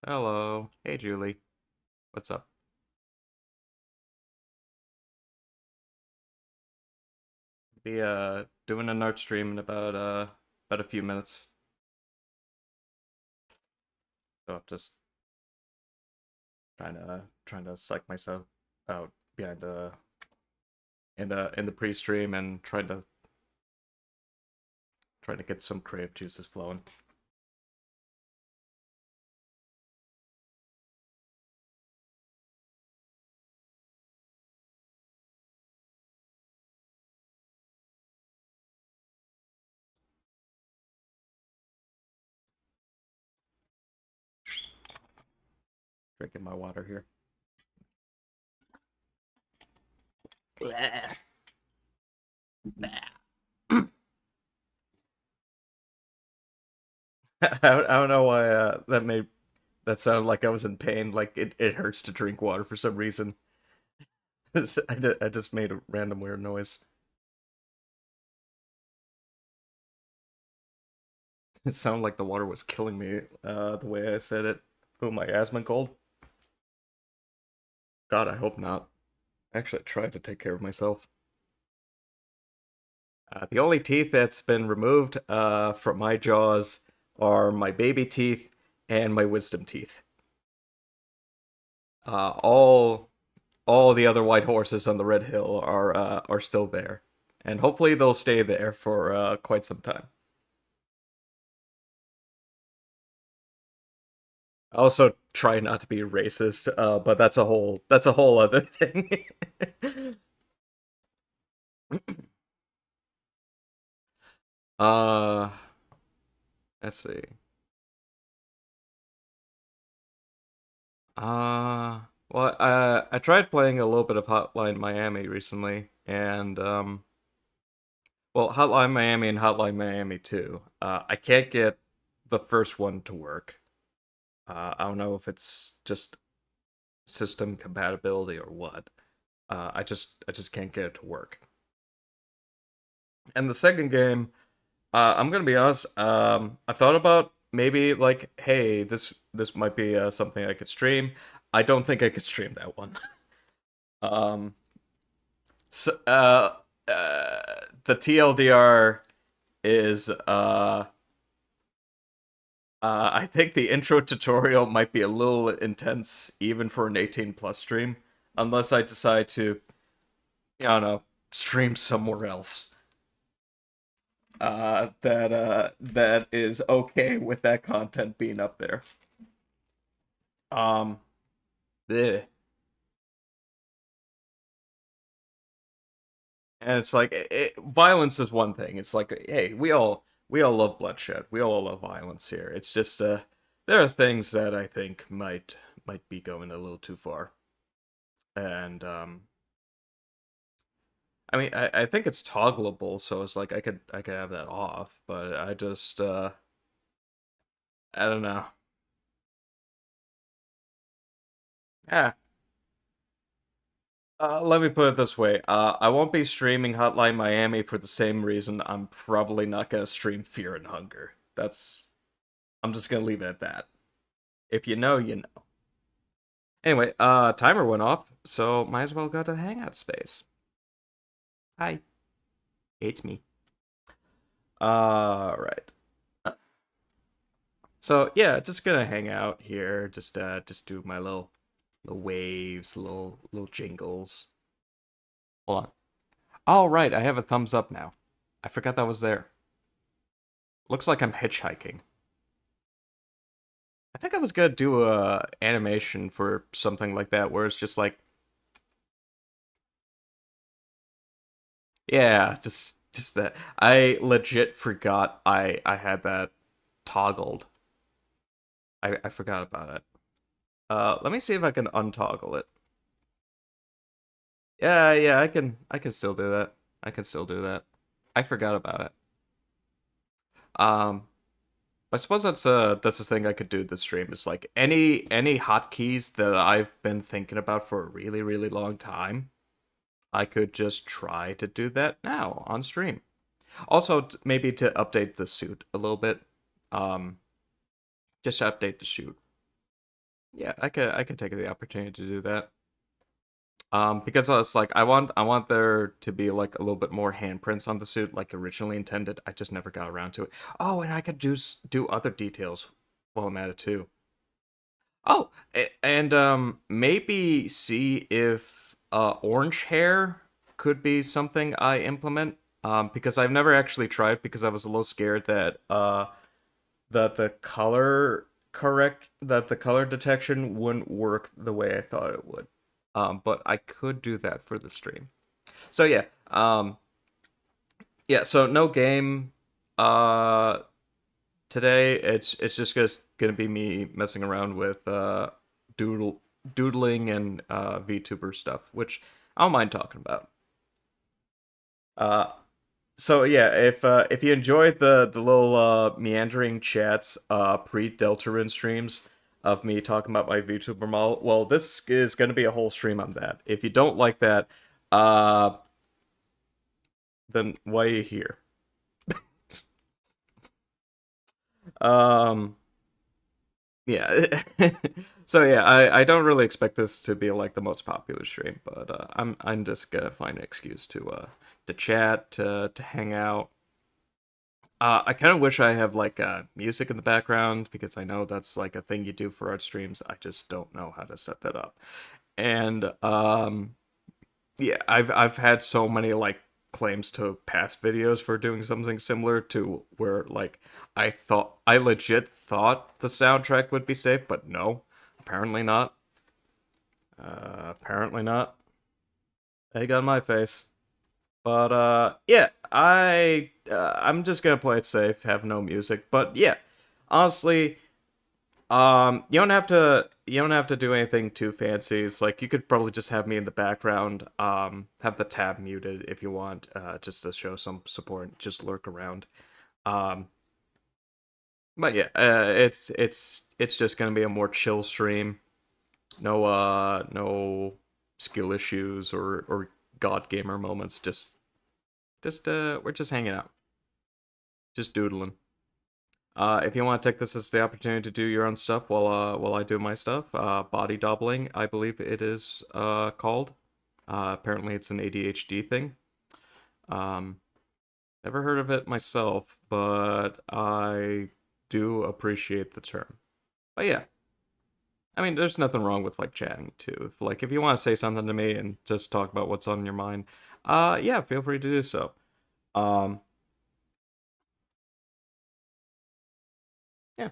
Hello. Hey, Julie. What's up? Be doing an art stream in about a few minutes. So I'm just trying to psych myself out behind the in the pre-stream and trying to get some creative juices flowing. Drinking my water here. Blah. Blah. I don't know why that sounded like I was in pain. Like it hurts to drink water for some reason. I just made a random weird noise. It sounded like the water was killing me, the way I said it. Oh, my asthma cold? God, I hope not. Actually, I tried to take care of myself. The only teeth that's been removed from my jaws are my baby teeth and my wisdom teeth. All the other white horses on the Red Hill are still there, and hopefully they'll stay there for quite some time. I also try not to be racist, but that's a whole other thing. uh, let's see. Well, I tried playing a little bit of Hotline Miami recently, and well, Hotline Miami and Hotline Miami 2. I can't get the first one to work. I don't know if it's just system compatibility or what. I just can't get it to work. And the second game, I'm gonna be honest. I thought about maybe like, hey, this might be something I could stream. I don't think I could stream that one. Um, so, the TLDR is I think the intro tutorial might be a little intense even for an 18 plus stream, unless I decide to, I don't know, stream somewhere else. That is okay with that content being up there. Um, bleh. And it's like violence is one thing. It's like, hey, we all love bloodshed. We all love violence here. It's just there are things that I think might be going a little too far. And I mean, I think it's toggleable, so it's like I could have that off, but I just I don't know. Yeah. Let me put it this way. I won't be streaming Hotline Miami for the same reason I'm probably not gonna stream Fear and Hunger. I'm just gonna leave it at that. If you know, you know. Anyway, timer went off, so might as well go to the hangout space. Hi, it's me. Right. So yeah, just gonna hang out here, just do my little waves, little jingles. Hold on. Oh right, I have a thumbs up now. I forgot that was there. Looks like I'm hitchhiking. I think I was gonna do a animation for something like that, where it's just like, yeah, just that. I legit forgot I had that toggled. I forgot about it. Let me see if I can untoggle it. Yeah, I can still do that. I can still do that. I forgot about it. Um, I suppose that's the thing I could do this stream is like any hotkeys that I've been thinking about for a really long time. I could just try to do that now on stream. Also, maybe to update the suit a little bit. Um, just update the suit. Yeah, I could take the opportunity to do that. Because I was like, I want there to be like a little bit more handprints on the suit, like originally intended. I just never got around to it. Oh, and I could do other details while I'm at it too. Oh, and maybe see if orange hair could be something I implement. Because I've never actually tried because I was a little scared that the color detection wouldn't work the way I thought it would. But I could do that for the stream. So yeah, yeah. So no game uh today. It's just gonna be me messing around with doodle doodling and VTuber stuff, which I don't mind talking about. Uh, so yeah, if you enjoyed the little meandering chats pre Deltarune streams of me talking about my VTuber model, well, this is gonna be a whole stream on that. If you don't like that, uh, then why are you here? Um, yeah. So yeah, I don't really expect this to be like the most popular stream, but I'm just gonna find an excuse to chat, to hang out. I kind of wish I have like music in the background because I know that's like a thing you do for art streams. I just don't know how to set that up. And yeah, I've had so many like claims to past videos for doing something similar to where like I legit thought the soundtrack would be safe, but no, apparently not. Apparently not. Egg on my face. But yeah, I'm just gonna play it safe, have no music. But yeah, honestly, you don't have to do anything too fancy. It's like you could probably just have me in the background, have the tab muted if you want, just to show some support, just lurk around. Um, but yeah, it's just gonna be a more chill stream. No skill issues or god gamer moments. Just we're just hanging out, just doodling. If you want to take this as the opportunity to do your own stuff while I do my stuff, body doubling, I believe it is called. Apparently, it's an ADHD thing. Um, Never heard of it myself, but I do appreciate the term. But yeah, I mean, there's nothing wrong with like chatting too. If you want to say something to me and just talk about what's on your mind, yeah, feel free to do so. Um, yeah.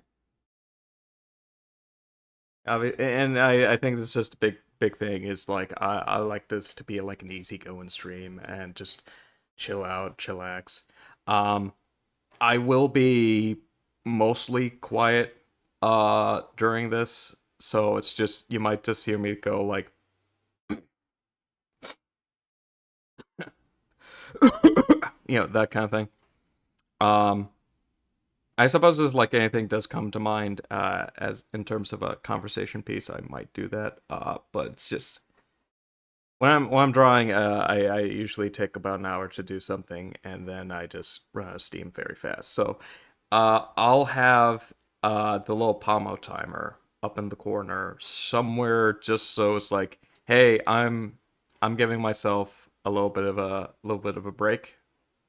And I think this is just a big thing is like I like this to be like an easygoing stream and just chill out, chillax. Um, I will be mostly quiet during this, so it's just you might just hear me go like that kind of thing. Um, I suppose as like anything does come to mind as in terms of a conversation piece, I might do that. But it's just when I'm drawing, I usually take about an hour to do something, and then I just run out of steam very fast. So, I'll have the little Pomo timer up in the corner somewhere, just so it's like, hey, I'm giving myself a little bit of a break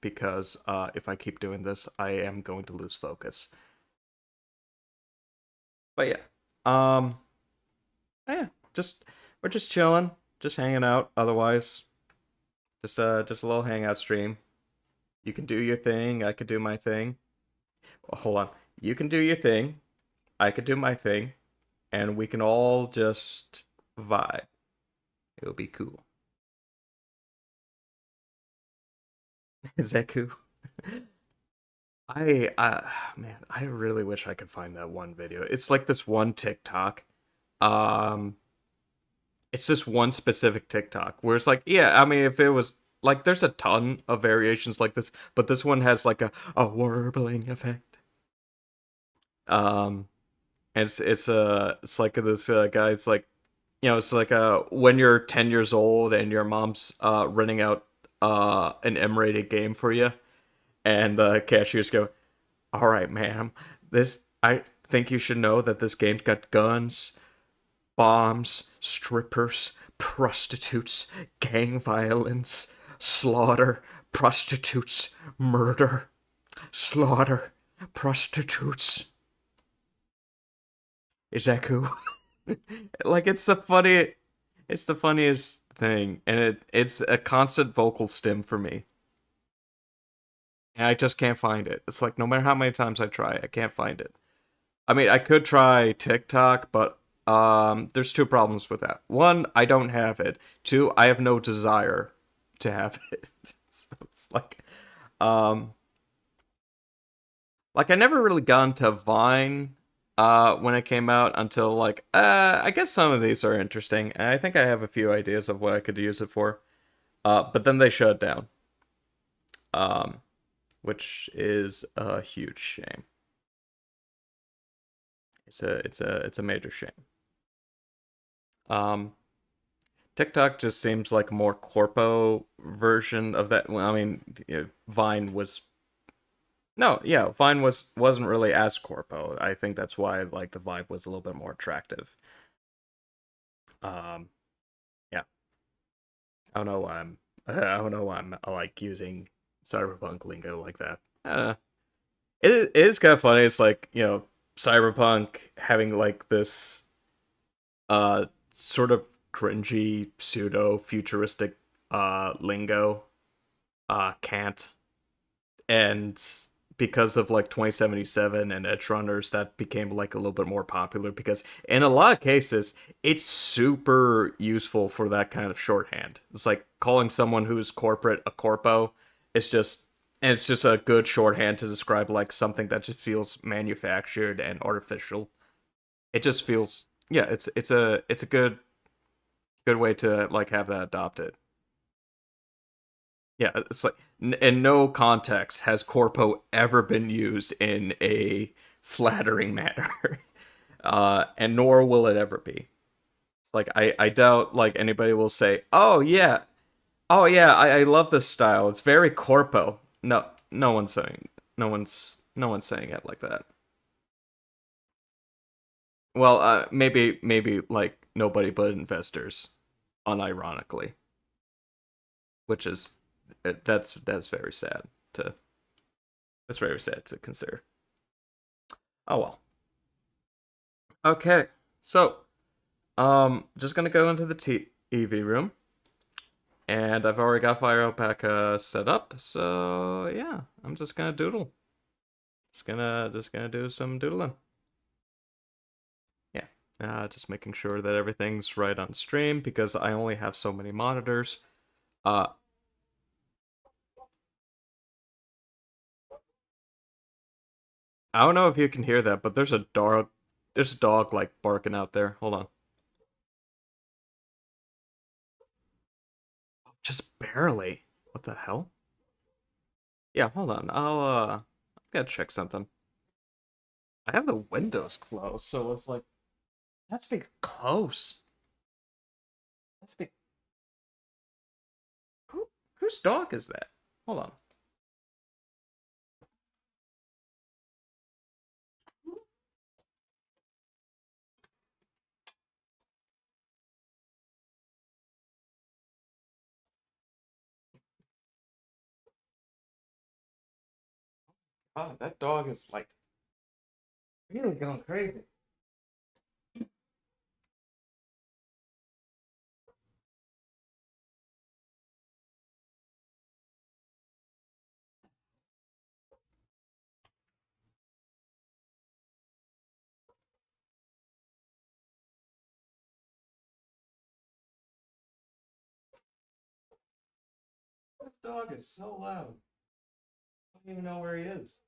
because if I keep doing this, I am going to lose focus. But yeah, um, yeah, just we're just chilling, just hanging out. Otherwise. Just a little hangout stream. You can do your thing, I could do my thing. Well, hold on. You can do your thing, I could do my thing, and we can all just vibe. It'll be cool. Is that cool? Man, I really wish I could find that one video. It's like this one TikTok. Um, it's just one specific TikTok where it's like, yeah, I mean, if it was like, there's a ton of variations like this, but this one has like a warbling effect. Um, and it's like this guy's like it's like when you're 10 years old and your mom's renting out an M-rated game for you, and the cashiers go, "All right, ma'am, this I think you should know that this game's got guns, Bombs, strippers, prostitutes, gang violence, slaughter, prostitutes, murder, slaughter, prostitutes. Is that cool? Like it's the funniest thing, and it's a constant vocal stim for me. And I just can't find it. It's like no matter how many times I try, I can't find it. I mean, I could try TikTok, but there's two problems with that. One, I don't have it. Two, I have no desire to have it. So it's um like I never really got into Vine when it came out until like I guess some of these are interesting, and I think I have a few ideas of what I could use it for. But then they shut down. Um which is a huge shame. It's a major shame. Um TikTok just seems like a more corpo version of that. Well, I mean, Vine was no, yeah, Vine wasn't really as corpo. I think that's why like the vibe was a little bit more attractive. Um, yeah, I don't know why I don't know why I'm like using cyberpunk lingo like that. It is kind of funny. It's like cyberpunk having like this sort of cringy pseudo futuristic lingo can't, and because of like 2077 and edge runners, that became like a little bit more popular because in a lot of cases it's super useful for that kind of shorthand. It's like calling someone who's corporate a corpo. It's just and it's just a good shorthand to describe like something that just feels manufactured and artificial. It just feels, yeah, it's a good way to like have that adopted. Yeah, it's like in no context has corpo ever been used in a flattering manner, and nor will it ever be. It's like I doubt like anybody will say, oh yeah, I love this style. It's very corpo. No, no one's saying it like that. Well, maybe like nobody but investors, unironically, which is that's very sad to that's very sad to consider. Oh well. Okay. So, just gonna go into the TV room, and I've already got Fire Alpaca set up. So yeah, I'm just gonna doodle. Just gonna do some doodling. Yeah. Just making sure that everything's right on stream because I only have so many monitors. Uh, I don't know if you can hear that, but there's a dog like barking out there. Hold on. Just barely. What the hell? Yeah, hold on. I gotta check something. I have the windows closed, so it's like that's big close. That's big. Whose dog is that? Hold on. Oh, that dog is like really going crazy. This dog is so loud. I don't even know where he is.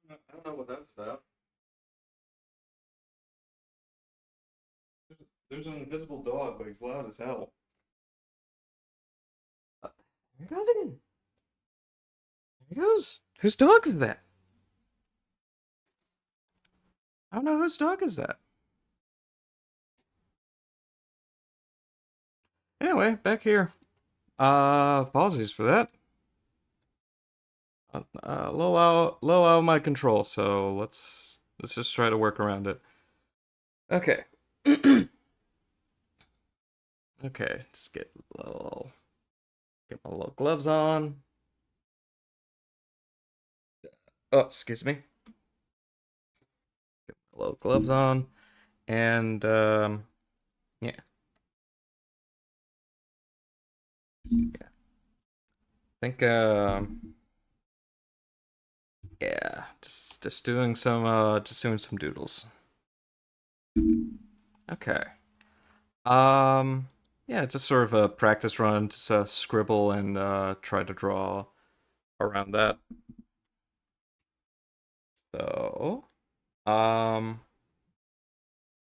I don't know what that's about. There's an invisible dog, but he's loud as hell. Uh, Here he goes again. Here he goes. Whose dog is that? I don't know whose dog is that. Anyway, back here. Apologies for that. Low out of my control, so let's just try to work around it. Okay. Okay, just get my little gloves on. Oh, excuse me. Get my little gloves on, and yeah, yeah. I think yeah, just doing some doodles. Okay. Um, yeah, just sort of a practice run, just scribble and try to draw around that. So, um,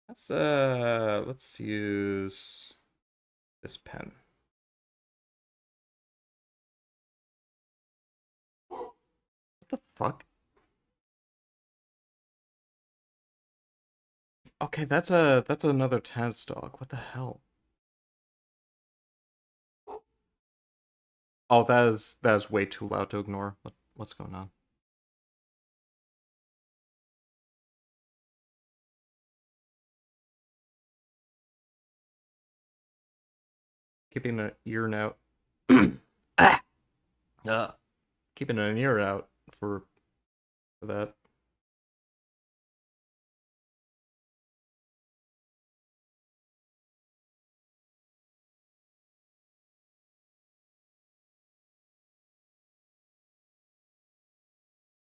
let's use this pen. What the fuck? Okay, that's another Taz dog. What the hell? Oh, that is way too loud to ignore. What's going on? Keeping an ear out. Ah! Keeping an ear out for that.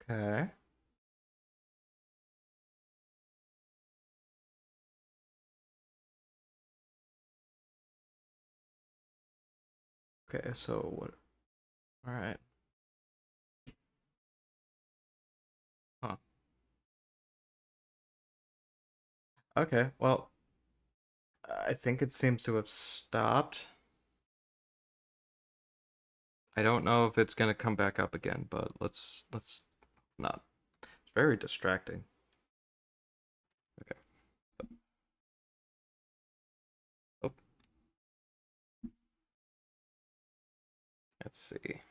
Okay. Okay, so what? All right. Huh. Okay, well, I think it seems to have stopped. I don't know if it's gonna come back up again, but let's not. It's very distracting. Okay. Oh, let's see.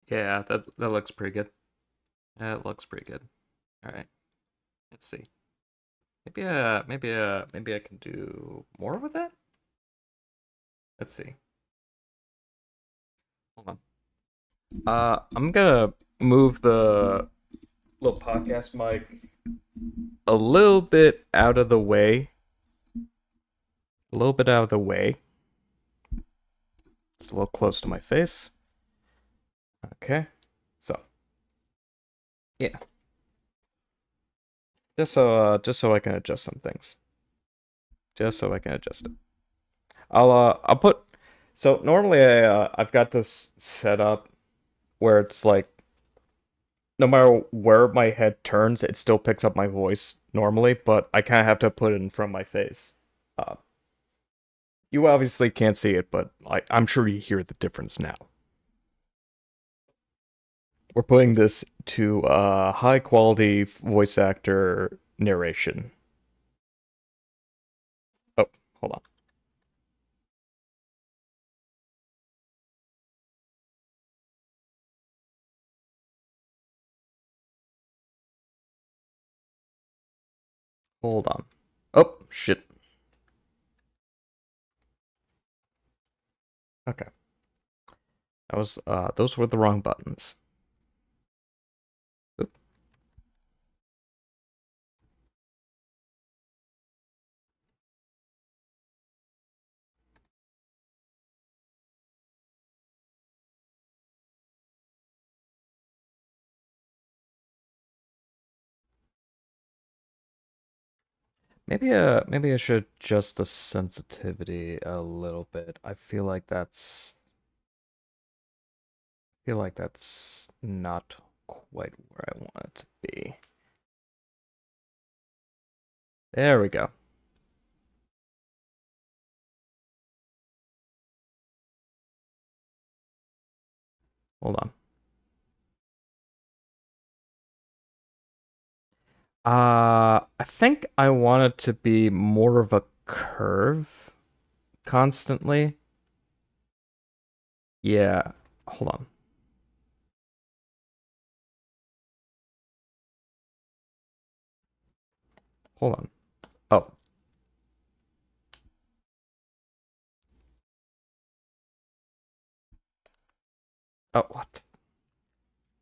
Yeah, that looks pretty good. That looks pretty good. All right. Let's see. Maybe I can do more with that. Let's see. Hold on. I'm gonna move the little podcast mic a little bit out of the way. A little bit out of the way. It's a little close to my face. Okay. So, yeah. Just so I can adjust some things. Just so I can adjust it. I'll put so normally I've got this set up where it's like no matter where my head turns, it still picks up my voice normally, but I kind of have to put it in front of my face. Uh, you obviously can't see it, but I'm sure you hear the difference now. We're putting this to high quality voice actor narration. Oh, hold on. Hold on. Oh, shit. Okay. That was those were the wrong buttons. Oop. Maybe I should adjust the sensitivity a little bit. I feel like that's Feel like that's not quite where I want it to be. There we go. Hold on. I think I want it to be more of a curve constantly. Yeah. Hold on. Hold on. Oh. Oh, what?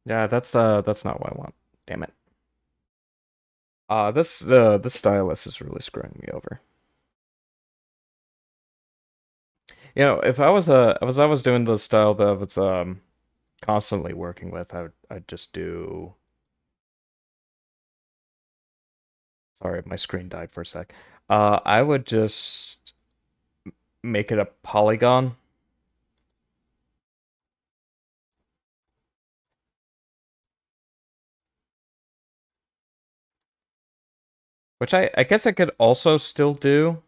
Yeah, that's not what I want. Damn it. This stylus is really screwing me over. You know, if I was doing the style that I was constantly working with, I'd just do. Sorry, my screen died for a sec. I would just make it a polygon, which I guess I could also still do,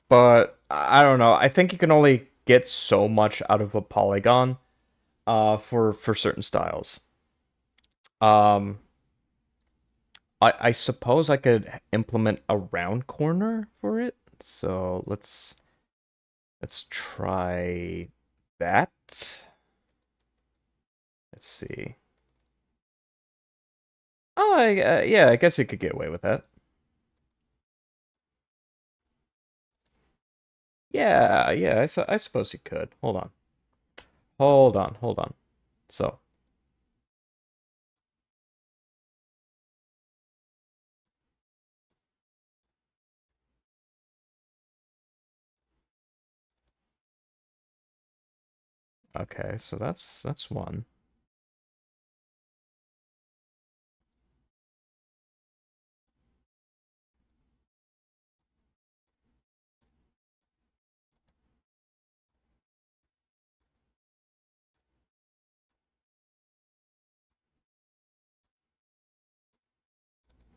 but I don't know. I think you can only get so much out of a polygon, for certain styles. Um, I suppose I could implement a round corner for it. So let's try that. Let's see. Oh, yeah, I guess you could get away with that. Yeah, yeah, I suppose you could. Hold on. Hold on, hold on. So, okay, so that's one.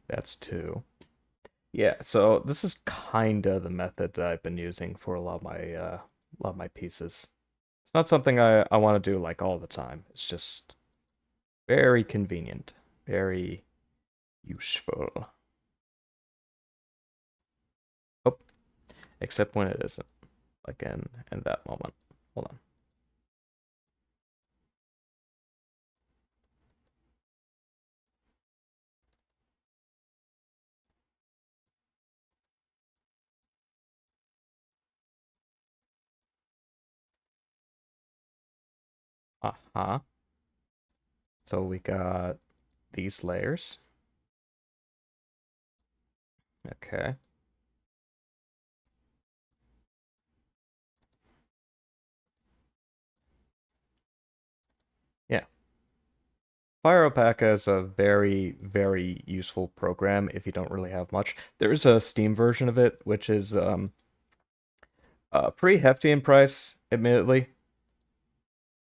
That's two. Yeah, so this is kinda the method that I've been using for a lot of my pieces. It's not something I want to do like all the time. It's just very convenient, very useful. Oh, except when it isn't, like in that moment. Hold on. Uh-huh. So we got these layers. Okay. Yeah. FireOpaca is a very, very useful program if you don't really have much. There's a Steam version of it, which is pretty hefty in price, admittedly.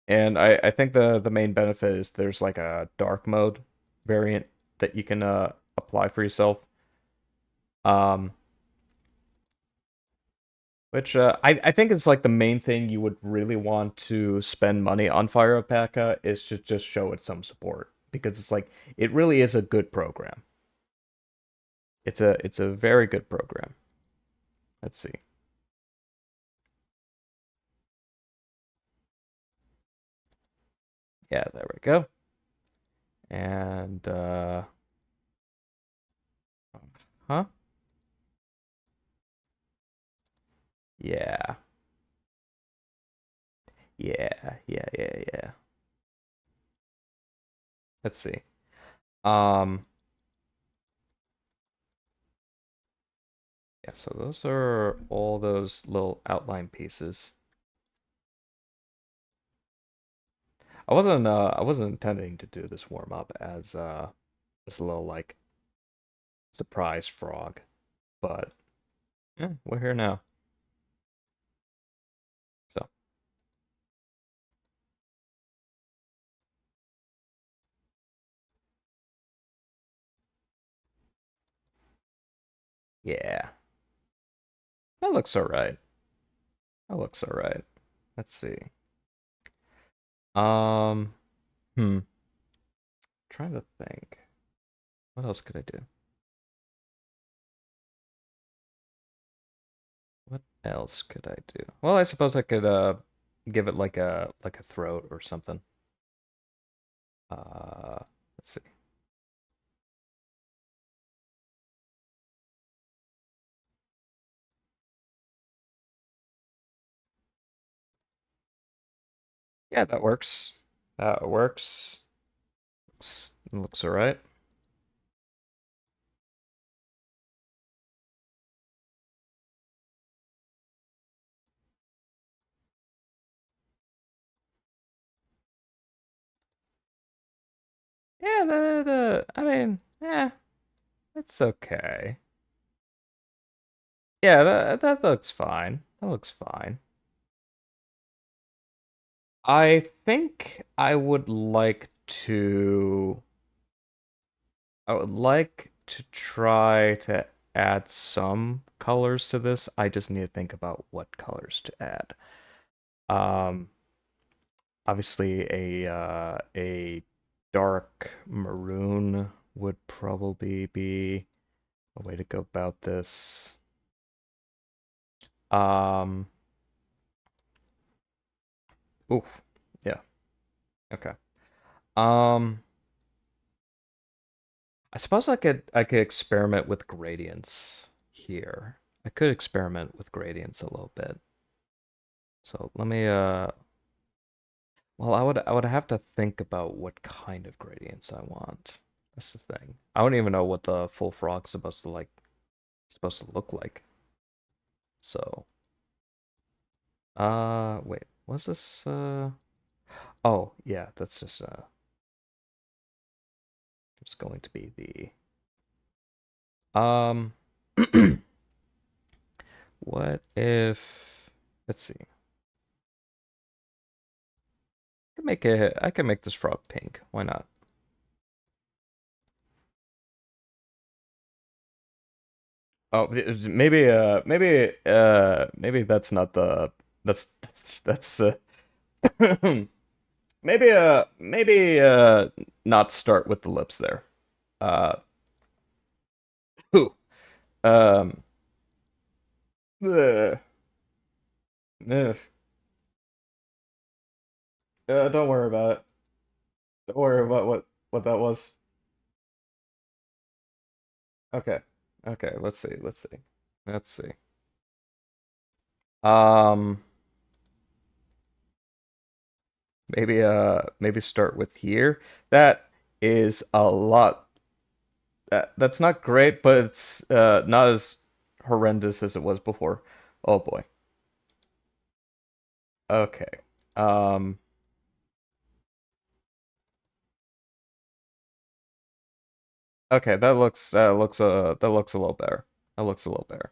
And I think the main benefit is there's like a dark mode variant that you can apply for yourself. Um, which I think is like the main thing you would really want to spend money on Fire Alpaca is to just show it some support because it's like it really is a good program. It's a very good program. Let's see. Yeah, there we go. And huh? Yeah. Yeah. Let's see. Um yeah, so those are all those little outline pieces. I wasn't intending to do this warm up as a little like surprise frog. But yeah, we're here now. So yeah, that looks all right. That looks all right. Let's see. Um, hmm. Trying to think. What else could I do? What else could I do? Well, I suppose I could give it like a throat or something. Let's see. Yeah, that works. That works. Looks all right. Yeah, I mean, yeah, it's okay. Yeah, that looks fine. That looks fine. I think I would like to try to add some colors to this. I just need to think about what colors to add. Um, Obviously a dark maroon would probably be a way to go about this. Um, oof, yeah, okay. Um, I suppose I could experiment with gradients here. I could experiment with gradients a little bit. So let me well I would have to think about what kind of gradients I want. That's the thing. I don't even know what the full frog's supposed to look like. So, wait, was this oh, yeah, that's just going to be the what if let's see. I can make this frog pink. Why not? Oh, maybe that's not the that's maybe not start with the lips there. Uh who um ugh, ugh. Don't worry about it. Don't worry about what that was. Okay. Okay, let's see. Let's see. Let's see. Um maybe start with here. That is a lot that's not great, but it's not as horrendous as it was before. Oh boy. Okay. Um okay, that looks a little better. That looks a little better.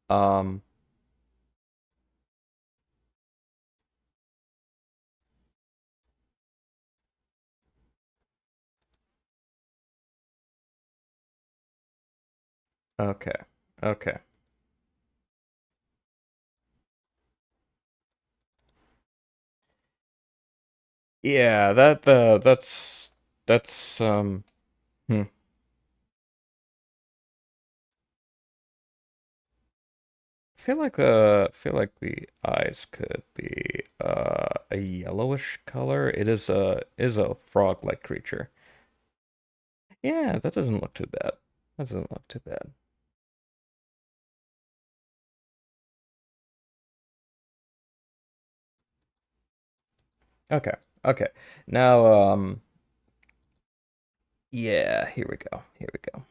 Um okay. Okay. Yeah, that's hmm. I feel like the eyes could be a yellowish color. It is a frog-like creature. Yeah, that doesn't look too bad. That doesn't look too bad. Okay. Okay. Now yeah, here we go. Here we go.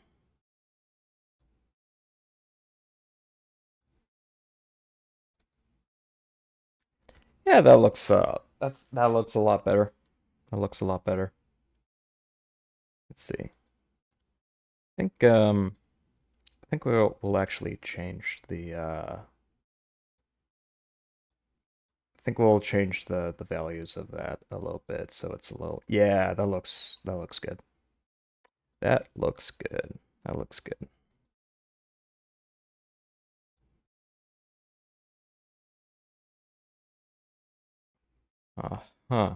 Yeah, that looks a lot better. That looks a lot better. Let's see. I think we'll actually change the I think we'll change the values of that a little bit so it's a little, yeah, that looks good. That looks good. That looks good. Huh.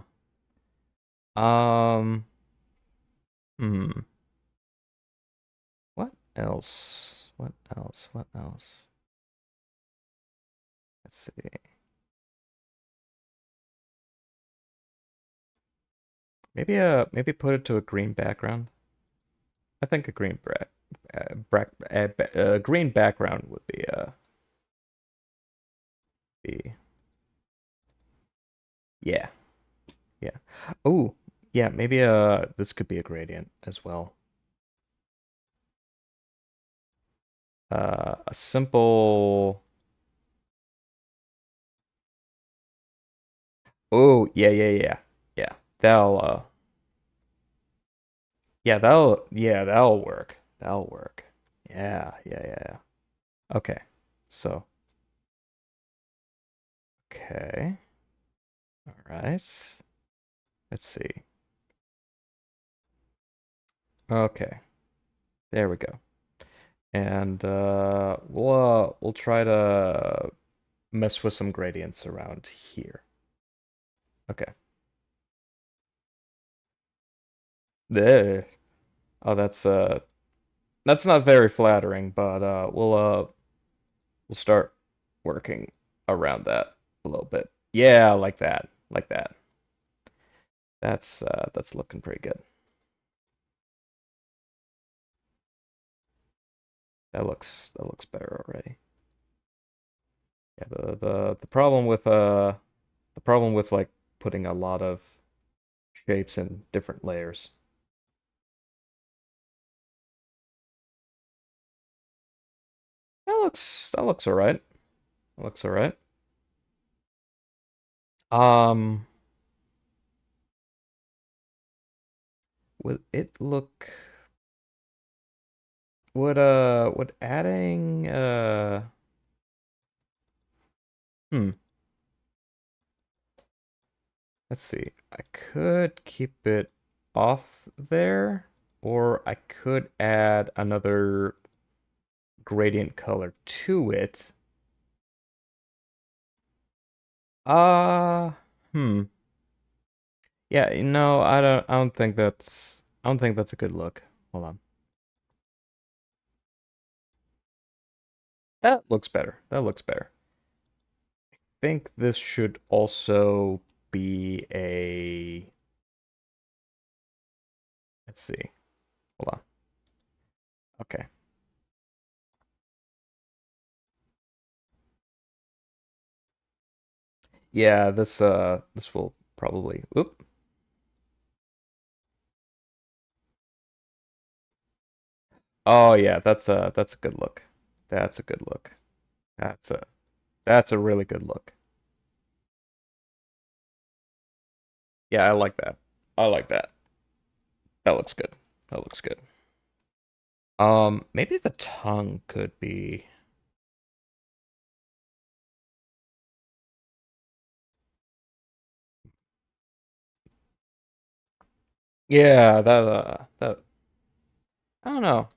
Um, hmm. What else? What else? What else? Let's see. Maybe put it to a green background. I think a green background would be yeah, yeah. Oh, yeah, maybe this could be a gradient as well. A simple. Oh, yeah. Yeah. That'll that'll work. That'll work. Yeah. Okay. So, okay. All right. Let's see. Okay. There we go. And we'll try to mess with some gradients around here. Okay. There. Oh, that's not very flattering, but we'll start working around that a little bit. Yeah, like that. Like that. That's looking pretty good. That looks better already. Yeah, the problem with like putting a lot of shapes in different layers. That looks all right. That looks all right. Um, would it look would adding hmm, let's see. I could keep it off there, or I could add another gradient color to it. Uh, hmm. Yeah, no, I don't think that's a good look. Hold on. That looks better. That looks better. Think this should also be a, let's see. Hold on. Okay. Yeah, this will probably oop. Oh yeah, that's a good look. That's a good look. That's a that's a really good look. Yeah, I like that. I like that. That looks good. That looks good. Maybe the tongue could be. Yeah, that I don't know.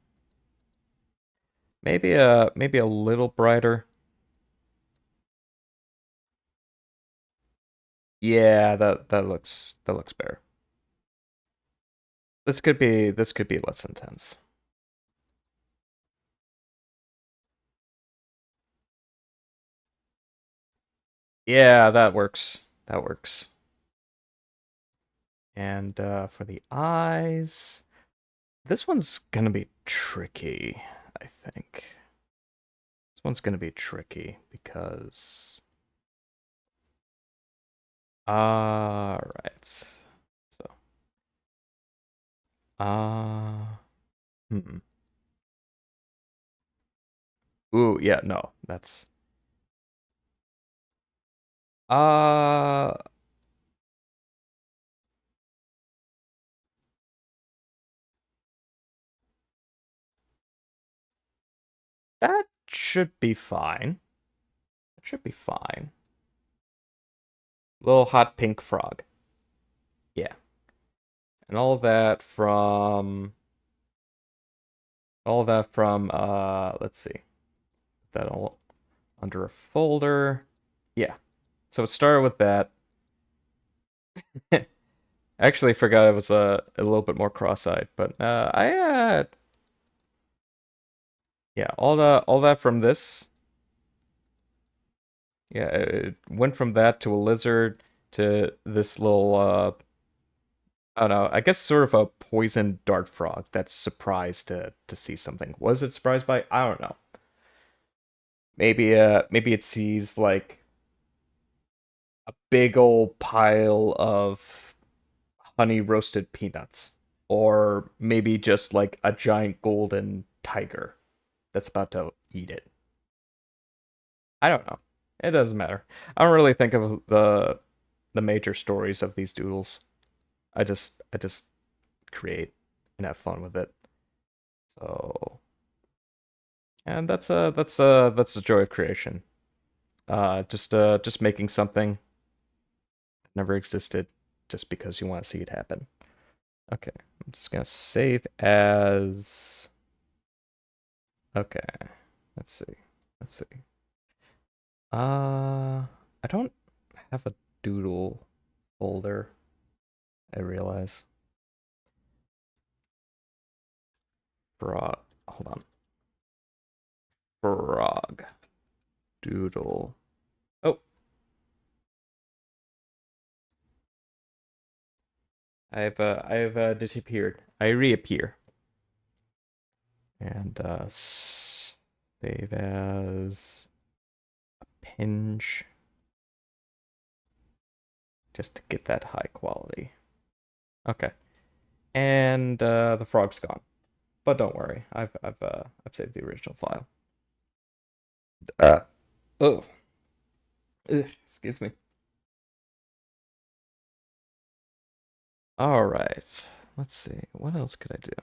Maybe a little brighter. Yeah, that looks better. This could be less intense. Yeah, that works. That works. And for the eyes, this one's gonna be tricky, I think. This one's gonna be tricky because all right. So, uh hmm. Ooh, yeah, no. That's uh That should be fine. It should be fine. Little hot pink frog. Yeah. And all that from let's see. Put that all under a folder. Yeah. So it started with that. I actually forgot I was a little bit more cross-eyed, but I yeah, all that from this. Yeah, it went from that to a lizard to this little I don't know, I guess sort of a poison dart frog that's surprised to see something. Was it surprised by? I don't know. Maybe it sees like a big old pile of honey roasted peanuts. Or maybe just like a giant golden tiger that's about to eat it. I don't know. It doesn't matter. I don't really think of the major stories of these doodles. I just create and have fun with it. So, and that's the joy of creation. Just making something that never existed just because you want to see it happen. Okay, I'm just gonna save as. Okay, let's see. Let's see. I don't have a doodle folder, I realize. Frog. Hold on. Frog. Doodle. Oh, I have disappeared. I reappear. And save as pinch just to get that high quality. Okay. And the frog's gone. But don't worry. I've saved the original file. Uh oh. Ugh, excuse me. All right. Let's see. What else could I do?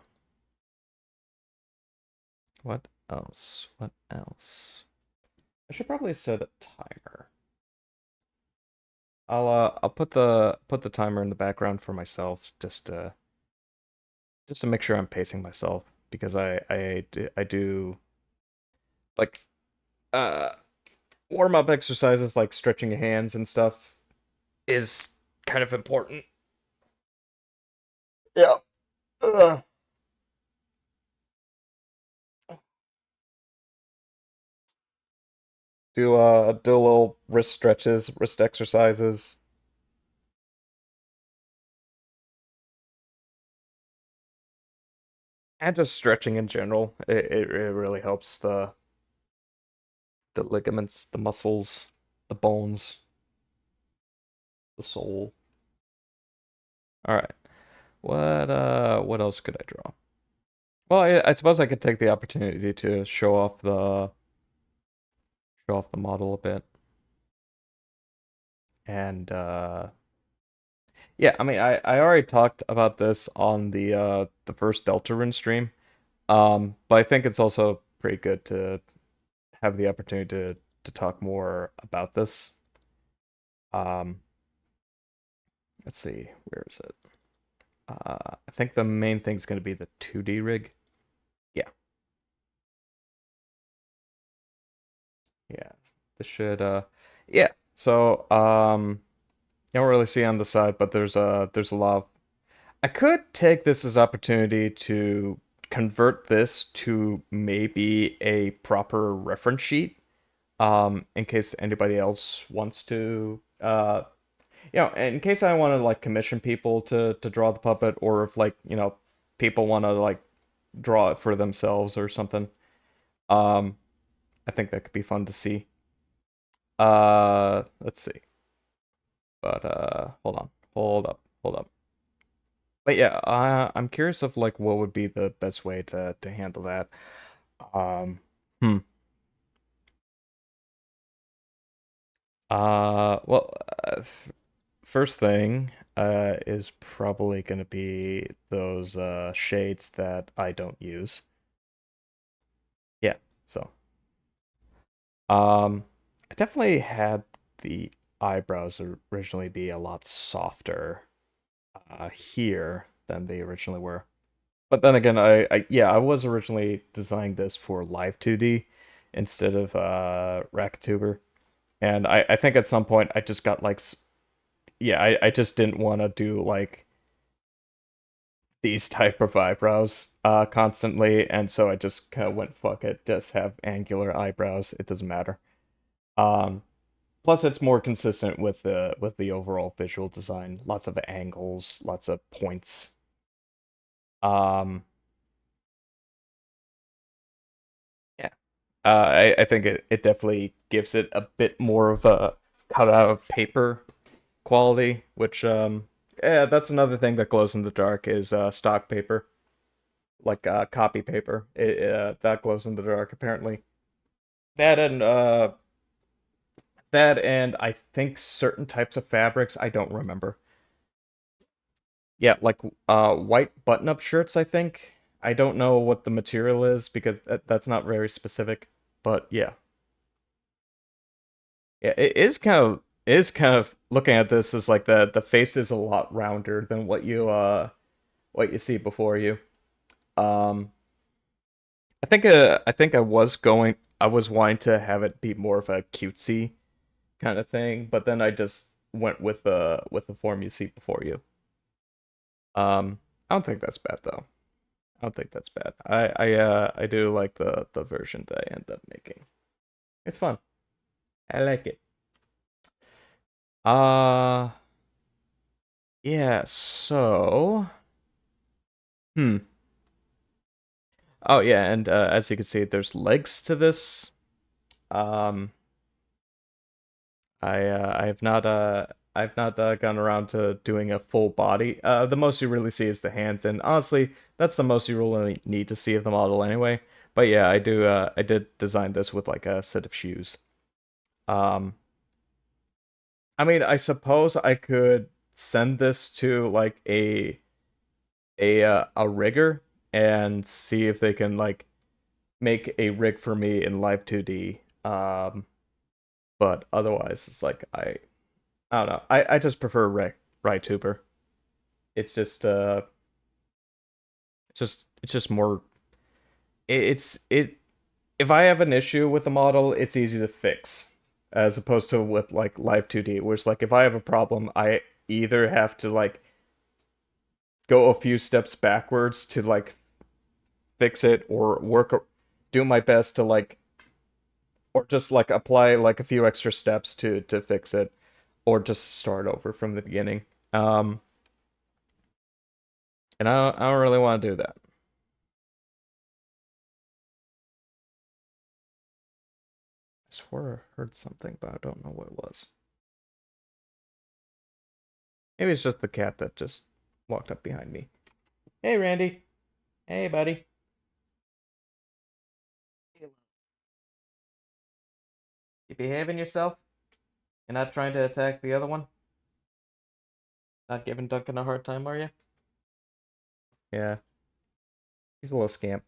What else? What else? I should probably set a timer. I'll put the timer in the background for myself just to make sure I'm pacing myself because I do like uh warm up exercises like stretching your hands and stuff is kind of important. Yeah. Ugh. Do a little wrist stretches, wrist exercises, and just stretching in general. It really helps the ligaments, the muscles, the bones, the soul. All right. What else could I draw? Well, I suppose I could take the opportunity to show off the model a bit. And yeah, I mean I already talked about this on the first Deltarune stream. But I think it's also pretty good to have the opportunity to talk more about this. Um, let's see, where is it? I think the main thing is going to be the 2D rig. Yeah, yeah. This should yeah. So you don't really see on the side, but there's a lot of I could take this as opportunity to convert this to maybe a proper reference sheet, in case anybody else wants to, in case I want to like commission people to draw the puppet, or if like, people want to like draw it for themselves or something. Um, I think that could be fun to see. Let's see. But hold up. But yeah, I'm curious of like what would be the best way to handle that. Um, hmm. Well, first thing is probably gonna be those shades that I don't use. Yeah, so I definitely had the eyebrows originally be a lot softer here than they originally were. But then again, yeah, I was originally designing this for live 2D instead of Raktuber. And I think at some point I just got like yeah, I just didn't want to do like these type of eyebrows constantly, and so I just kind of went fuck it, just have angular eyebrows. It doesn't matter. Um, Plus it's more consistent with the overall visual design. Lots of angles, lots of points. Um, yeah. I think it definitely gives it a bit more of a cut out of paper quality, which yeah, that's another thing that glows in the dark is stock paper, like copy paper. That glows in the dark apparently. That and uh that and I think certain types of fabrics, I don't remember. Yeah, like white button-up shirts, I think. I don't know what the material is because that's not very specific, but yeah. Yeah, it is kind of looking at this as like the face is a lot rounder than what you see before you. Um I think I was wanting to have it be more of a cutesy kind of thing, but then I just went with the form you see before you. I don't think that's bad though. I don't think that's bad. I do like the version that I end up making. It's fun. I like it. Uh yeah, so hmm. Oh yeah, and as you can see, there's legs to this. Um I've not gone around to doing a full body. The most you really see is the hands, and honestly, that's the most you really need to see of the model anyway. But yeah, I did design this with like a set of shoes. Um, I mean, I suppose I could send this to like a rigger and see if they can like make a rig for me in Live 2D. But otherwise, it's like I don't know. I just prefer RightTuber. It's it's just more it if I have an issue with the model, it's easy to fix as opposed to with like Live 2D, where it's like if I have a problem, I either have to like go a few steps backwards to like fix it or do my best to like or just like apply like a few extra steps to fix it or just start over from the beginning. Um and I don't really want to do that. I swear I heard something, but I don't know what it was. Maybe it's just the cat that just walked up behind me. Hey, Randy. Hey, buddy. You behaving yourself? You're not trying to attack the other one? Not giving Duncan a hard time, are you? Yeah, he's a little scamp.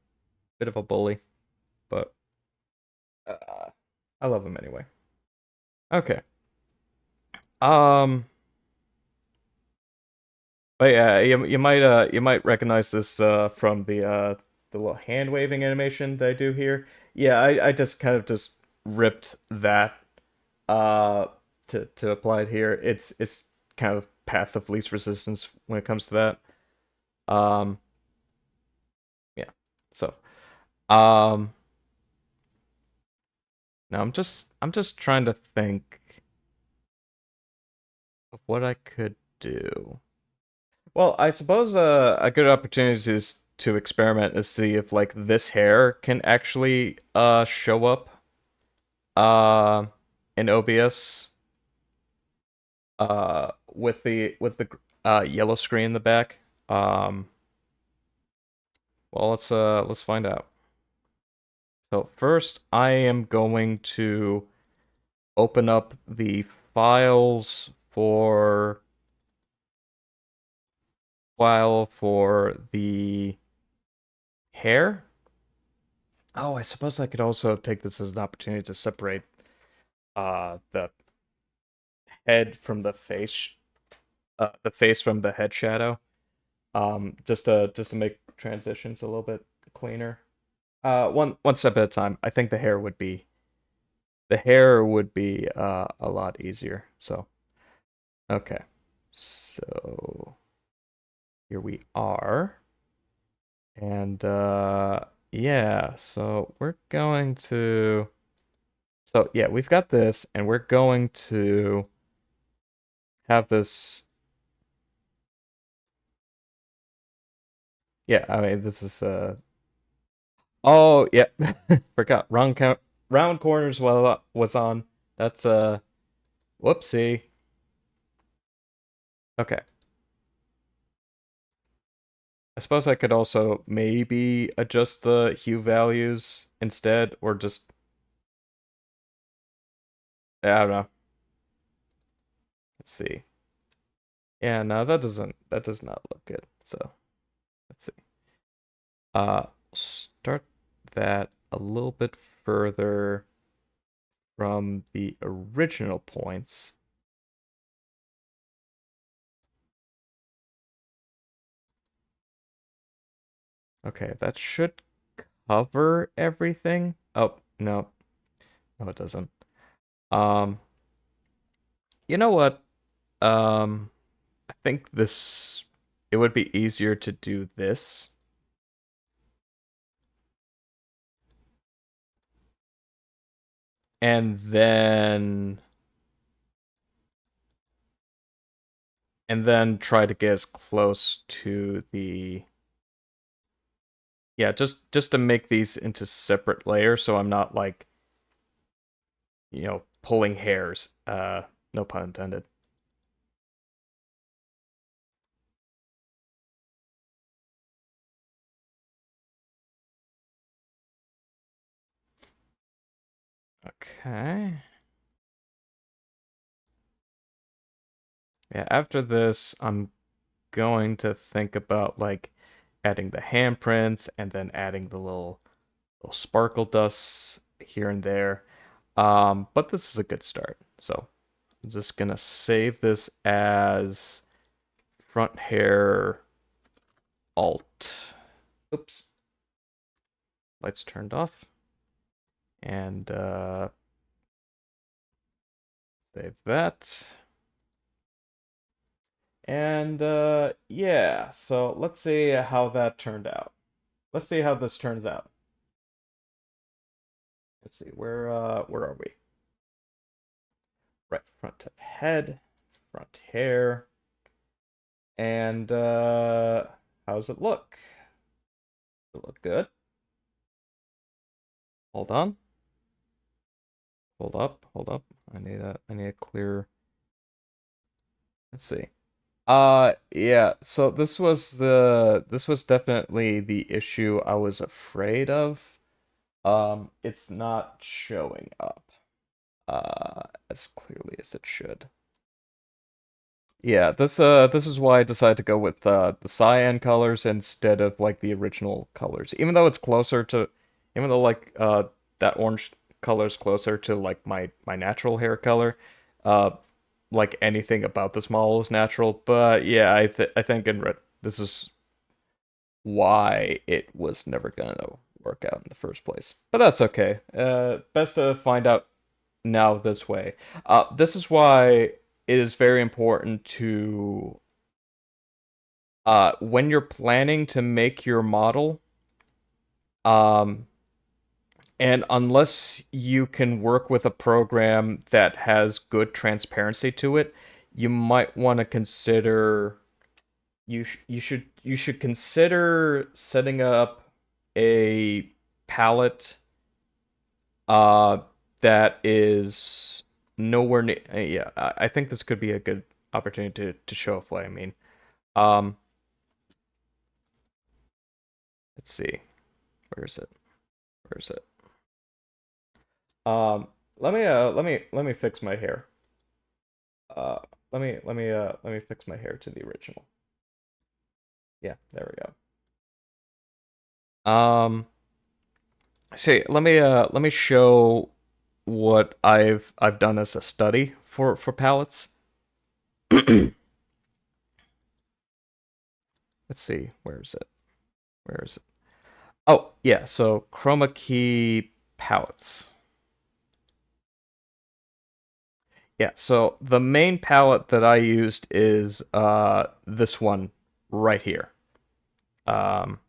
Bit of a bully, but I love him anyway. Okay. Um, but yeah, you might recognize this from the little hand waving animation that I do here. Yeah, I just kind of just ripped that uh to apply it here. It's kind of path of least resistance when it comes to that. Um yeah. So um now I'm just trying to think of what I could do. Well, I suppose a good opportunity is to experiment is see if like this hair can actually show up uh in OBS with the yellow screen in the back. Um well let's find out. So first I am going to open up the files for file for the hair. Oh, I suppose I could also take this as an opportunity to separate the head from the face from the head shadow. Just to make transitions a little bit cleaner. One step at a time. I think the hair would be a lot easier. So okay, so here we are, and yeah, so we're going to. So yeah, we've got this, and we're going to have this. Yeah, I mean this is Oh yeah, forgot round corners was on. That's whoopsie. Okay, I suppose I could also maybe adjust the hue values instead, or just I don't know. Let's see. Yeah, no, that does not look good. So let's see. Start that a little bit further from the original points. Okay, that should cover everything. Oh, no. No, it doesn't. Um, you know what? Um, I think it would be easier to do this and then try to get as close to the yeah, just to make these into separate layers so I'm not like, pulling hairs. No pun intended. Okay. Yeah, after this, I'm going to think about like adding the handprints and then adding the little sparkle dust here and there. But this is a good start. So I'm just gonna save this as front hair alt. Oops, lights turned off. And save that. And yeah, so let's see how that turned out. Let's see how this turns out. Let's see, where are we? Right, front of head, front hair, and how's it look? Does it look good? Hold on. Hold up. I need a clear. Let's see. Yeah, so this was definitely the issue I was afraid of. It's not showing up as clearly as it should. Yeah, this is why I decided to go with the cyan colors instead of like the original colors. Even though like that orange color is closer to like my natural hair color, uh like anything about this model is natural. But yeah, I think this is why it was never gonna work out in the first place. But that's okay. Best to find out now this way. This is why it is very important to when you're planning to make your model, um, and unless you can work with a program that has good transparency to it, you might want to consider you should consider setting up a palette uh that is nowhere near yeah, I think this could be a good opportunity to show off what I mean. Um let's see. Where is it? Where is it? Um let me fix my hair. Uh let me fix my hair to the original. Yeah, there we go. See, let me show what I've done as a study for palettes. Let's see, where is it? Where is it? Oh, yeah, so chroma key palettes. Yeah, so the main palette that I used is this one right here. Um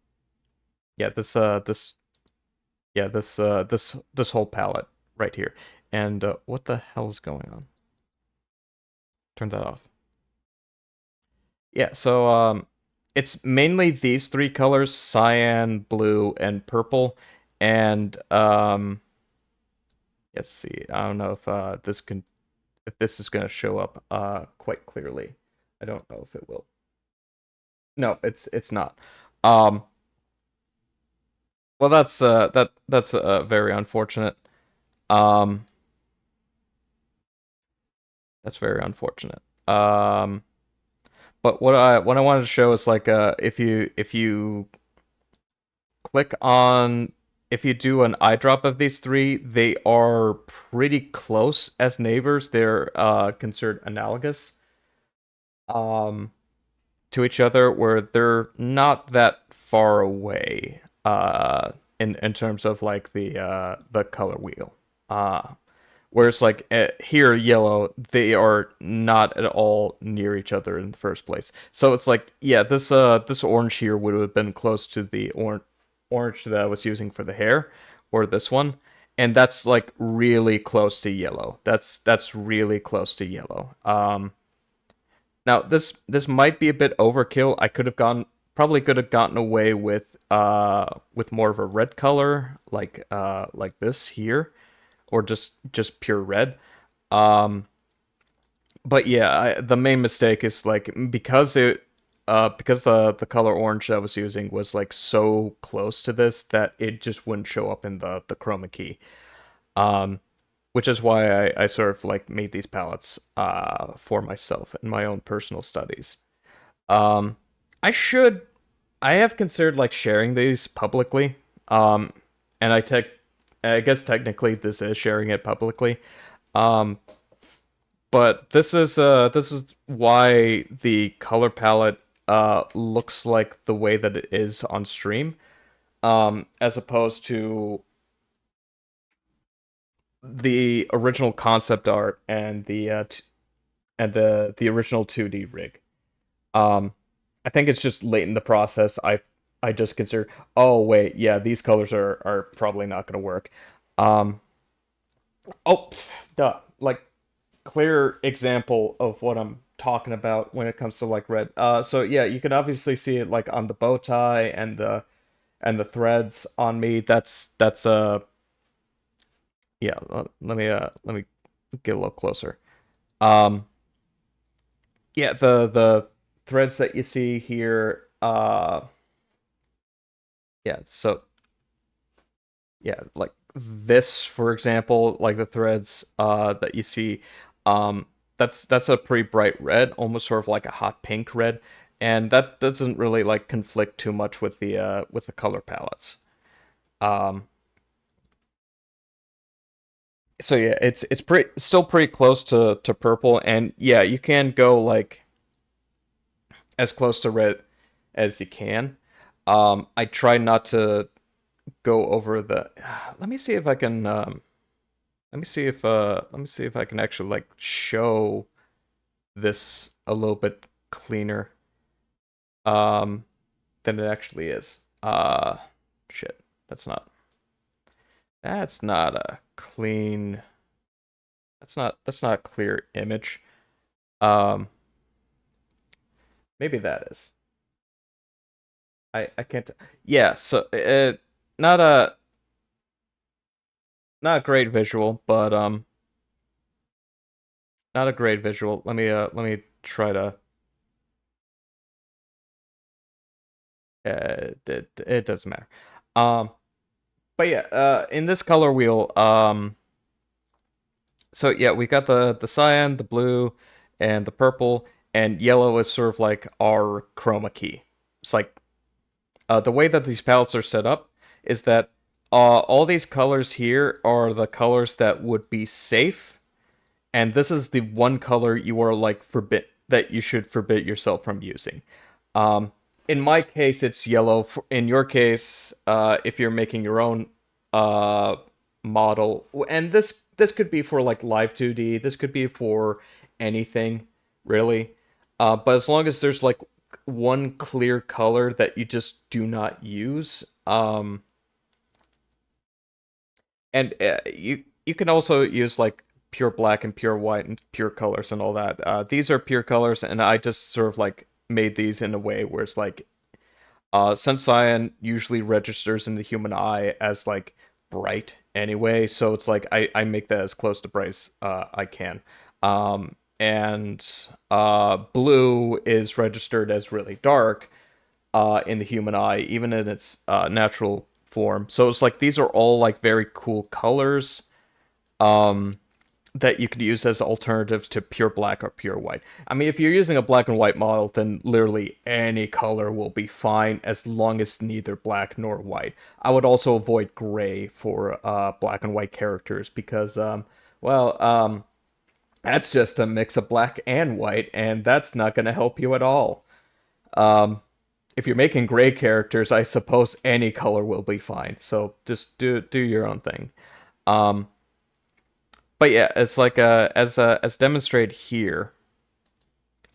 yeah, this whole palette right here. And what the hell is going on? Turn that off. Yeah, so it's mainly these three colors, cyan, blue, and purple. And let's see. I don't know if this is gonna show up quite clearly. I don't know if it will. No, it's not. Um well that's very unfortunate. Um that's very unfortunate. But what I wanted to show is like if you click on if you do an eye drop of these three, they are pretty close as neighbors. They're considered analogous um to each other, where they're not that far away in terms of like the color wheel. Whereas like here, yellow, they are not at all near each other in the first place. So it's like, yeah, this orange here would have been close to the orange that I was using for the hair, or this one, and that's like really close to yellow. That's really close to yellow. Now this might be a bit overkill. I could have gone probably could have gotten away with more of a red color, like this here, or just pure red. Um, but yeah, the main mistake is like because the color orange that I was using was like so close to this that it just wouldn't show up in the chroma key. Um, which is why I sort of like made these palettes for myself in my own personal studies. Um, I should I have considered like sharing these publicly. And I guess technically this is sharing it publicly. Um, but this is why the color palette looks like the way that it is on stream, as opposed to the original concept art and the original 2D rig. Um, I think it's just late in the process. I just consider, oh wait, yeah, these colors are probably not going to work. Um, oh, duh, like clear example of what I'm talking about when it comes to like red. So yeah, you can obviously see it like on the bow tie and the threads on me. That's yeah. Let me get a little closer. Um, yeah, the threads that you see here. Yeah. So yeah, like this, for example, like the threads that you see, that's a pretty bright red, almost sort of like a hot pink red, and that doesn't really like conflict too much with the color palettes. Um, so yeah, it's pretty still pretty close to purple, and yeah, you can go like as close to red as you can. I try not to go over the. Let me see if I can. Let me see if I can actually like show this a little bit cleaner um than it actually is. Shit. That's not a clean that's not a clear image. Um maybe that is. I can't yeah, so it not a not a great visual, but not a great visual. Let me try to it doesn't matter. Um but yeah, in this color wheel, so yeah, we got the cyan, the blue, and the purple, and yellow is sort of like our chroma key. It's like the way that these palettes are set up is that All these colors here are the colors that would be safe, and this is the one color you are like forbid that you should forbid yourself from using. Um, in my case, it's yellow. In your case, if you're making your own uh, model, and this could be for like live 2D. This could be for anything, really. But as long as there's like one clear color that you just do not use, and you can also use like pure black and pure white and pure colors and all that. These are pure colors, and I just sort of like made these in a way where it's like since cyan usually registers in the human eye as like bright anyway, so it's like I make that as close to bright as I can. And blue is registered as really dark in the human eye, even in its natural form. So it's like these are all like very cool colors um, that you could use as alternatives to pure black or pure white. I mean, if you're using a black and white model, then literally any color will be fine as long as neither black nor white. I would also avoid gray for black and white characters because, well, that's just a mix of black and white, and that's not going to help you at all. Um, if you're making gray characters, I suppose any color will be fine. So just do your own thing. Um, but yeah, it's like as demonstrated here.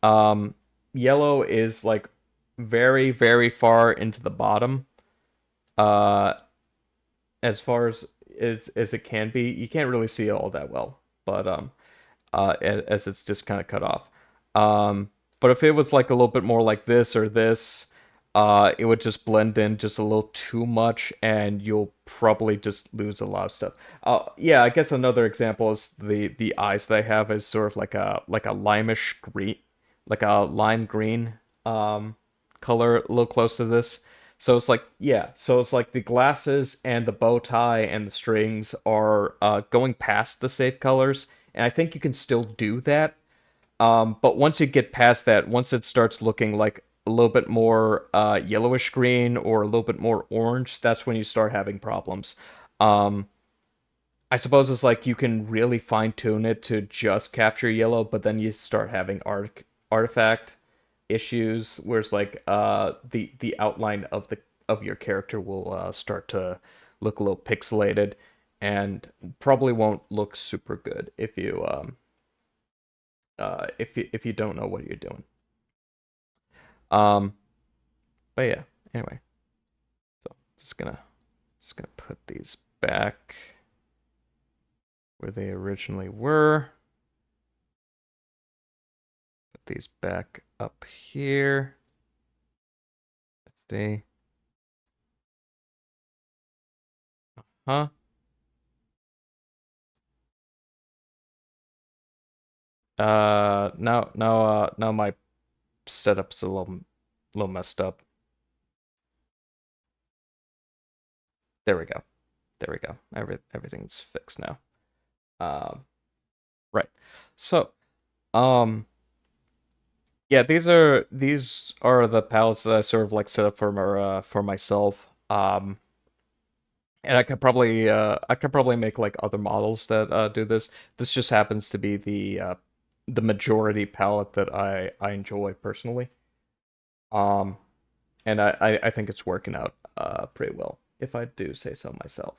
Yellow is like very far into the bottom. Uh, as far as it can be, you can't really see it all that well. But as it's just kind of cut off. But if it was like a little bit more like this or this, it would just blend in just a little too much, and you'll probably just lose a lot of stuff. Yeah, I guess another example is the eyes they have is sort of like a limeish green, like a lime green color, a little close to this. So it's like, yeah, so it's like the glasses and the bow tie and the strings are going past the safe colors, and I think you can still do that. But once you get past that, once it starts looking like a little bit more yellowish green or a little bit more orange, that's when you start having problems. Um, I suppose it's like you can really fine tune it to just capture yellow, but then you start having artifact issues, where it's like the outline of your character will start to look a little pixelated, and probably won't look super good if you don't know what you're doing. Um, but yeah, anyway, so just gonna put these back where they originally were. Put these back up here. Let's see. Huh? Now my setup's a little messed up. There we go. There we go. Everything's fixed now. Um, right. So, um, yeah, these are the palettes that I sort of like set up for myself. And I could probably make like other models that do this. This just happens to be the majority palette that I enjoy personally. Um, and I think it's working out pretty well, if I do say so myself.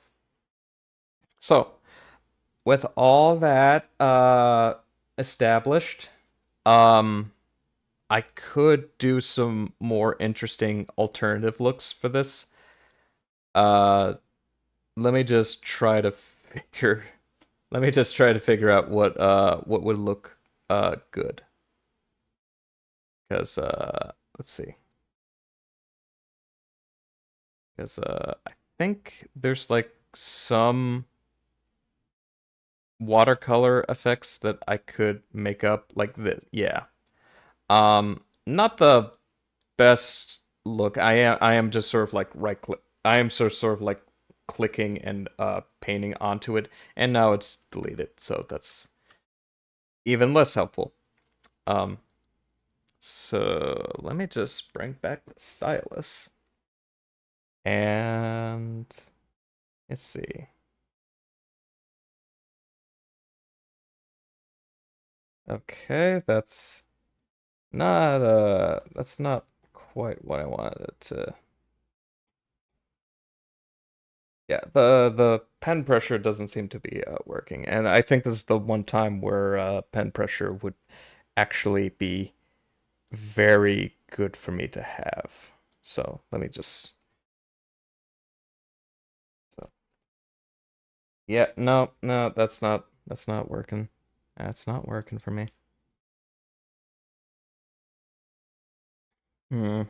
So, with all that established, um, I could do some more interesting alternative looks for this. Uh, let me just try to figure let me just try to figure out what would look good. Because let's see. Because I think there's like some watercolor effects that I could make up like this. Yeah. Not the best look. I am just sort of like right click. I am sort of like clicking and painting onto it, and now it's deleted, so that's even less helpful. Um, so let me just bring back the stylus, and Let's see. Okay, that's not quite what I wanted it to. Yeah, the pen pressure doesn't seem to be working, and I think this is the one time where pen pressure would actually be very good for me to have. So let me just. So yeah, no, no, that's not working. That's not working for me. Hmm.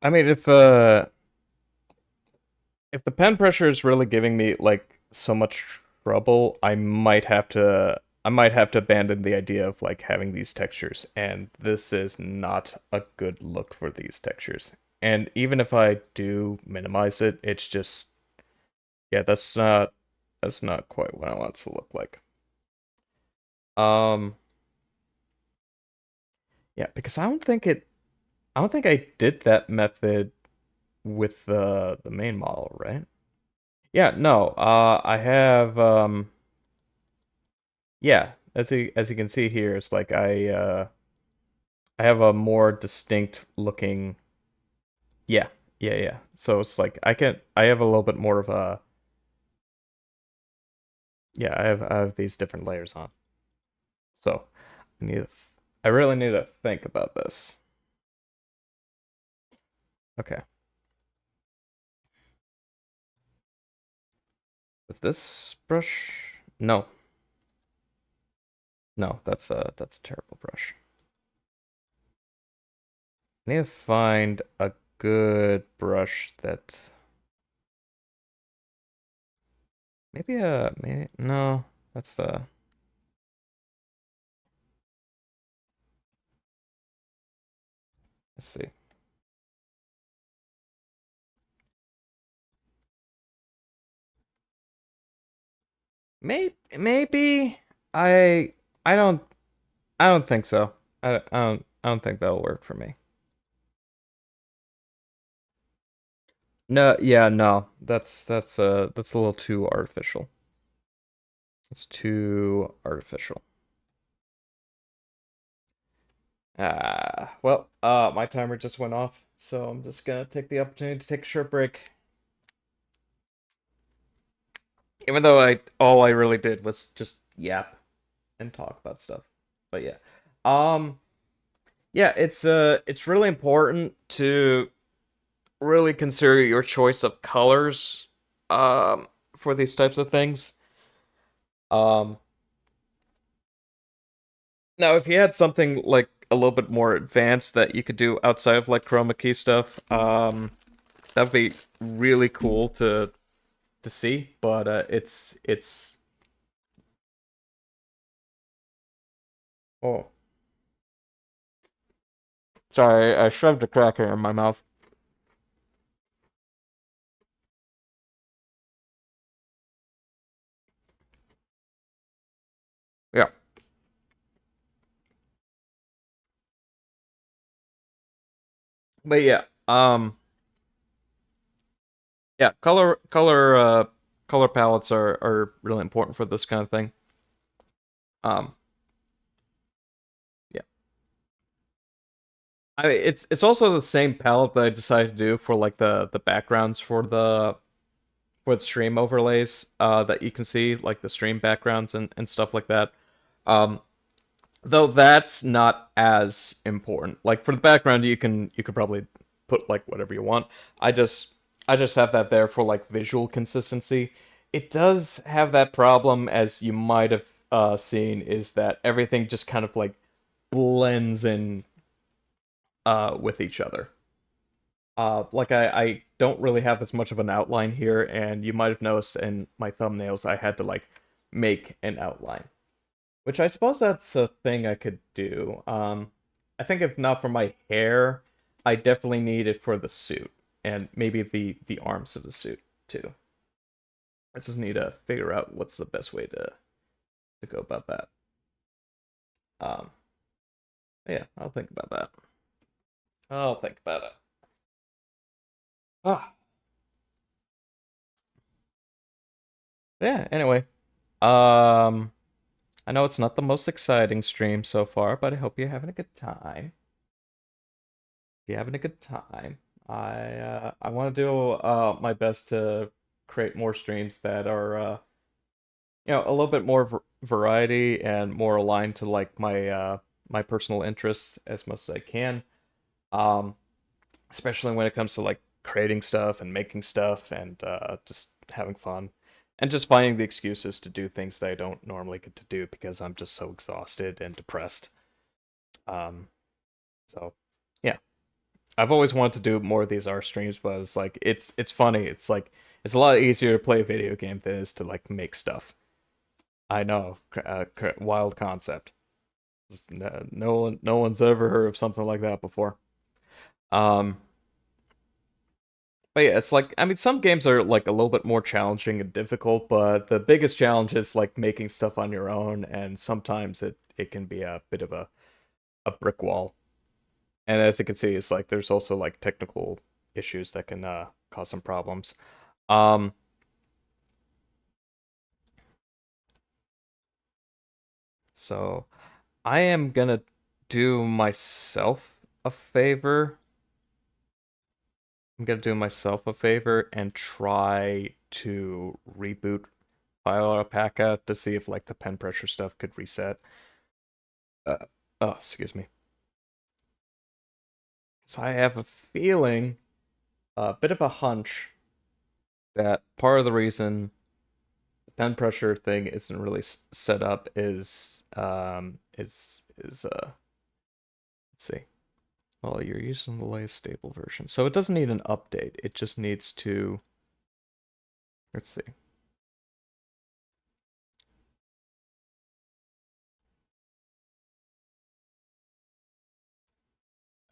I mean, if the pen pressure is really giving me like so much trouble, I might have to abandon the idea of like having these textures, and this is not a good look for these textures. And even if I do minimize it, it's just yeah, that's not quite what I want it to look like. Um yeah, because I don't think I did that method with the main model, right? Yeah, no. I have yeah, as you can see here, it's like I have a more distinct looking yeah, yeah, yeah. So it's like I have a little bit more of a yeah, I have these different layers on. So I need to, I really need to think about this. Okay. With this brush? No. No, that's a terrible brush. I need to find a good brush that maybe no, that's let's see. Maybe I I don't I don't think so. I don't think that'll work for me. No, yeah, no. That's a little too artificial. It's too artificial. Well, my timer just went off, so I'm just gonna take the opportunity to take a short break. Even though I all I really did was just yap and talk about stuff. But yeah. Um yeah, it's really important to really consider your choice of colors for these types of things. Um Now if you had something like a little bit more advanced that you could do outside of like chroma key stuff, that'd be really cool to see, but it's oh, sorry, I shoved a cracker in my mouth. Yeah. But yeah, yeah, color palettes are really important for this kind of thing. Um yeah. I mean, it's also the same palette that I decided to do for like the backgrounds for the stream overlays that you can see, like the stream backgrounds and stuff like that. Um, though that's not as important. Like for the background, you could probably put like whatever you want. I just I just have that there for like visual consistency. It does have that problem, as you might have seen, is that everything just kind of like blends in with each other. Like I don't really have as much of an outline here, and you might have noticed in my thumbnails I had to like make an outline, which I suppose that's a thing I could do. I think if not for my hair, I definitely need it for the suit and maybe the arms of the suit too. I just need to figure out what's the best way to go about that. Um, yeah, I'll think about that. I'll think about it. Ah. Yeah, anyway. Um, I know it's not the most exciting stream so far, but I hope you're having a good time. If you're having a good time, I want to do my best to create more streams that are a little bit more variety and more aligned to like my personal interests as much as I can. Um, Especially when it comes to like creating stuff and making stuff and just having fun and just finding the excuses to do things that I don't normally get to do because I'm just so exhausted and depressed. Um, so yeah, I've always wanted to do more of these R streams, but it's like it's funny. It's like it's a lot easier to play a video game than it is to like make stuff. I know, wild concept. No one's ever heard of something like that before. Um, But yeah, it's like I mean some games are like a little bit more challenging and difficult, but the biggest challenge is like making stuff on your own, and sometimes it can be a bit of a brick wall. And as you can see, it's like there's also like technical issues that can cause some problems. Um so I am gonna do myself a favor. I'm gonna do myself a favor and try to reboot File Alpaca to see if like the pen pressure stuff could reset. Uh, oh, excuse me. So I have a feeling, a bit of a hunch, that part of the reason the pen pressure thing isn't really set up is let's see. Well, you're using the latest stable version, so it doesn't need an update. It just needs to. Let's see.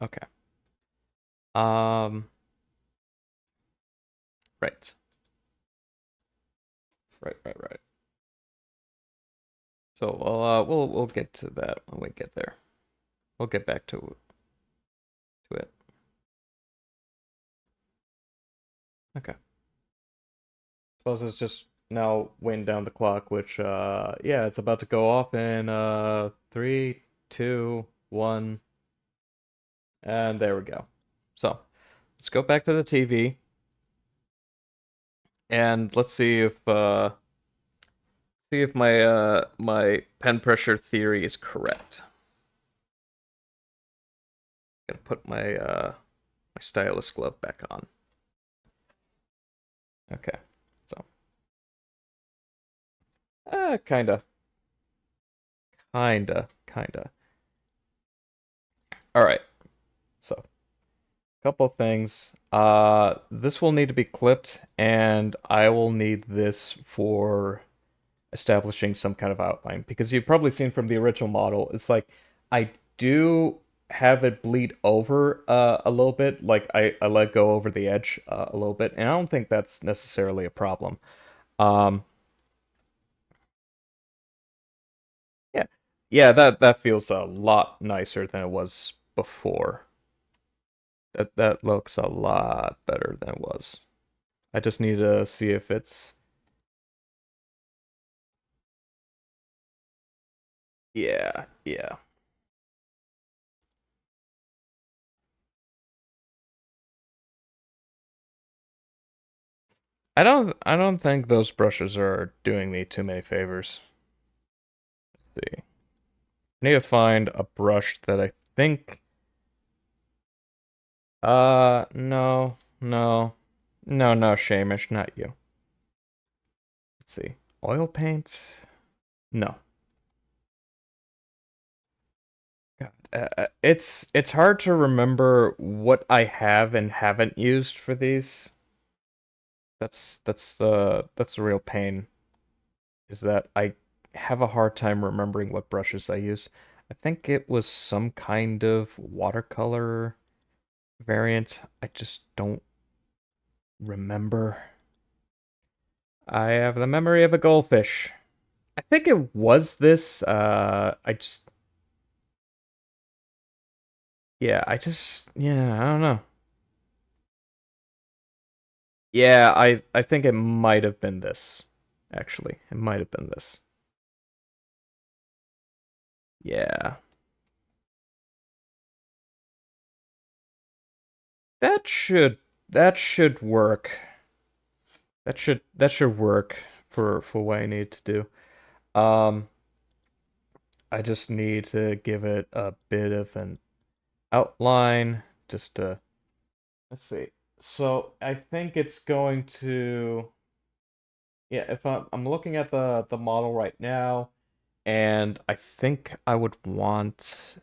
Okay. Um. Right. Right. So we'll get to that when we get there. We'll get back to it. Okay. Suppose it's just now weighing down the clock, which yeah, it's about to go off in 3, 2, 1, and there we go. So let's go back to the TV and let's see if my pen pressure theory is correct. I'm gonna put my stylus glove back on. Okay. So kinda. All right. So couple things. This will need to be clipped, and I will need this for establishing some kind of outline because you've probably seen from the original model, it's like I do have it bleed over a little bit, like I let go over the edge a little bit, and I don't think that's necessarily a problem. Um, yeah, yeah, that feels a lot nicer than it was before. That looks a lot better than it was. I just need to see if it's yeah. I don't think those brushes are doing me too many favors. Let's see. I need to find a brush that I think no, Shamish, not you. Let's see. Oil paint? No. God. It's hard to remember what I have and haven't used for these. That's the real pain. Is that I have a hard time remembering what brushes I use. I think it was some kind of watercolor variant. I just don't remember. I have the memory of a goldfish. I think it was this. Yeah, I don't know. Yeah, I think it might have been this. actually. It might have been this. Yeah. That should that should work. That should work for what I need to do. I just need to give it a bit of an outline just to let's see. So I think it's going to yeah, if I'm looking at the model right now, and I think I would want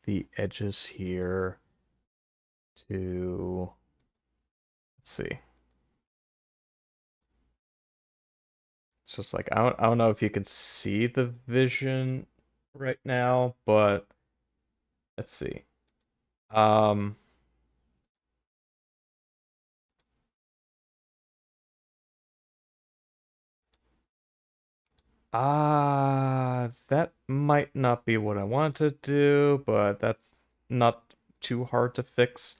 the edges here to let's see. So it's like I don't know if you can see the vision right now, but let's see. Um that might not be what I wanted to do, but that's not too hard to fix.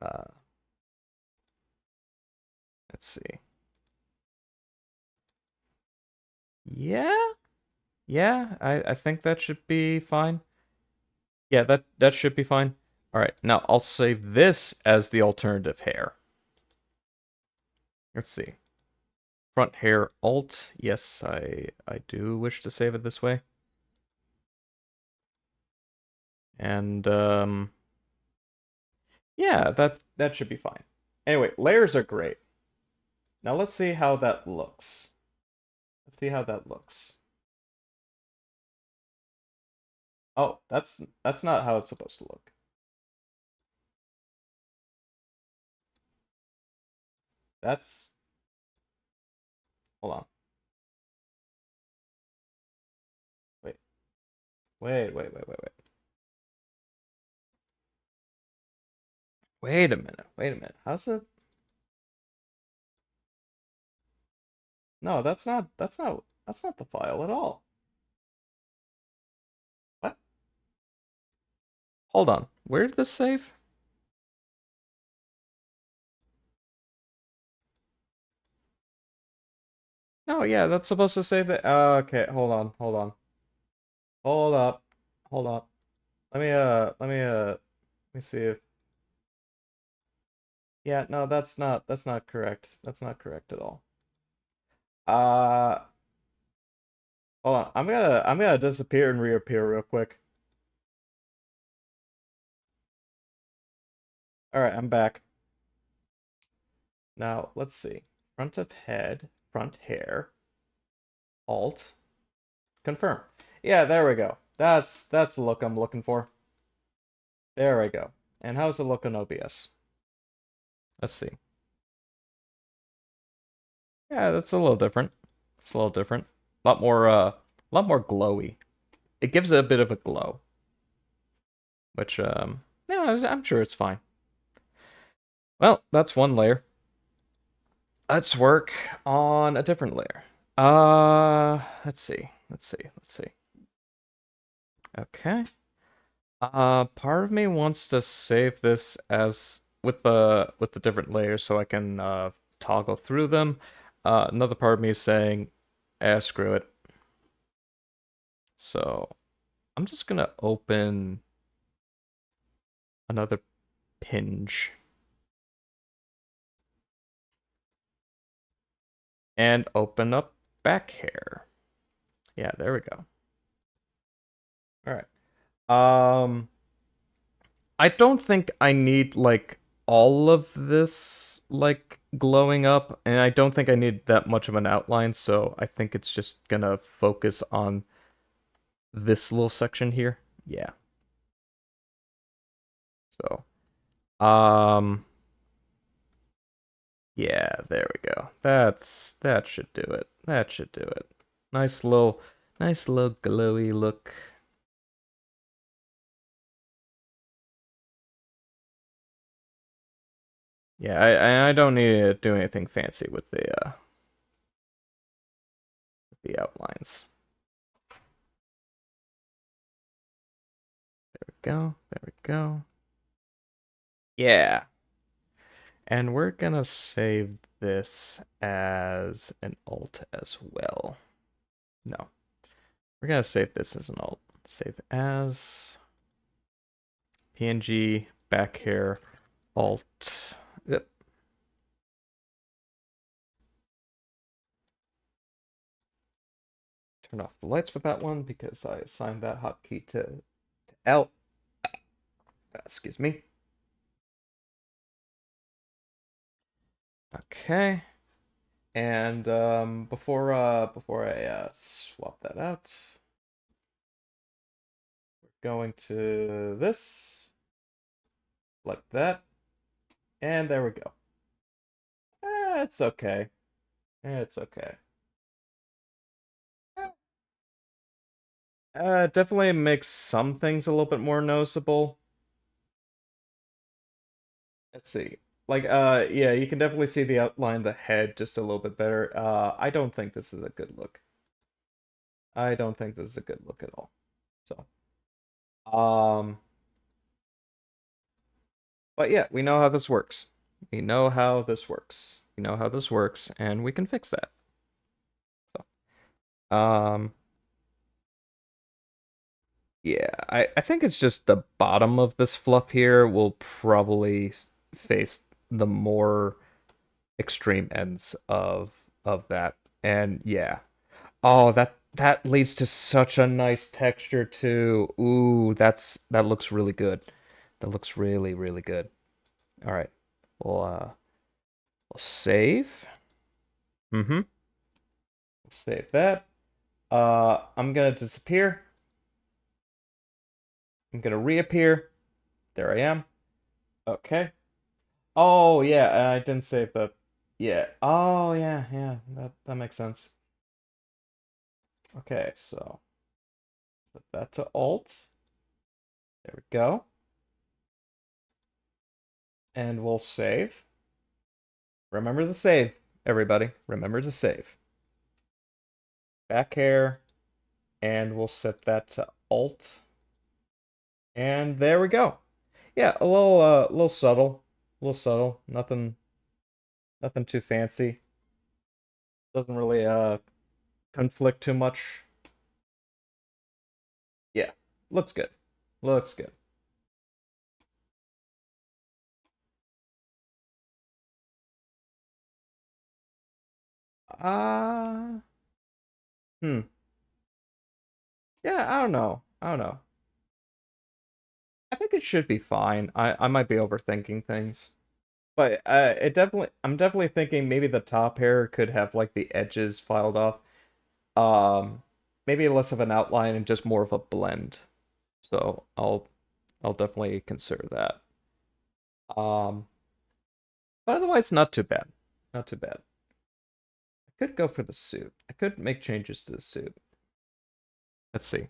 Uh let's see. Yeah, yeah, I think that should be fine. Yeah, that should be fine. All right, now I'll save this as the alternative hair. Let's see. Front hair alt. Yes, I do wish to save it this way. And yeah, that should be fine. Anyway, layers are great. Now let's see how that looks. Let's see how that looks. Oh, that's not how it's supposed to look. That's hold on. Wait. Wait. Wait a minute. Wait a minute. How's it? No, that's not the file at all. What? Hold on. Where did this save? No, yeah, that's supposed to save the okay, Hold up. Hold up. Let me see if yeah, no, that's not correct. That's not correct at all. Uh hold on. I'm gonna disappear and reappear real quick. Alright, I'm back. Now let's see. Front of head, front hair, alt, confirm. Yeah, there we go. That's the look I'm looking for. There we go. And how's it look on OBS? Let's see. Yeah, that's a little different. It's a little different. A lot more glowy. It gives it a bit of a glow, which yeah, I'm sure it's fine. Well, that's one layer. Let's work on a different layer. Let's see. Let's see. Okay. Part of me wants to save this as with the different layers so I can toggle through them. Another part of me is saying, screw it. So I'm just gonna open another pinch and open up back hair. Yeah, there we go. All right. I don't think I need like all of this like glowing up, and I don't think I need that much of an outline, so I think it's just gonna focus on this little section here. Yeah. So, um, yeah, there we go. That should do it. That should do it. Nice little glowy look. Yeah, I don't need to do anything fancy with the outlines. There we go. There we go. Yeah. And we're gonna save this as an alt as well. No, we're gonna save this as an alt. Save as PNG back here alt. Yep. Turn off the lights with that one because I assigned that hotkey to L. Excuse me. Okay. And before I swap that out, we're going to this, like that, and there we go. It's okay. It's okay. Definitely makes some things a little bit more noticeable. Let's see. Like, yeah, you can definitely see the outline of the head just a little bit better. I don't think this is a good look. I don't think this is a good look at all. So, um, but yeah, we know how this works. We know how this works. We know how this works, and we can fix that. So, yeah, I think it's just the bottom of this fluff here will probably face the more extreme ends of that. And yeah. Oh, that leads to such a nice texture too. Ooh, that looks really good. That looks really, really good. All right. We'll save. Mm-hmm. We'll save that. I'm gonna disappear. I'm gonna reappear. There I am. Okay. Oh yeah, I didn't save the. Yeah. Oh yeah, yeah. That makes sense. Okay, so set that to Alt. There we go. And we'll save. Remember to save, everybody. Remember to save. Back here, and we'll set that to Alt. And there we go. Yeah, little subtle, a little subtle. Nothing too fancy. Doesn't really conflict too much. Yeah, looks good. Looks good. Uh, hmm. Yeah, I don't know. I don't know. I think it should be fine. I might be overthinking things. But I'm definitely thinking maybe the top hair could have like the edges filed off. Maybe less of an outline and just more of a blend. So I'll definitely consider that. Um, but otherwise not too bad. Not too bad. I could go for the suit. I could make changes to the suit. Let's see.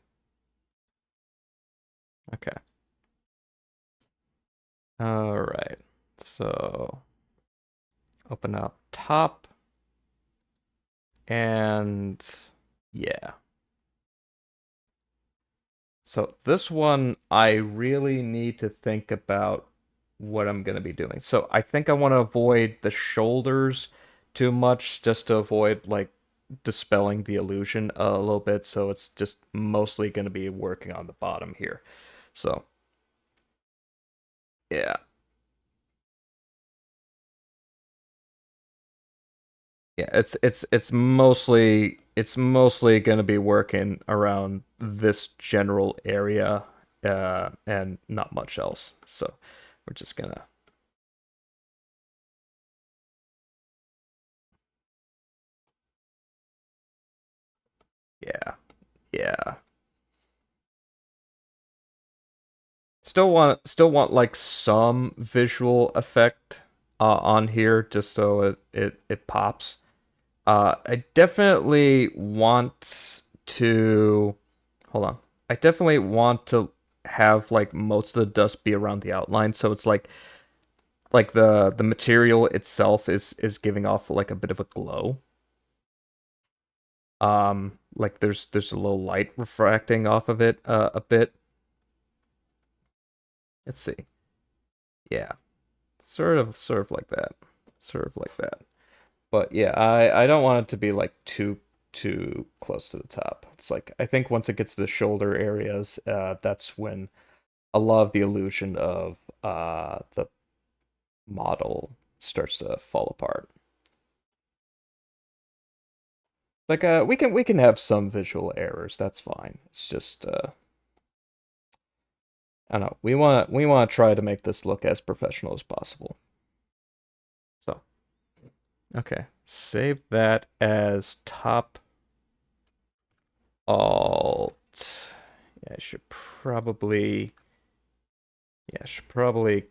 Okay. All right. So open up top and yeah. So this one, I really need to think about what I'm going to be doing. So I think I want to avoid the shoulders too much just to avoid like dispelling the illusion a little bit. So it's just mostly going to be working on the bottom here. So yeah, yeah, it's mostly going to be working around this general area, and not much else. So we're just gonna yeah. Yeah. Still want like some visual effect on here just so it pops. I definitely want to hold on. I definitely want to have like most of the dust be around the outline so it's like the material itself is giving off like a bit of a glow. Like there's a little light refracting off of it a bit. Let's see. Yeah. Sort of like that. Sort of like that. But yeah, I don't want it to be like too close to the top. It's like I think once it gets to the shoulder areas, that's when a lot of the illusion of the model starts to fall apart. Like we can have some visual errors. That's fine. It's just I don't know. We want to try to make this look as professional as possible. So, okay. Save that as top alt. Yeah, I should probably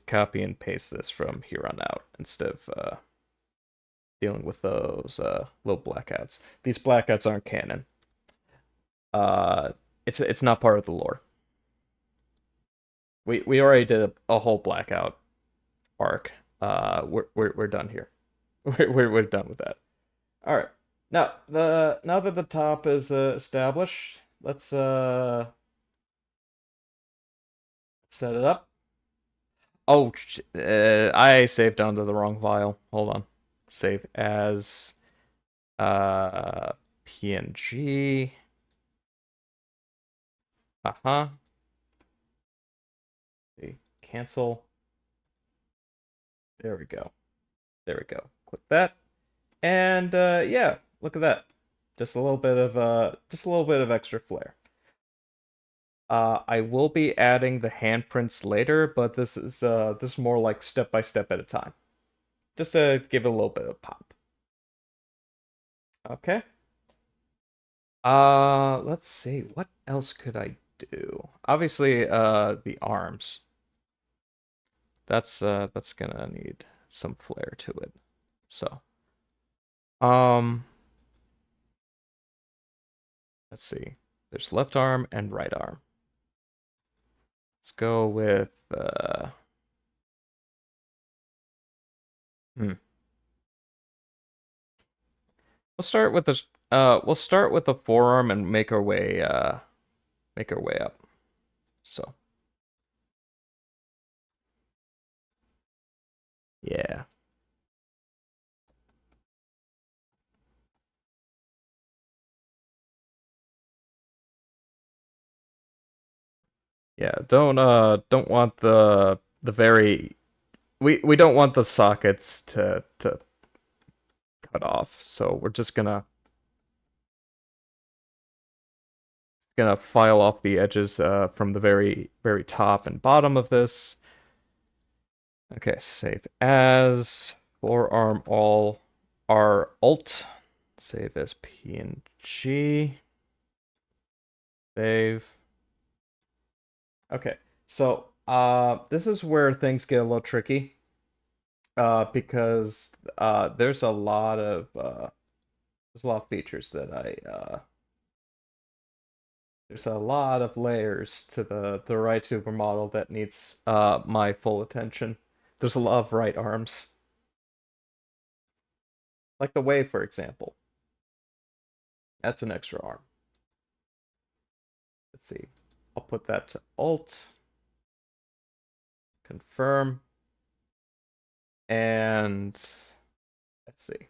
copy and paste this from here on out instead of dealing with those little blackouts. These blackouts aren't canon. Uh, it's not part of the lore. We already did a whole blackout arc. We're done here. We're done with that. All right. Now that the top is established, let's set it up. Oh, I saved onto the wrong file. Hold on. Save as uh PNG. Uh-huh. See, cancel. There we go. There we go. Click that. And yeah, look at that. Just a little bit of extra flair. I will be adding the handprints later, but this is more like step by step at a time. Just to give it a little bit of pop. Okay. Let's see. What else could I do? Obviously, the arms. That's gonna need some flair to it. So, um, let's see. There's left arm and right arm. Let's go with hmm. We'll start with the forearm and make our way up. So, yeah. Yeah, don't want the very we don't want the sockets to cut off. So we're just gonna file off the edges from the very top and bottom of this. Okay, save as forearm all R alt. Save as PNG. Save. Okay, so this is where things get a little tricky. Because there's a lot of features that there's a lot of layers to the right supermodel that needs my full attention. There's a lot of right arms, like the wave, for example. That's an extra arm. Let's see. I'll put that to alt, confirm, and let's see.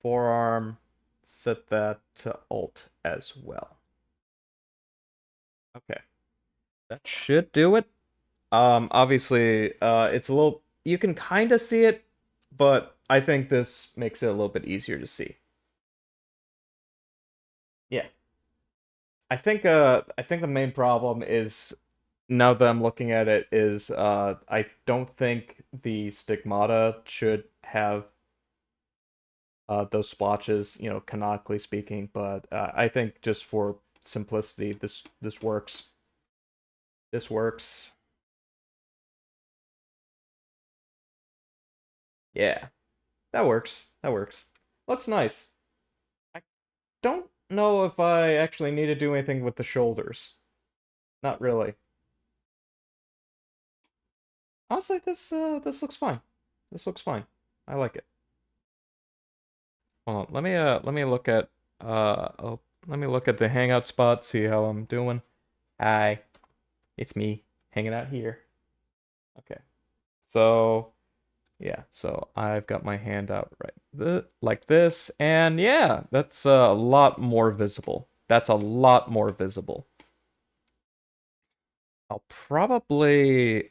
Forearm, set that to alt as well. Okay. That should do it. Obviously, it's a little, you can kind of see it, but I think this makes it a little bit easier to see. Yeah. I think the main problem is now that I'm looking at it is I don't think the stigmata should have those splotches, you know, canonically speaking, but I think just for simplicity, this works. This works. Yeah, that works. That works. Looks nice. I don't know if I actually need to do anything with the shoulders. Not really. Honestly, this looks fine. This looks fine. I like it. Hold on. Let me look at let me look at the hangout spot, see how I'm doing. Hi. It's me hanging out here. Okay. So yeah, so I've got my hand out right like this, and yeah, that's a lot more visible. That's a lot more visible. I'll probably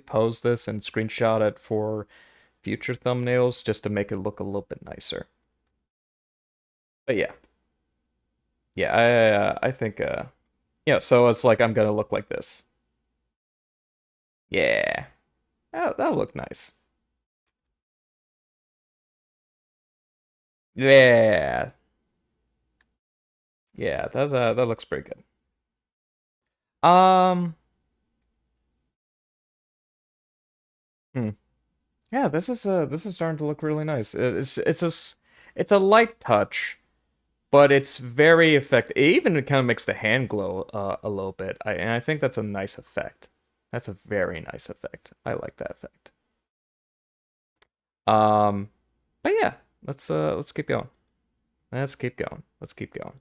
pose this and screenshot it for future thumbnails just to make it look a little bit nicer. But yeah, yeah, I think yeah, so it's like I'm gonna look like this. Yeah, that'll look nice. Yeah, yeah, that looks pretty good. Um, hmm. Yeah, this is starting to look really nice. It's a light touch, but it's very effective. It even kind of makes the hand glow a little bit. And I think that's a nice effect. That's a very nice effect. I like that effect. Um, but yeah, let's keep going. Let's keep going. Let's keep going.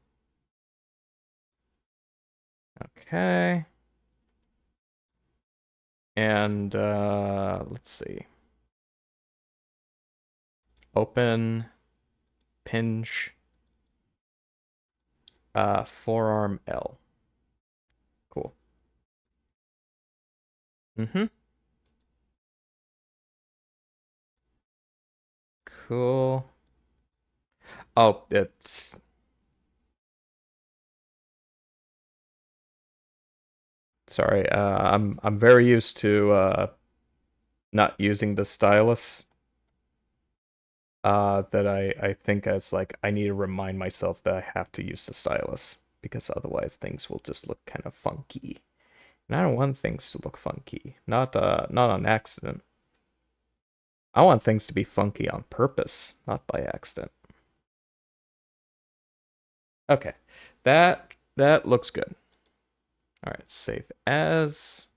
Okay. And let's see. Open, pinch, forearm L. Cool. Mm-hmm. Cool. Oh, it's sorry. I'm very used to not using the stylus. That I think as like I need to remind myself that I have to use the stylus because otherwise things will just look kind of funky. And I don't want things to look funky. Not on accident. I want things to be funky on purpose, not by accident. Okay. That looks good. All right, save as.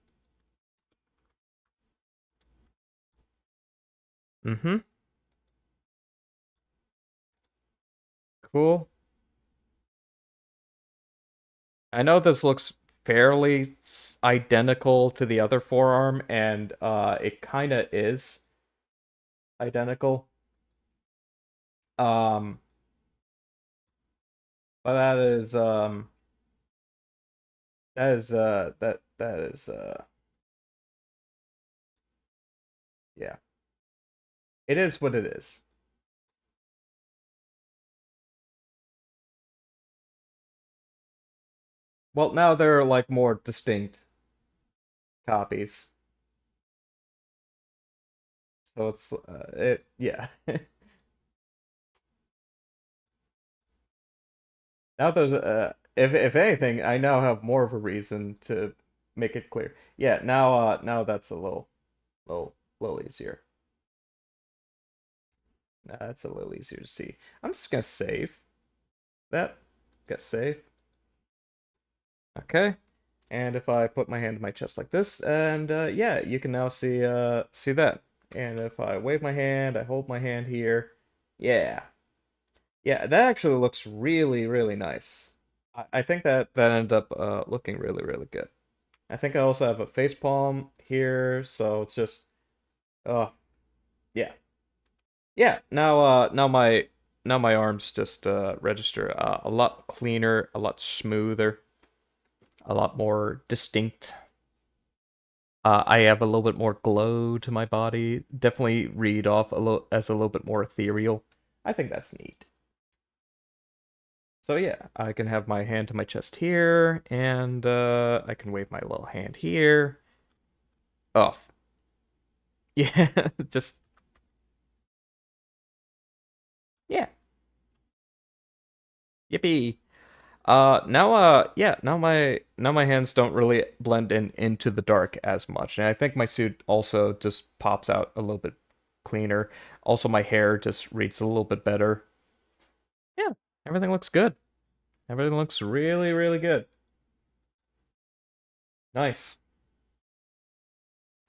Mm-hmm. Cool. I know this looks fairly identical to the other forearm, and it kind of is identical. Um, but that is yeah. It is what it is. Well, now they're like more distinct copies. So it's it yeah. Now there's if anything, I now have more of a reason to make it clear. Yeah, now that's a little easier. That's a little easier to see. I'm just gonna save that. Get save. Okay. And if I put my hand to my chest like this, and yeah, you can now see that. And if I wave my hand, I hold my hand here. Yeah. Yeah, that actually looks really nice. I think that ended up looking really good. I think I also have a face palm here, so it's just uh yeah. Yeah, now my arms just register a lot cleaner, a lot smoother, a lot more distinct. I have a little bit more glow to my body. Definitely read off a little as a little bit more ethereal. I think that's neat. So yeah, I can have my hand to my chest here, and I can wave my little hand here. Oh, yeah, just yeah, yippee. Now my hands don't really blend in into the dark as much, and I think my suit also just pops out a little bit cleaner. Also, my hair just reads a little bit better. Yeah, everything looks good. Everything looks really good. Nice.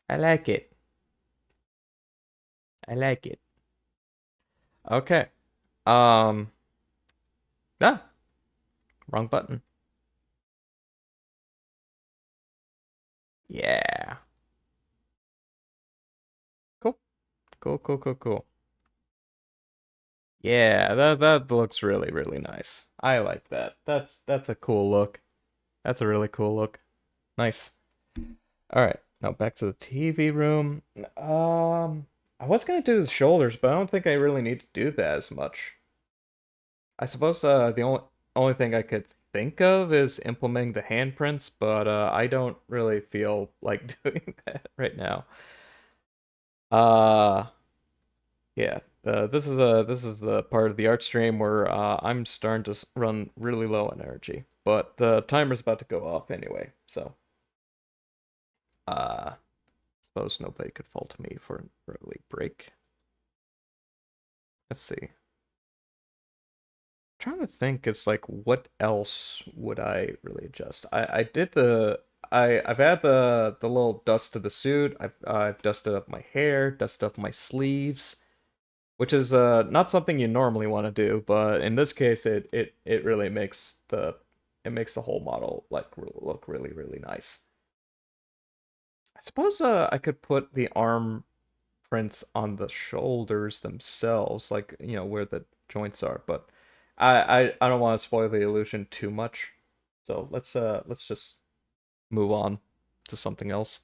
I like it. I like it. Okay. Um, ah, wrong button. Yeah. Cool, cool, cool, cool. Yeah, that looks really, really nice. I like that. That's a cool look. That's a really cool look. Nice. All right, now back to the TV room. I was gonna do the shoulders, but I don't think I really need to do that as much. I suppose the only thing I could think of is implementing the handprints, but I don't really feel like doing that right now. Uh, yeah. This is the part of the art stream where I'm starting to run really low on energy, but the timer's about to go off anyway, so uh, suppose nobody could fault me for an early break. Let's see. Trying to think is like what else would I really adjust? I did the I've had the little dust to the suit. I've dusted up my hair, dusted up my sleeves, which is not something you normally want to do, but in this case it really makes the whole model like look really really nice. I suppose I could put the arm prints on the shoulders themselves, like where the joints are. But I don't want to spoil the illusion too much, so let's just move on to something else.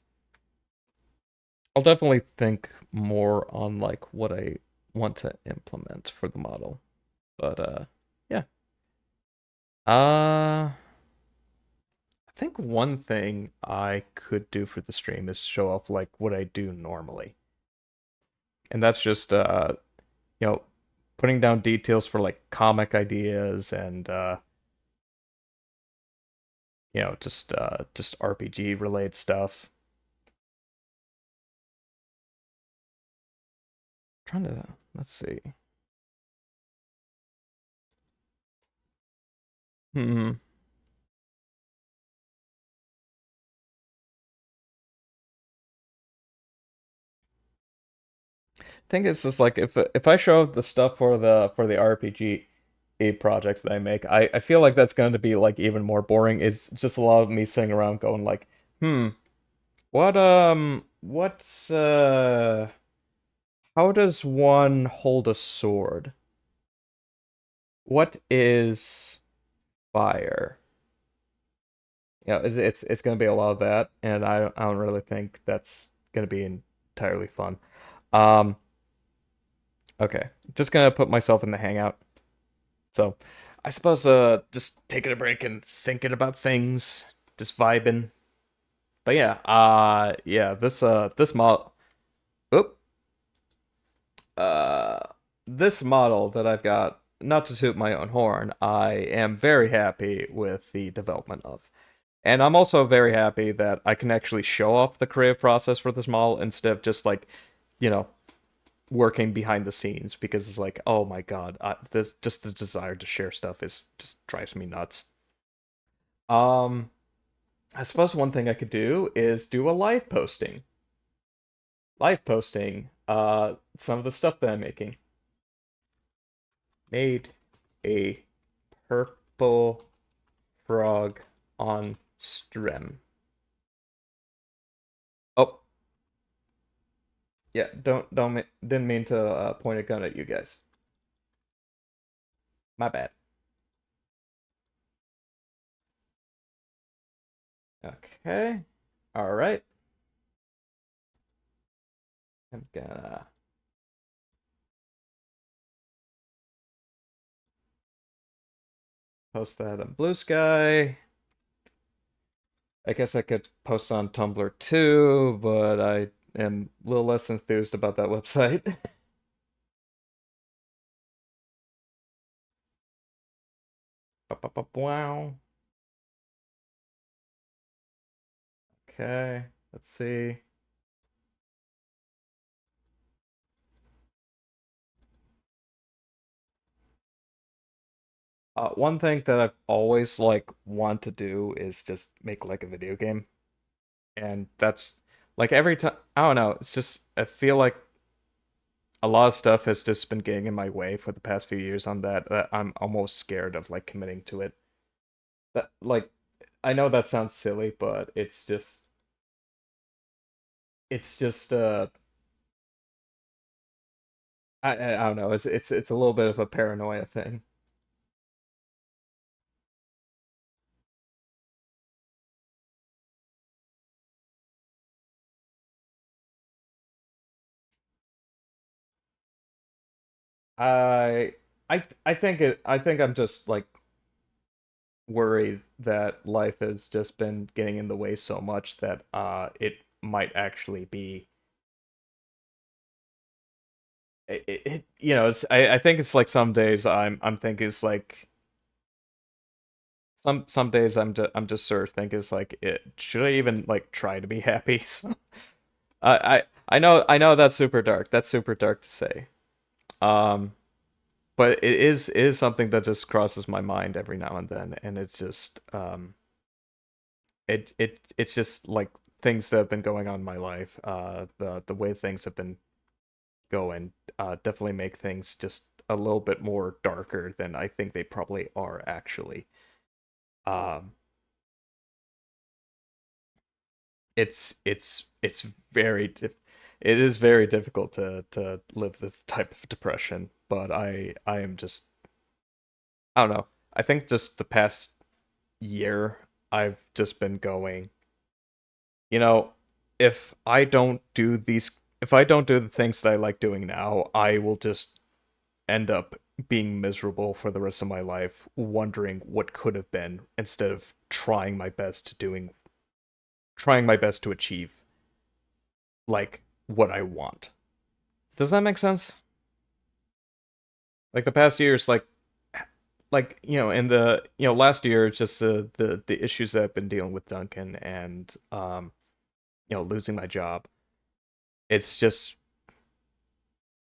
I'll definitely think more on like what I want to implement for the model, but yeah. I think one thing I could do for the stream is show off like what I do normally, and that's just you know, putting down details for like comic ideas and just RPG related stuff. Trying to let's see. Hmm. Think it's just like if I show the stuff for the RPG projects that I make, I feel like that's going to be like even more boring. It's just a lot of me sitting around going like, hmm, what's how does one hold a sword? What is fire? It's going to be a lot of that, and I don't really think that's going to be entirely fun. Um, okay, just gonna put myself in the hangout. So, I suppose just taking a break and thinking about things, just vibing. But yeah, yeah, this model, oop, uh, this model that I've got. Not to toot my own horn, I am very happy with the development of. And I'm also very happy that I can actually show off the creative process for this model instead of just like, you know, working behind the scenes because it's like, oh my god, this just the desire to share stuff is just drives me nuts. Um, I suppose one thing I could do is do a live posting. Live posting, some of the stuff that I'm making. Made a purple frog on stream. Oh, yeah, didn't mean to point a gun at you guys. My bad. Okay. All right. I'm gonna post that on Blue Sky. I guess I could post on Tumblr too, but I am a little less enthused about that website. Wow. Okay, let's see. One thing that I've always like want to do is just make like a video game, and that's like every time. I don't know. It's just I feel like a lot of stuff has just been getting in my way for the past few years on that. That I'm almost scared of like committing to it. That like I know that sounds silly, but it's just I don't know. It's a little bit of a paranoia thing. I I think I'm just like worried that life has just been getting in the way so much that it might actually be you know, I think it's like some days I'm thinking it's like some days I'm just sort of thinking it's like should I even like try to be happy? So, I know that's super dark. That's super dark to say. Um but it is something that just crosses my mind every now and then, and it's just it's just like things that have been going on in my life, the way things have been going, definitely make things just a little bit more darker than I think they probably are actually. Um, it's very it is very difficult to live this type of depression, but I am just I don't know. I think just the past year I've just been going, you know, if I don't do these if I don't do the things that I like doing now, I will just end up being miserable for the rest of my life, wondering what could have been instead of trying my best to achieve like what I want. Does that make sense? Like the past years, like you know, in the you know last year, it's just the issues that I've been dealing with Duncan and you know losing my job. It's just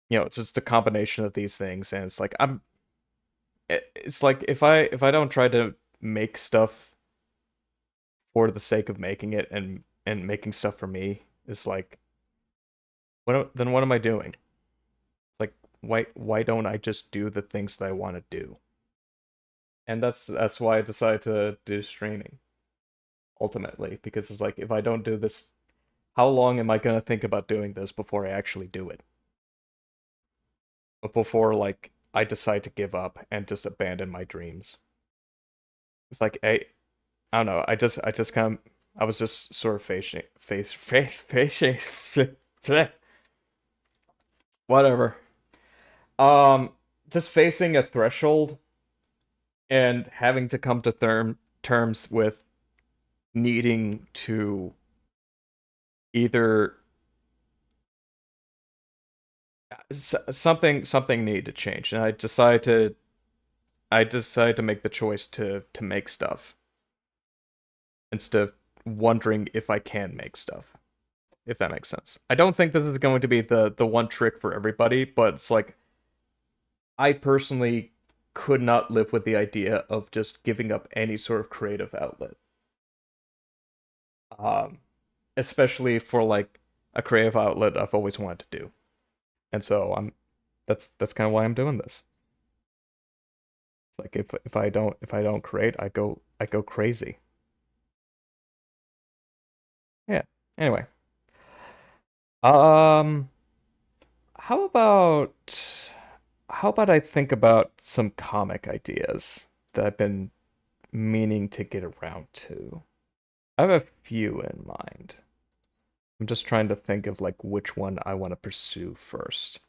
you know it's just a combination of these things, and it's like it's like if I don't try to make stuff for the sake of making it and making stuff for me, it's like then what am I doing? Like why don't I just do the things that I want to do? And that's why I decided to do streaming ultimately, because it's like if I don't do this, how long am I gonna think about doing this before I actually do it? But before like I decide to give up and just abandon my dreams. It's like I don't know. I just kind of I was just sort of facing whatever. Um, just facing a threshold and having to come to terms with needing to either something needed to change, and I decided to make the choice to make stuff instead of wondering if I can make stuff. If that makes sense. I don't think this is going to be the one trick for everybody, but it's like I personally could not live with the idea of just giving up any sort of creative outlet. Um, Especially for like a creative outlet I've always wanted to do. And so that's kind of why I'm doing this. Like if I don't create, I go crazy. Yeah. Anyway, um, how about how about I think about some comic ideas that I've been meaning to get around to. I have a few in mind. I'm just trying to think of like which one I want to pursue first.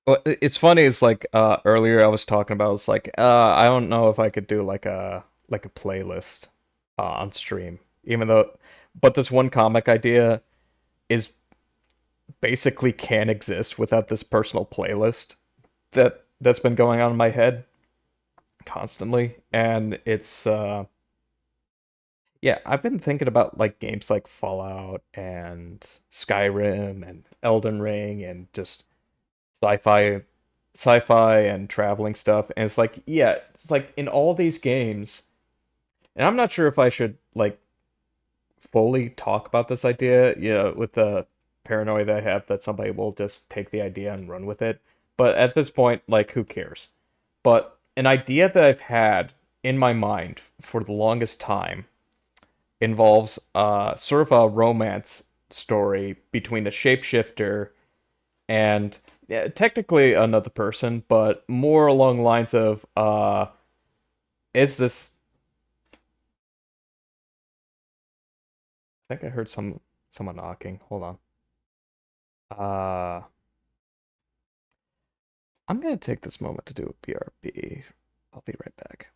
Well, it's funny. It's like earlier I was talking about. It's like I don't know if I could do like a playlist on stream, even though. But this one comic idea is basically can exist without this personal playlist that's been going on in my head constantly, and it's yeah, I've been thinking about like games like Fallout and Skyrim and Elden Ring and just sci-fi sci-fi and traveling stuff. And it's like, yeah, it's like in all these games, and I'm not sure if I should like fully talk about this idea, you know, with the paranoia that I have that somebody will just take the idea and run with it. But at this point, like who cares? But an idea that I've had in my mind for the longest time involves sort of a romance story between a shapeshifter and, yeah, technically another person, but more along the lines of is this I think I heard someone knocking. Hold on. Uh I'm gonna take this moment to do a BRB. I'll be right back.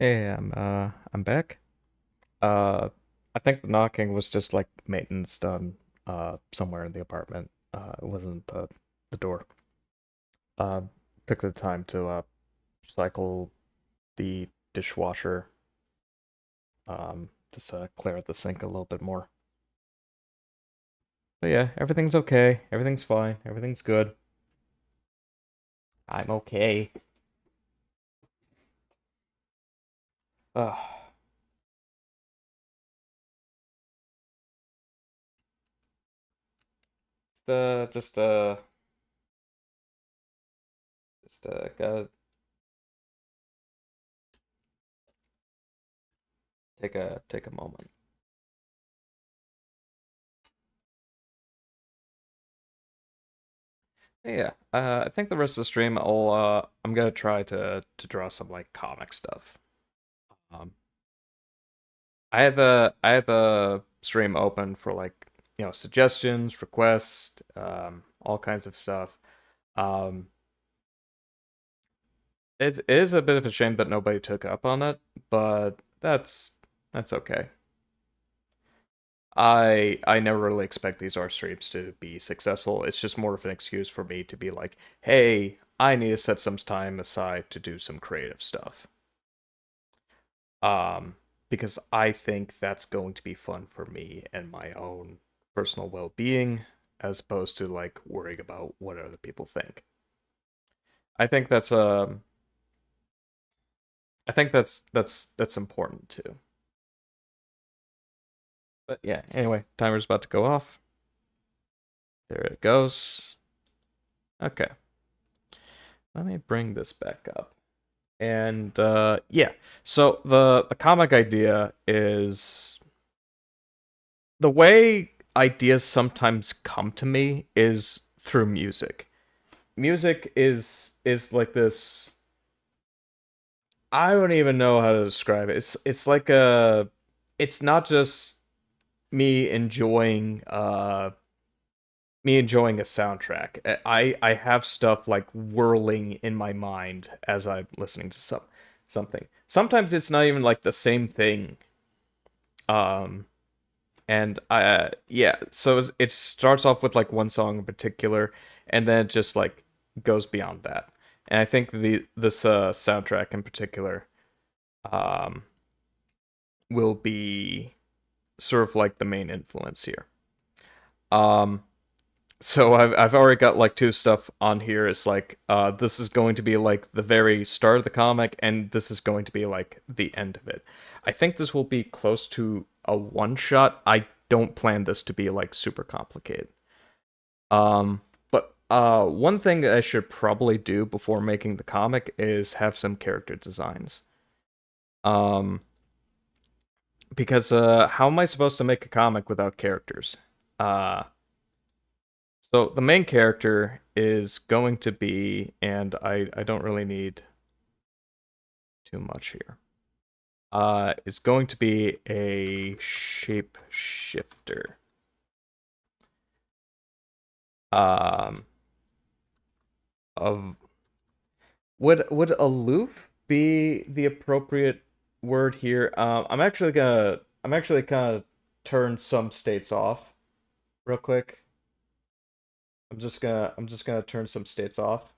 Hey, I'm back. Uh I think the knocking was just like maintenance done somewhere in the apartment. It wasn't the door. Uh Took the time to cycle the dishwasher, just clear out the sink a little bit more. But yeah, everything's okay. Everything's fine. Everything's good. I'm okay. Uh, just uh just uh just gotta take a moment. Yeah, I think the rest of the stream, I'm gonna try to draw some like comic stuff. Um, I have a stream open for like suggestions, requests, all kinds of stuff. Um, it is a bit of a shame that nobody took up on it, but that's okay. I never really expect these art streams to be successful. It's just more of an excuse for me to be like, hey, I need to set some time aside to do some creative stuff. um, because I think that's going to be fun for me and my own personal well-being, as opposed to like worrying about what other people think. I think that's important too. But yeah, anyway, timer's about to go off. There it goes. Okay, let me bring this back up. And yeah, so the comic idea is the way ideas sometimes come to me is through music. Music is like this. I don't even know how to describe it. It's like a it's not just me enjoying a soundtrack. I have stuff like whirling in my mind as I'm listening to something. Sometimes it's not even like the same thing. Um and yeah, so it starts off with like one song in particular, and then it just like goes beyond that. And I think this soundtrack in particular um will be sort of like the main influence here. um so I've already got like two stuff on here. It's like this is going to be like the very start of the comic, and this is going to be like the end of it. I think this will be close to a one shot. I don't plan this to be like super complicated. But one thing that I should probably do before making the comic is have some character designs. Um, because how am I supposed to make a comic without characters? Uh, so the main character is going to be, and I don't really need too much here. Is going to be a shapeshifter. Um, of would aloof be the appropriate word here? I'm actually gonna turn some states off real quick. I'm just gonna turn some states off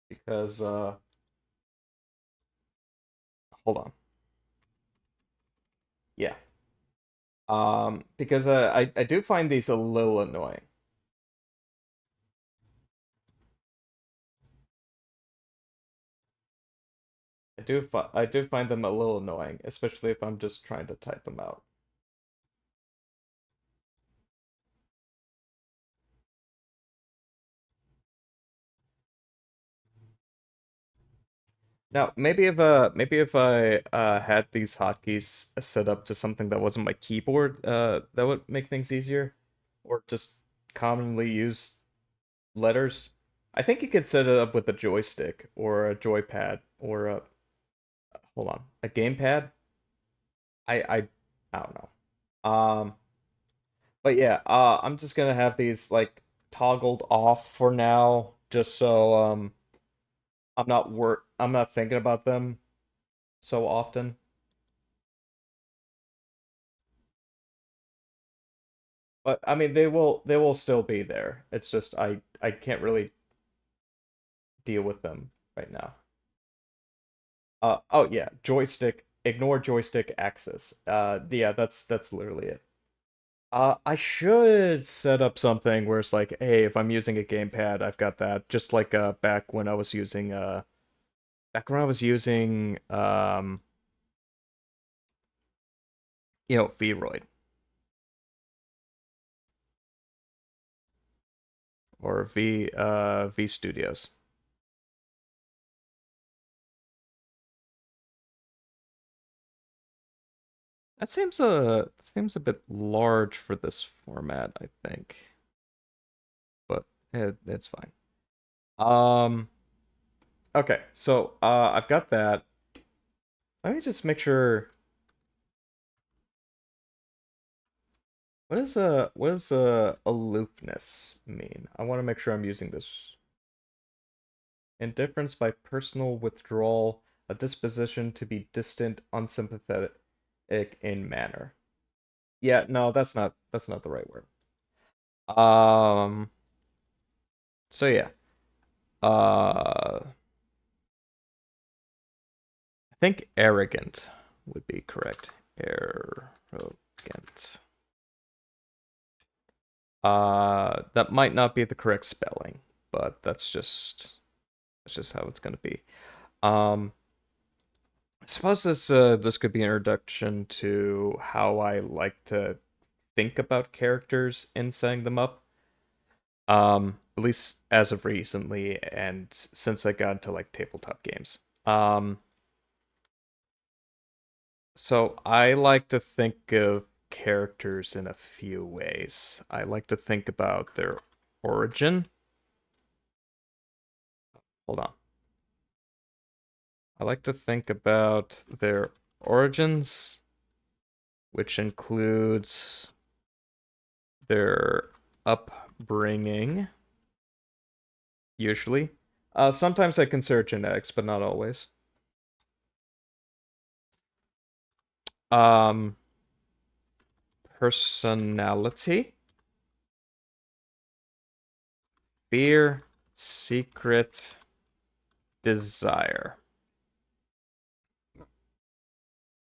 because hold on. Yeah. Because I do find these a little annoying. I do find them a little annoying, especially if I'm just trying to type them out. Now, maybe if I had these hotkeys set up to something that wasn't my keyboard, that would make things easier, or just commonly used letters. I think you could set it up with a joystick or a joypad or a hold on, a gamepad. I don't know. But yeah, I'm just gonna have these like toggled off for now, just so I'm not thinking about them. so often. But I mean, they will still be there. It's just I can't really deal with them right now. Oh yeah, joystick. Ignore joystick axis. Yeah, that's literally it. I should set up something where it's like, hey, if I'm using a gamepad, I've got that. Just like back when I was using Vroid or V Studios. That seems a bit large for this format, I think, but it's fine. Um, okay, so I've got that. Let me just make sure. What does aloofness mean? I want to make sure I'm using this. Indifference by personal withdrawal, a disposition to be distant, unsympathetic in manner. Yeah, no, that's not the right word. Um, so yeah. I think arrogant would be correct. Arrogant. That might not be the correct spelling, but that's just how it's gonna be. Um, I suppose this could be an introduction to how I like to think about characters in setting them up. At least as of recently, and since I got into like tabletop games. So I like to think of characters in a few ways. I like to think about their origin. Hold on. I like to think about their origins, which includes their upbringing, usually. Sometimes I consider genetics, but not always. Um, Personality, fear, secret, desire.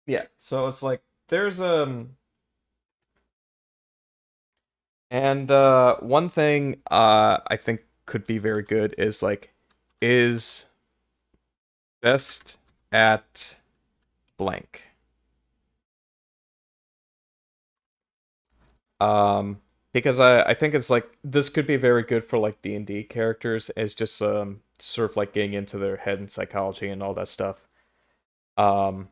Yeah, so it's like there's and one thing I think could be very good is like is best at blank. Um because I think it's like this could be very good for like D&D characters as just sort of like getting into their head and psychology and all that stuff. Um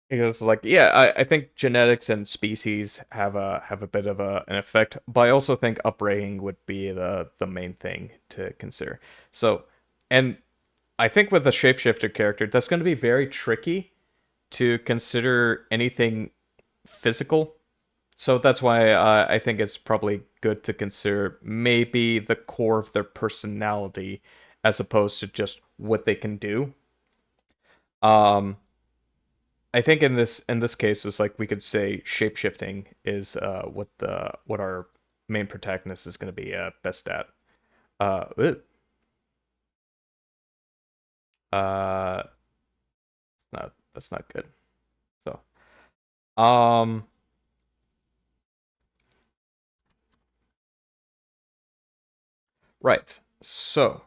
Because like yeah, I think genetics and species have a bit of an effect, but I also think upbringing would be the main thing to consider. So, and I think with a shapeshifter character, that's going to be very tricky to consider anything physical. So that's why I think it's probably good to consider maybe the core of their personality as opposed to just what they can do. Um, I think in this case is like we could say shapeshifting is what our main protagonist is going to be best at. Uh, ugh. uh, that's not good. So, um, right. So,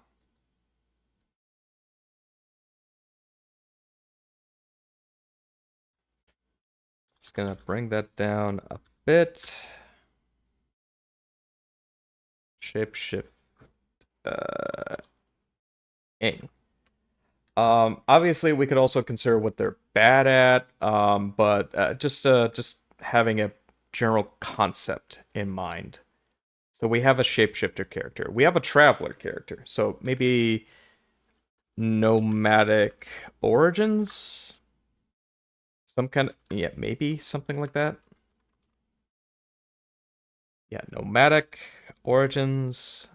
it's gonna bring that down a bit. Shapeshift. Uh, ing. Obviously, we could also consider what they're bad at. But just having a general concept in mind. So we have a shapeshifter character. We have a traveler character. So maybe nomadic origins? Some kind of, yeah, maybe something like that. Yeah, nomadic origins.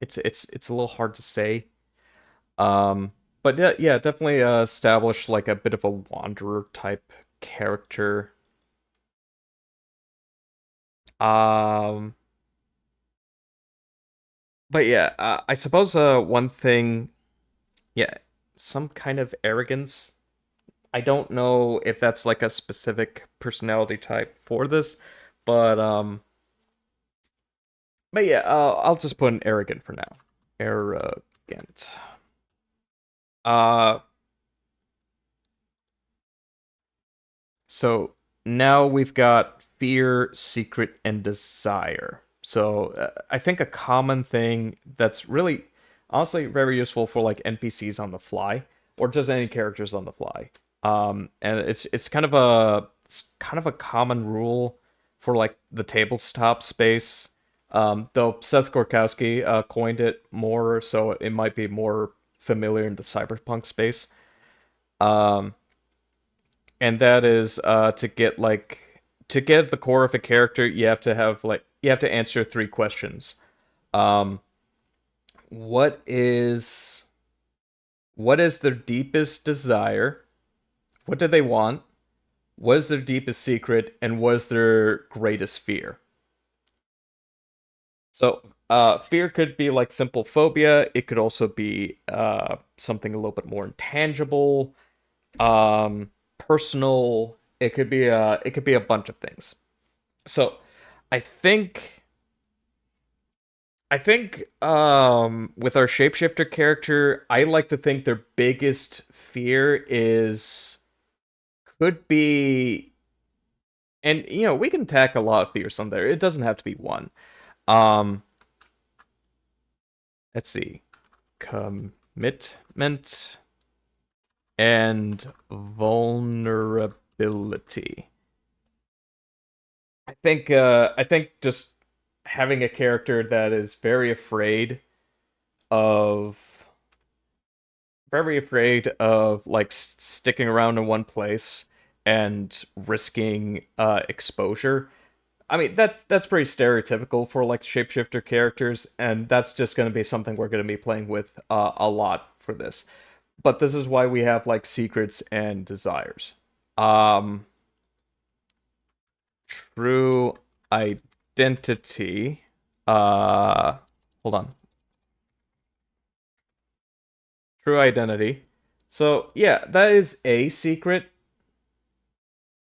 It's a little hard to say. Um, but yeah, yeah, definitely establish like a bit of a wanderer type character. Um, but yeah, I suppose one thing, yeah, some kind of arrogance. I don't know if that's like a specific personality type for this, but but yeah, I'll just put an arrogant for now. Arrogant. Uh, so now we've got fear, secret, and desire. So I think a common thing that's really, honestly, very useful for like NPCs on the fly, or just any characters on the fly. And it's kind of a common rule for like the tabletop space. Though Seth Gorkowski coined it more, so it might be more familiar in the cyberpunk space. Um, and that is to get at the core of a character, you have to have like you have to answer three questions. Um, what is what is their deepest desire? What do they want? What is their deepest secret? And what is their greatest fear? So, fear could be like simple phobia. It could also be something a little bit more intangible, personal. It could be a bunch of things. So, I think with our shapeshifter character, I like to think their biggest fear is could be, and you know, we can tack a lot of fears on there. It doesn't have to be one. Um, let's see. Commitment and vulnerability. I think just having a character that is of very afraid of like sticking around in one place and risking exposure. I mean, that's pretty stereotypical for like shapeshifter characters, and that's just going to be something we're going to be playing with a lot for this. But this is why we have like secrets and desires. Um, True identity. Uh, Hold on. True identity. So yeah, that is a secret.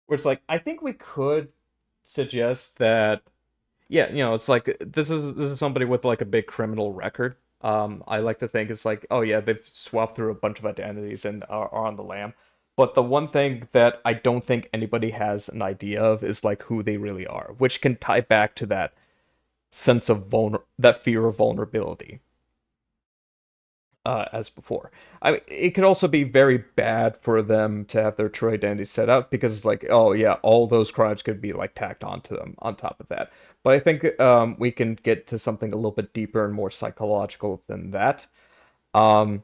Where it's like I think we could suggest that yeah, you know, it's like this is somebody with like a big criminal record. I like to think it's like, oh yeah, they've swapped through a bunch of identities and are on the lam. But the one thing that I don't think anybody has an idea of is like who they really are, which can tie back to that sense of that fear of vulnerability as before. I mean, it could also be very bad for them to have their true identity set up because it's like, oh yeah, all those crimes could be like tacked onto them on top of that. But I think we can get to something a little bit deeper and more psychological than that. Um,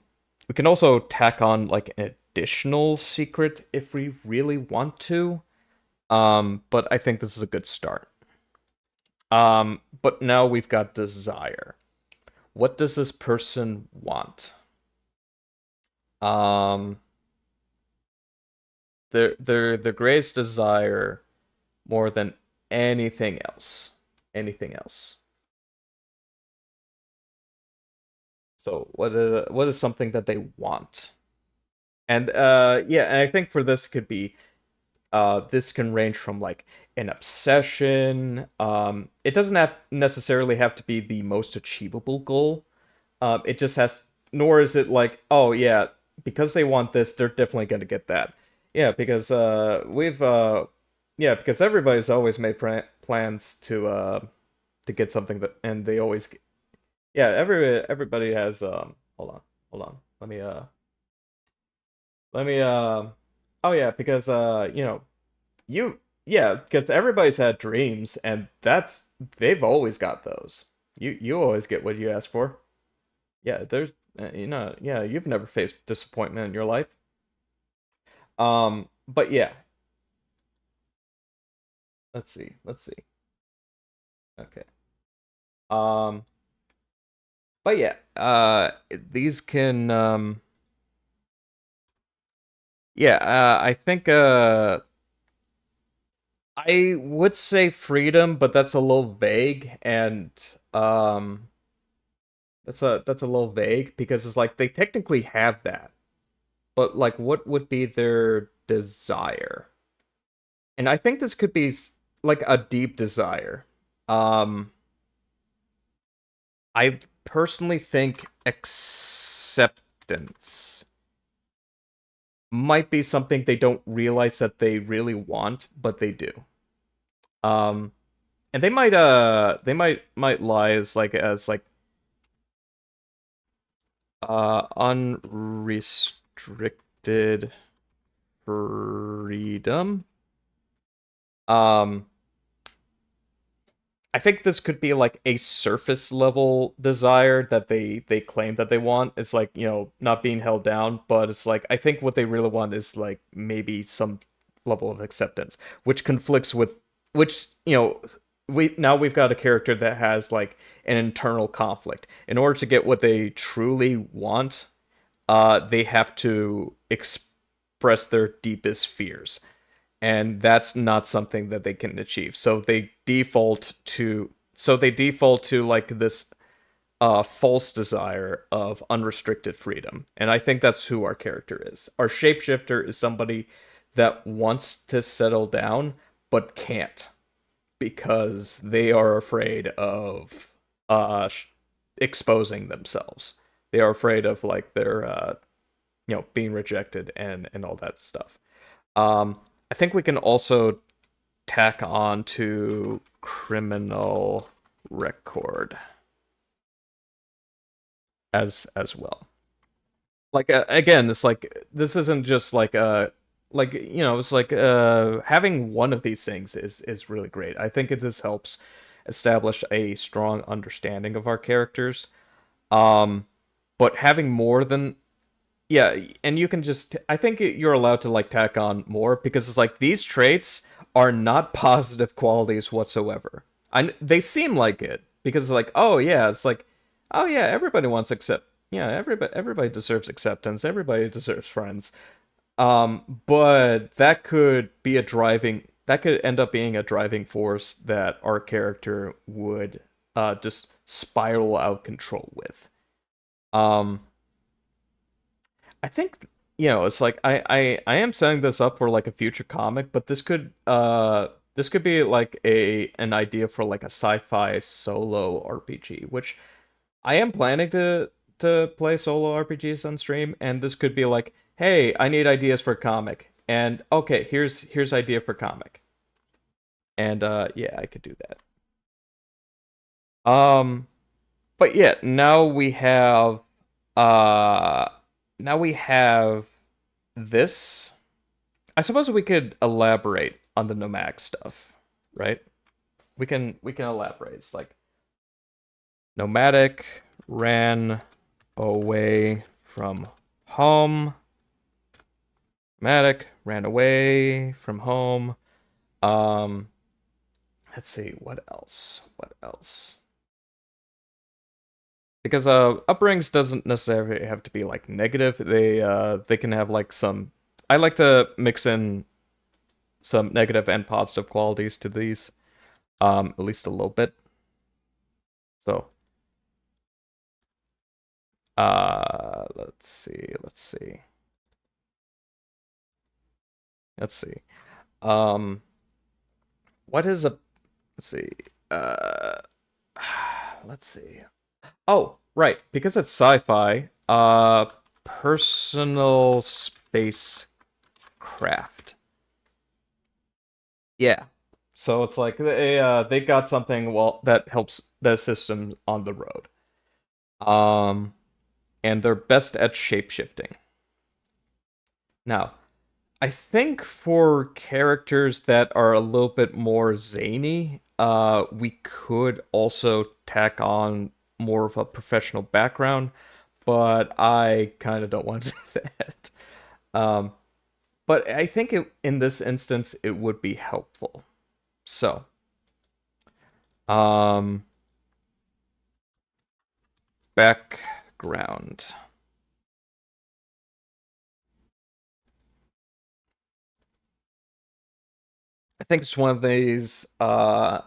we can also tack on like an additional secret if we really want to. But I think this is a good start. But now we've got desire. What does this person want? Um, their greatest desire more than anything else. Anything else. So what is something that they want? And yeah, and I think for this could be this can range from like an obsession. It doesn't have necessarily have to be the most achievable goal. It just has, nor is it like, oh yeah, because they want this, they're definitely going to get that. Yeah, because yeah, because everybody's always made plans to get something that, and they always, yeah, everybody has. Hold on, hold on. Let me oh yeah, because you know, you yeah, because everybody's had dreams, and that's they've always got those. You always get what you ask for. Yeah, there's you know, yeah, you've never faced disappointment in your life. But yeah, let's see. Okay. Um, But yeah, these can yeah, I think I would say freedom, but that's a little vague, and um that's a little vague because it's like they technically have that, but like what would be their desire? And I think this could be like a deep desire. Um I personally think acceptance might be something they don't realize that they really want, but they do. Um and they might lie as like unrestricted freedom. Um, I think this could be like a surface level desire that they claim that they want. It's like, not being held down, but it's like I think what they really want is like maybe some level of acceptance, which conflicts with which, we've got a character that has like an internal conflict. In order to get what they truly want, they have to express their deepest fears, and that's not something that they can achieve. So they default to like this false desire of unrestricted freedom, and I think that's who our character is. Our shapeshifter is somebody that wants to settle down but can't because they are afraid of exposing themselves. They are afraid of like their being rejected and all that stuff. I think we can also tack on to criminal record as well. Like again, it's like this isn't just like it's like having one of these things is really great. I think this helps establish a strong understanding of our characters. Um, but having more than Yeah, and you can just I think you're allowed to like tack on more because it's like these traits are not positive qualities whatsoever. They seem like it because it's like, oh yeah, it's like, oh yeah, everybody wants accept yeah, everybody deserves acceptance, everybody deserves friends. But that could end up being a driving force that our character would just spiral out of control with. Um I think it's like I am setting this up for like a future comic, but this could be like a an idea for like a sci-fi solo RPG, which I am planning to play solo RPGs on stream, and this could be like, hey, I need ideas for comic, and okay, here's idea for comic, and yeah, I could do that. Um, but yeah, uh now we have this. I suppose we could elaborate on the nomadic stuff, right? We can elaborate. It's like nomadic ran away from home. Nomadic ran away from home. Um, let's see, what else? What else? Because upbringings doesn't necessarily have to be like negative. They can have like some. I like to mix in some negative and positive qualities to these, at least a little bit. So, let's see. Um, what is a, let's see. Uh, let's see. Oh, right, because it's sci-fi. Personal spacecraft. Yeah. So it's like they got something well that helps the system on the road. Um, and they're best at shapeshifting. Now, I think for characters that are a little bit more zany, we could also tack on more of a professional background, but I kind of don't want to do that. Um, but I think in this instance it would be helpful. So, um, background. I think it's one of these. Now,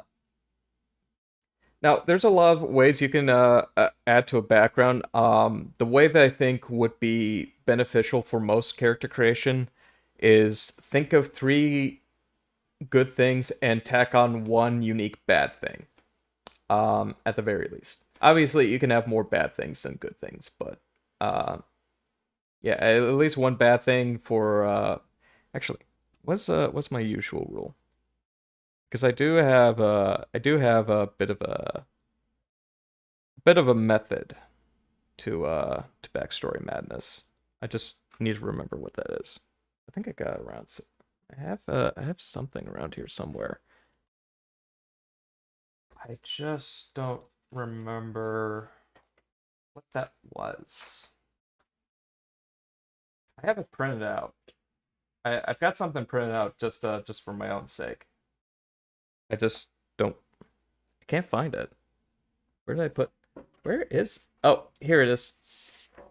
there's a lot of ways you can add to a background. The way that I think would be beneficial for most character creation is think of three good things and tack on one unique bad thing. At the very least. Obviously, you can have more bad things than good things, but uh, yeah, at least one bad thing for actually, what's my usual rule? Because I do have a bit of a method to backstory madness. I just need to remember what that is. I think I got it around. I have something around here somewhere. I just don't remember what that was. I have it printed out. I've got something printed out just for my own sake. I just don't. I can't find it. Where did I put? Where is? Oh, here it is.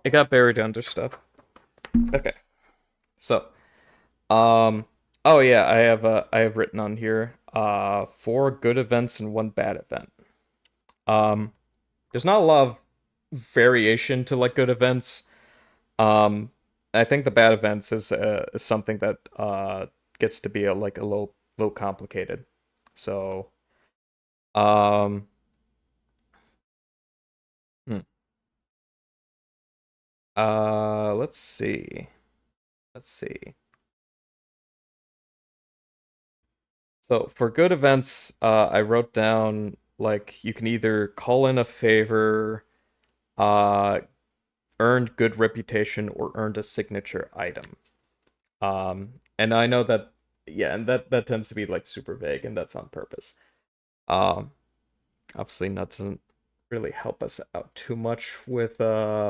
It got buried under stuff. Okay. So, um, oh yeah, I have written on here four good events and one bad event. Um, there's not a lot of variation to like good events. Um, I think the bad events is something that gets to be a little complicated. So, um, hmm. Let's see. Let's see. So for good events, I wrote down like you can either call in a favor, uh, earned good reputation, or earned a signature item. And I know that, yeah, and that tends to be like super vague, and that's on purpose. Um, Obviously, that doesn't really help us out too much with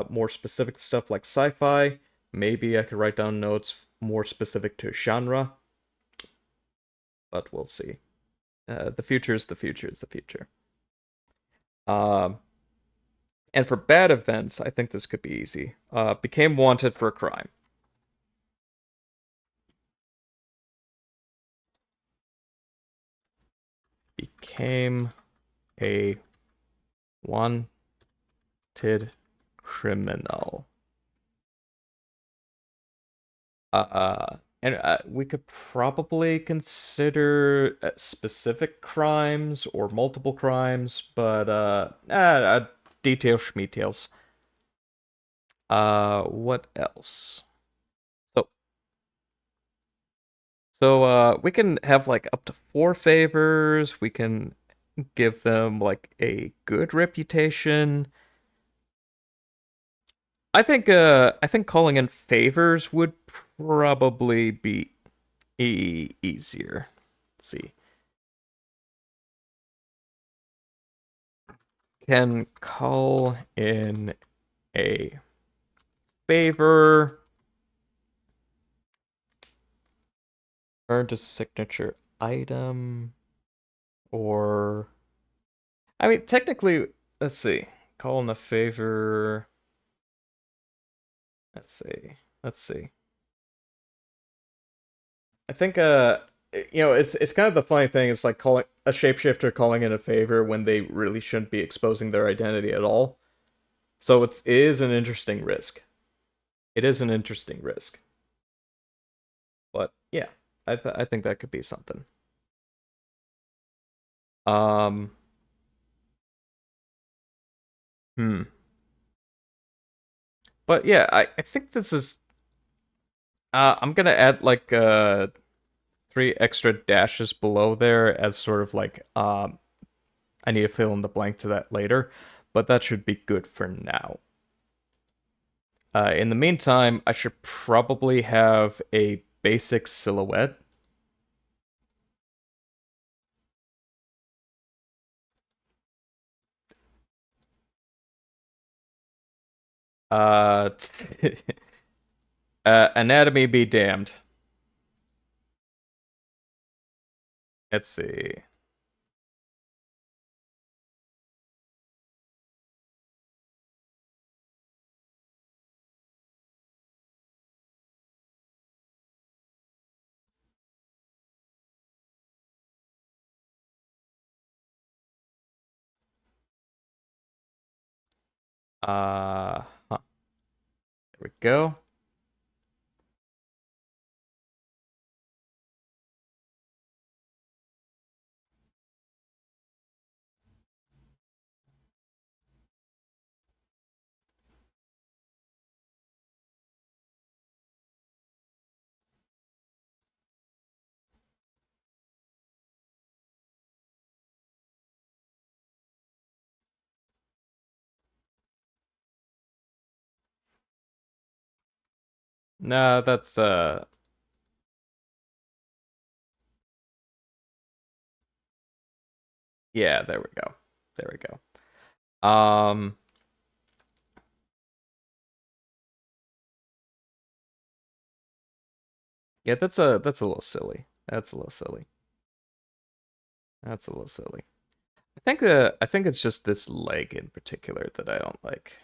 more specific stuff like sci-fi. Maybe I could write down notes more specific to genre, but we'll see. The future is the future is the future. Um, and for bad events, I think this could be easy. Became wanted for a crime. Became a wanted criminal. And we could probably consider specific crimes or multiple crimes, but details schmetails. What else? So, we can have like up to four favors. We can give them like a good reputation. I think calling in favors would probably be easier. Let's see. Can call in a favor, earned a signature item, or I mean technically, let's see. Call in a favor. Let's see. Let's see. I think it's kind of the funny thing. It's like calling a shapeshifter calling in a favor when they really shouldn't be exposing their identity at all. So it is an interesting risk. It is an interesting risk. But yeah, I think that could be something. Um, hmm. But yeah, I think this is I'm gonna add like three extra dashes below there as sort of like I need to fill in the blank to that later, but that should be good for now. In the meantime, I should probably have a basic silhouette. Uh, anatomy be damned. Let's see. Huh. There we go. No, that's yeah, there we go. There we go. Yeah, that's a little silly. That's a little silly. That's a little silly. I think it's just this leg in particular that I don't like.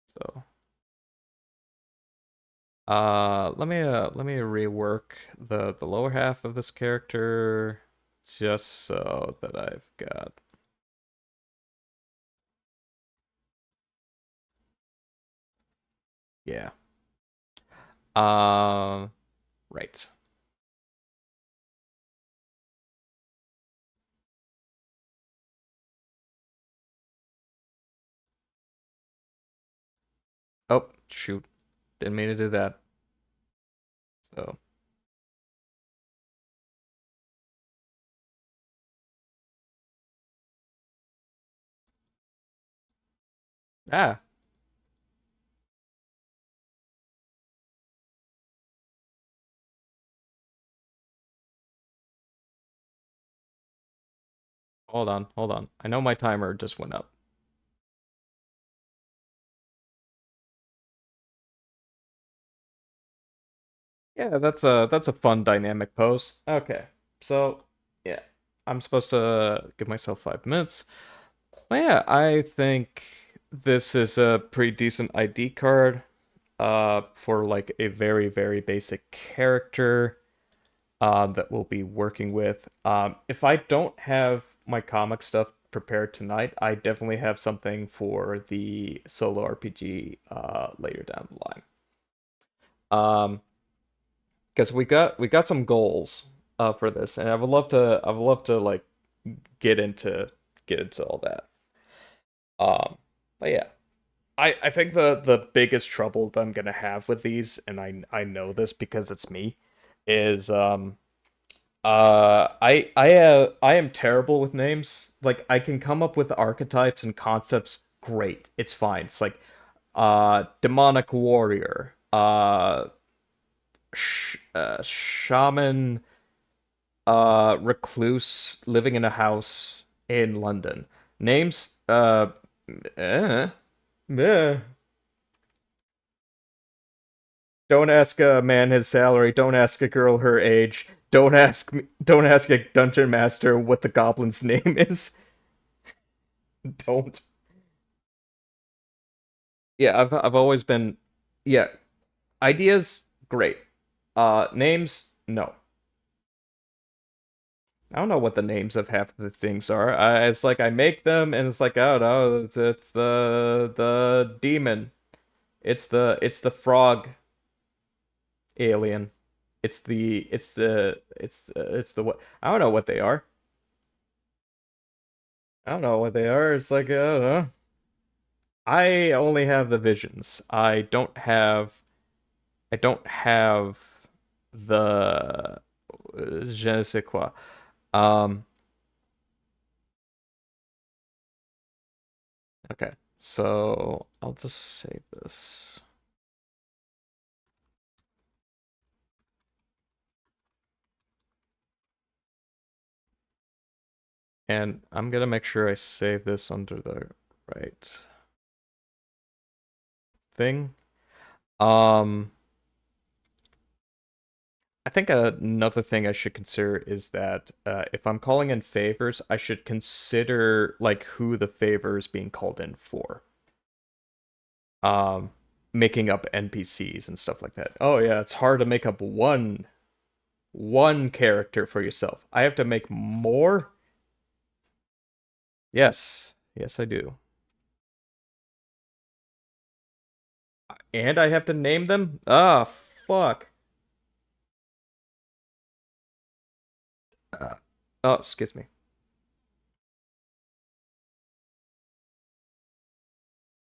So, let me rework the lower half of this character just so that I've got yeah. Um, right. Oh, shoot. Didn't mean to do that. So, ah, hold on, hold on. I know my timer just went up. Yeah, that's a fun dynamic pose. Okay. So, yeah. I'm supposed to give myself 5 minutes. Well, yeah, I think this is a pretty decent ID card for like a very, very basic character that we'll be working with. If I don't have my comic stuff prepared tonight, I definitely have something for the solo RPG later down the line. Because we got some goals for this, and I would love to like get into get into all that. But yeah, I think the biggest trouble that I'm gonna have with these, and I know this because it's me, is I am terrible with names. Like I can come up with archetypes and concepts, great, it's fine. It's like demonic warrior, shaman, recluse living in a house in London. Names, eh, eh. Don't ask a man his salary. Don't ask a girl her age. Don't ask a dungeon master what the goblin's name is. Don't. Yeah, I've always been. Yeah, ideas great. Names no. I don't know what the names of half of the things are. It's like I make them, and it's like I don't know. It's the demon. It's the frog alien. It's the what? I don't know what they are. I don't know what they are. It's like I don't know. I only have the visions. I don't have the je ne sais quoi. Um, okay. So I'll just save this. And I'm gonna make sure I save this under the right thing. Um, I think another thing I should consider is that if I'm calling in favors, I should consider like who the favor is being called in for. Um, Making up NPCs and stuff like that. Oh yeah, it's hard to make up one character for yourself. I have to make more? Yes. Yes, I do. And I have to name them? Ah, fuck. Uh, oh, excuse me.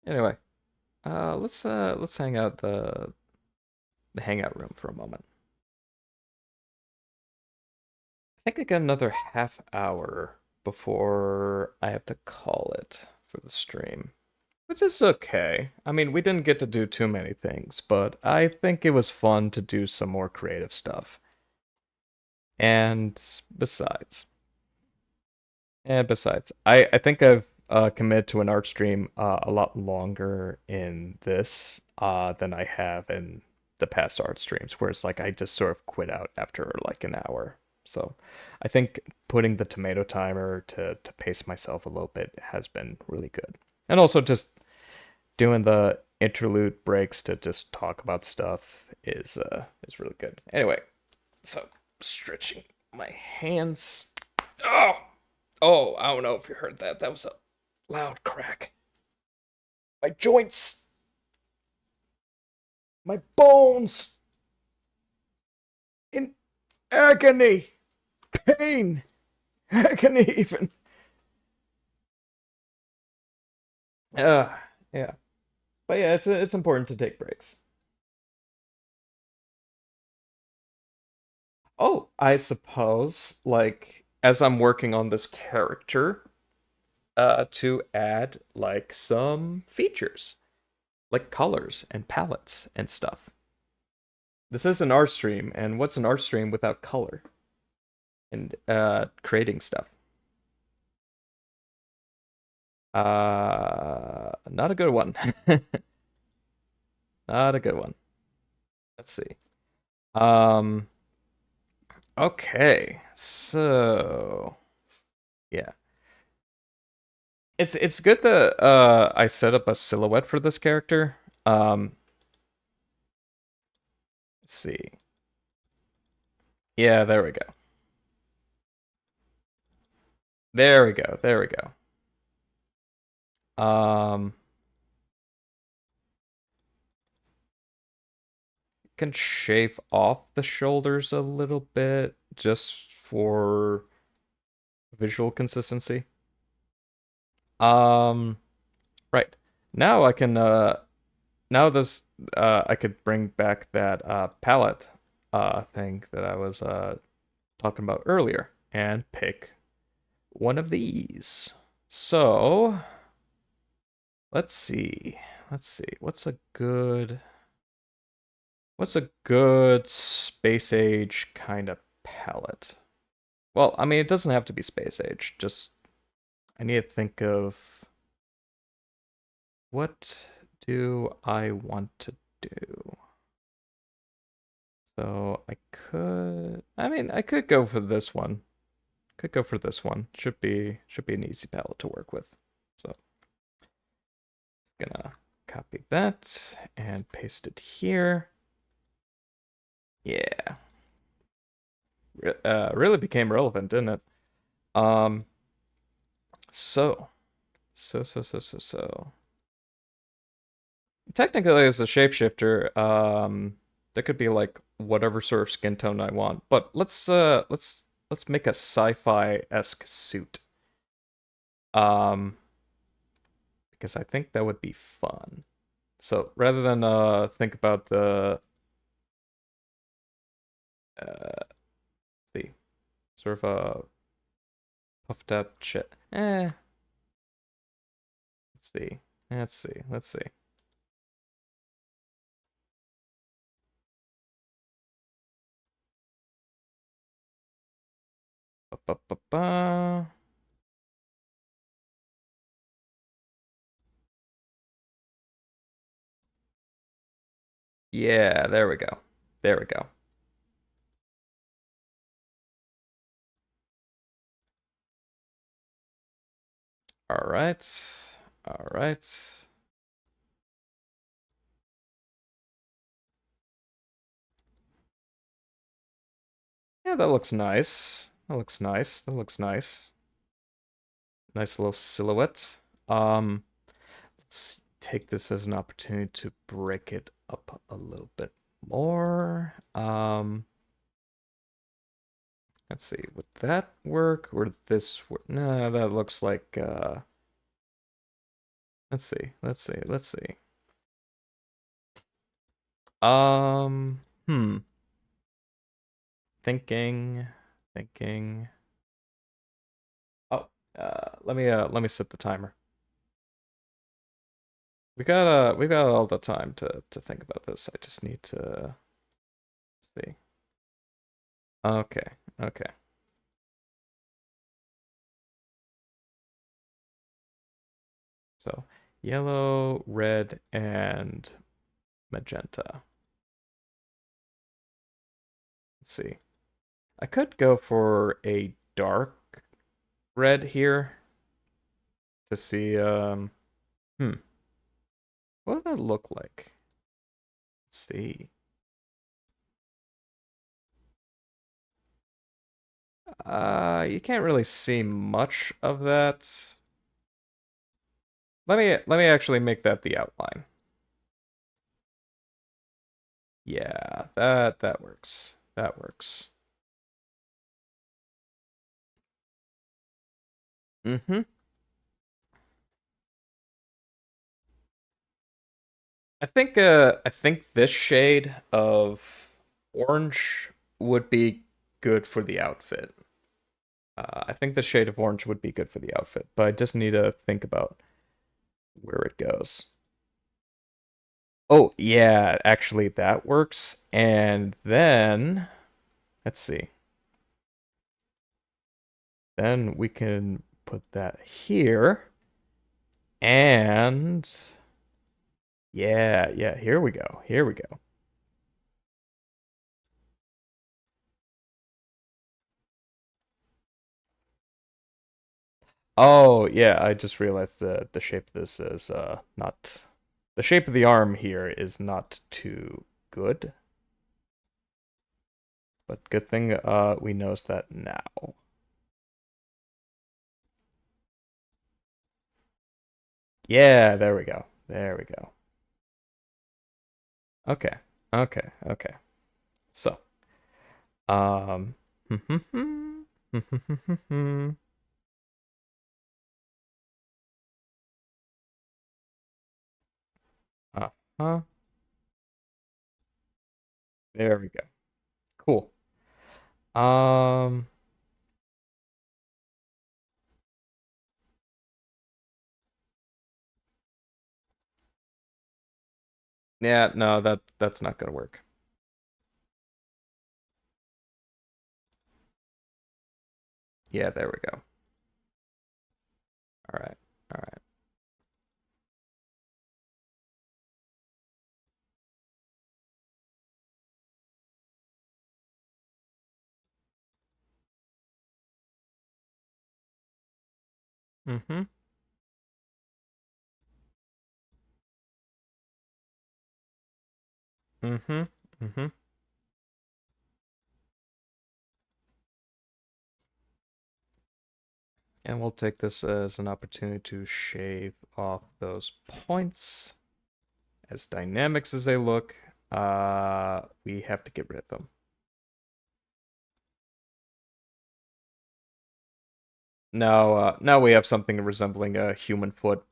Anyway, let's hang out the hangout room for a moment. I think I got another half hour before I have to call it for the stream. Which is okay. I mean, we didn't get to do too many things, but I think it was fun to do some more creative stuff. And besides, I think I've committed to an art stream a lot longer in this than I have in the past art streams, whereas like I just sort of quit out after like an hour. So I think putting the tomato timer to pace myself a little bit has been really good. And also just doing the interlude breaks to just talk about stuff is really good. Anyway, so stretching my hands. Oh, oh, I don't know if you heard that. That was a loud crack. My joints, my bones, in agony, pain, agony even. Uh, yeah. But yeah, it's important to take breaks. Oh, I suppose like as I'm working on this character, to add like some features, like colors and palettes and stuff. This is an art stream, and what's an art stream without color and creating stuff? Not a good one. Not a good one. Let's see. Um, okay, so yeah, it's good that I set up a silhouette for this character. Let's see. Yeah, there we go. There we go. There we go. Um, can shave off the shoulders a little bit just for visual consistency. Um, right. Now I can now this I could bring back that palette thing that I was talking about earlier and pick one of these. So, let's see. Let's see. What's a good space age kind of palette? Well, I mean, it doesn't have to be space age. Just I need to think of what do I want to do. So I mean, I could go for this one. Could go for this one. Should be an easy palette to work with. So, gonna copy that and paste it here. Yeah. Really became relevant, didn't it? Um, so, so. Technically, as a shapeshifter, there could be like whatever sort of skin tone I want. But let's make a sci-fi-esque suit. Um, because I think that would be fun. So rather than think about the see, sort of a puffed up shit. Let's see. Let's see. Ba, ba, ba, ba. Yeah, there we go. There we go. All right. All right. Yeah, that looks nice. That looks nice. That looks nice. Nice little silhouette. Um, take this as an opportunity to break it up a little bit more. Let's see, would that work? Or this work? No, that looks like let's see. Hmm. Thinking, thinking. Oh, let me set the timer. We got all the time to think about this. I just need to see. Okay, okay. So yellow, red, and magenta. Let's see. I could go for a dark red here to see hmm, what would that look like? Let's see. You can't really see much of that. Let me actually make that the outline. Yeah, that works. That works. Mm-hmm. I think this shade of orange would be good for the outfit. I think the shade of orange would be good for the outfit, but I just need to think about where it goes. Oh, yeah, actually that works. And then let's see. Then we can put that here. And yeah, yeah, here we go. Here we go. Oh, yeah, I just realized the shape of this is not the shape of the arm here is not too good. But good thing we knows that now. Yeah, there we go. There we go. Okay. Okay. Okay. So, um uh-huh. There we go. Cool. Um yeah, no, that's not gonna work. Yeah, there we go. All right. All right. Mm-hmm. Mm-hmm. Mm-hmm. And we'll take this as an opportunity to shave off those points. As dynamics as they look, we have to get rid of them. Now we have something resembling a human foot.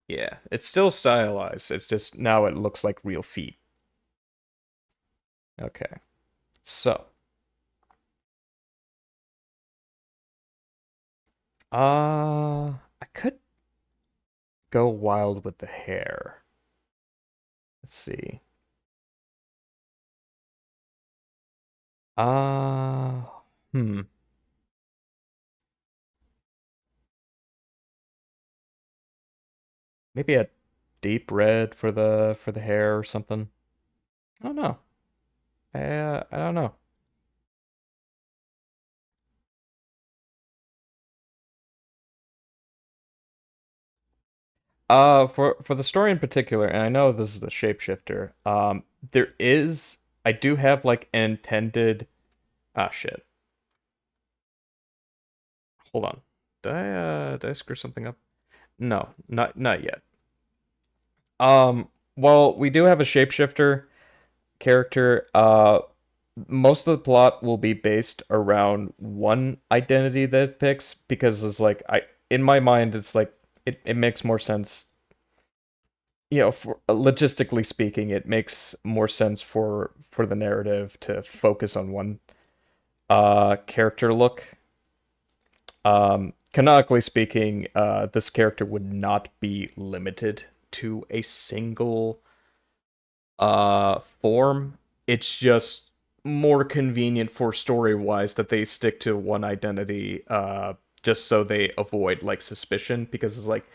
Yeah, it's still stylized. It's just now it looks like real feet. Okay, so I could go wild with the hair. Let's see. Uh, hmm. Maybe a deep red for the hair or something. I don't know. I don't know. For the story in particular, and I know this is a shapeshifter. There is I do have like an intended. Ah, shit. Hold on. Did I screw something up? No, not yet. Um, well, we do have a shapeshifter character. Most of the plot will be based around one identity that it picks because it's like I in my mind it's like it makes more sense. You know, for logistically speaking, it makes more sense for the narrative to focus on one character look. Canonically speaking, this character would not be limited to a single form. It's just more convenient for story wise that they stick to one identity just so they avoid like suspicion because it's like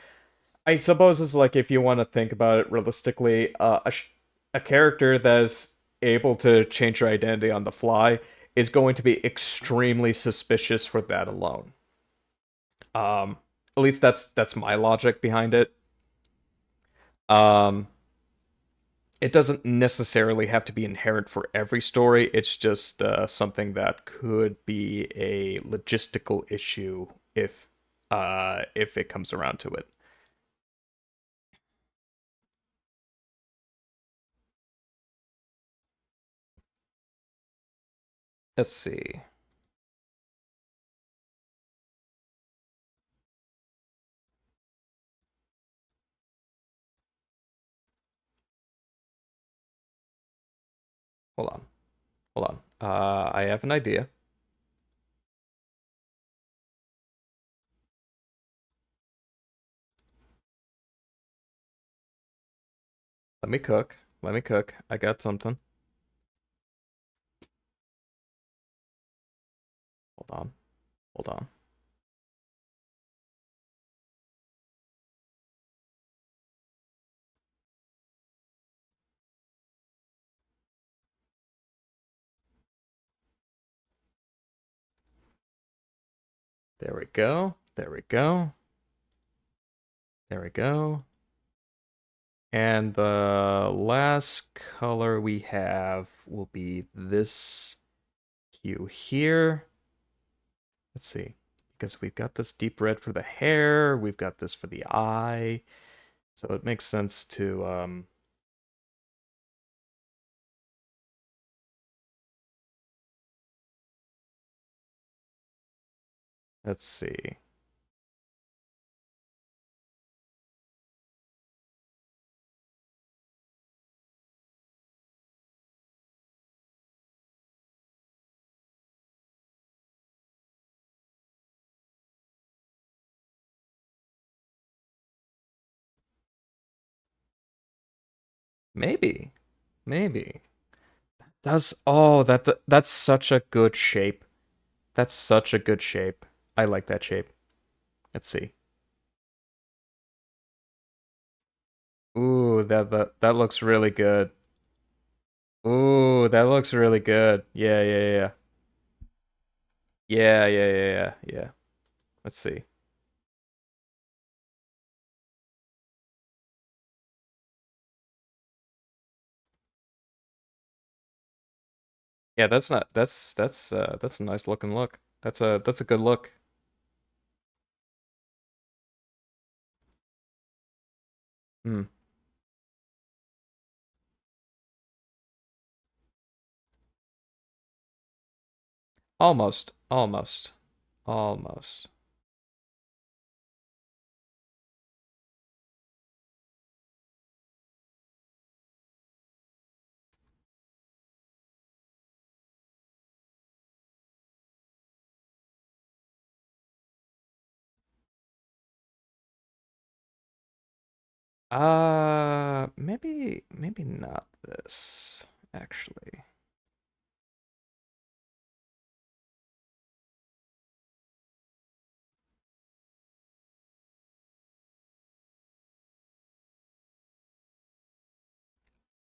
I suppose it's like if you want to think about it realistically, a character that's able to change their identity on the fly is going to be extremely suspicious for that alone. Um, at least that's my logic behind it. Um, it doesn't necessarily have to be inherent for every story. It's just something that could be a logistical issue if it comes around to it. Let's see. Hold on. Hold on. I have an idea. Let me cook. Let me cook. I got something. Hold on. Hold on. There we go. There we go. There we go. And the last color we have will be this hue here. Let's see. Because we've got this deep red for the hair, we've got this for the eye. So it makes sense to let's see. Maybe. Maybe. That's oh, that's such a good shape. That's such a good shape. I like that shape. Let's see. Ooh, that looks really good. Ooh, that looks really good. Yeah, yeah, yeah. Yeah, yeah, yeah, yeah, yeah. Let's see. Yeah, that's not that's a nice looking look. That's a good look. Hmm. Almost, almost, almost. Maybe not this, actually.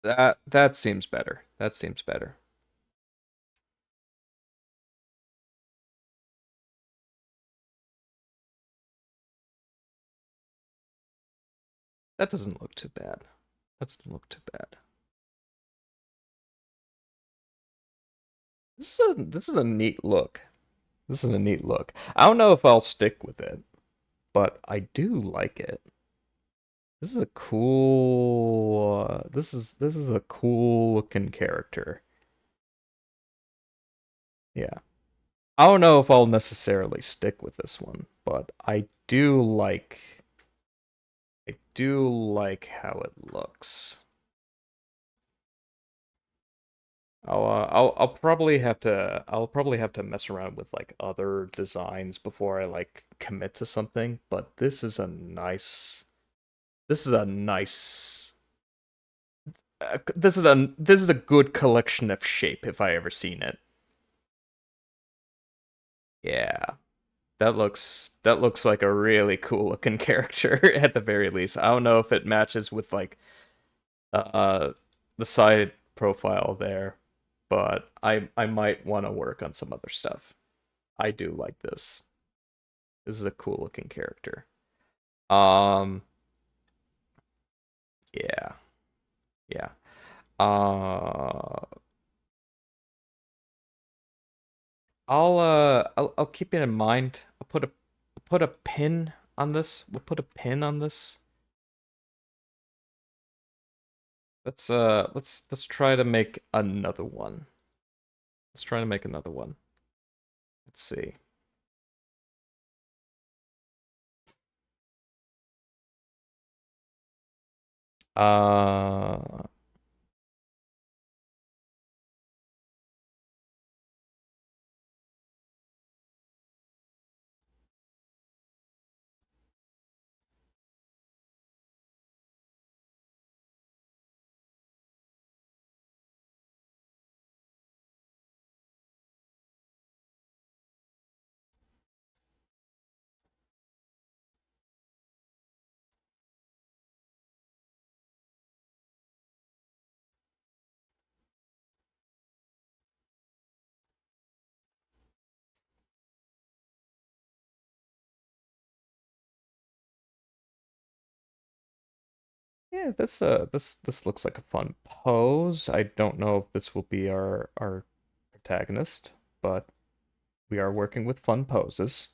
That seems better. That seems better. That doesn't look too bad. That doesn't look too bad. This is a neat look. This is a neat look. I don't know if I'll stick with it, but I do like it. This is a cool. This is a cool looking character. Yeah. I don't know if I'll necessarily stick with this one, but I do like how it looks. I'll probably have to mess around with like other designs before I like commit to something, but this is a nice this is a good collection of shape if I ever seen it. Yeah. That looks like a really cool looking character at the very least. I don't know if it matches with like uh the side profile there, but I might want to work on some other stuff. I do like this. This is a cool looking character. Um yeah. Yeah. Uh I'll keep it in mind. I'll put a pin on this. We'll put a pin on this. Let's try to make another one. Let's try to make another one. Let's see. Uh, yeah, this looks like a fun pose. I don't know if this will be our protagonist, but we are working with fun poses.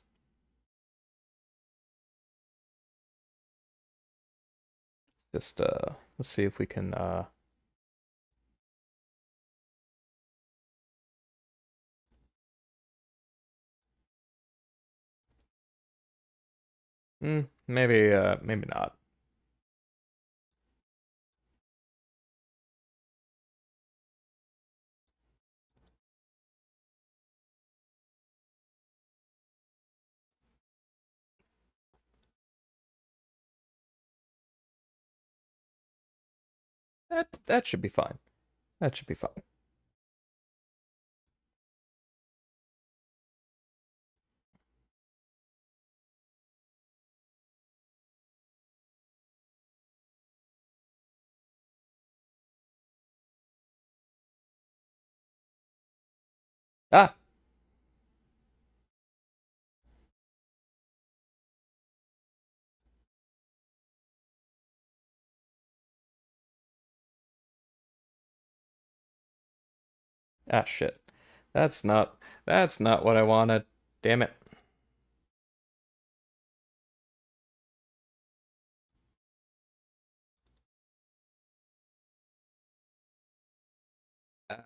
Just let's see if we can maybe not. That should be fine. That should be fine. Ah, shit. That's not what I wanted. Damn it.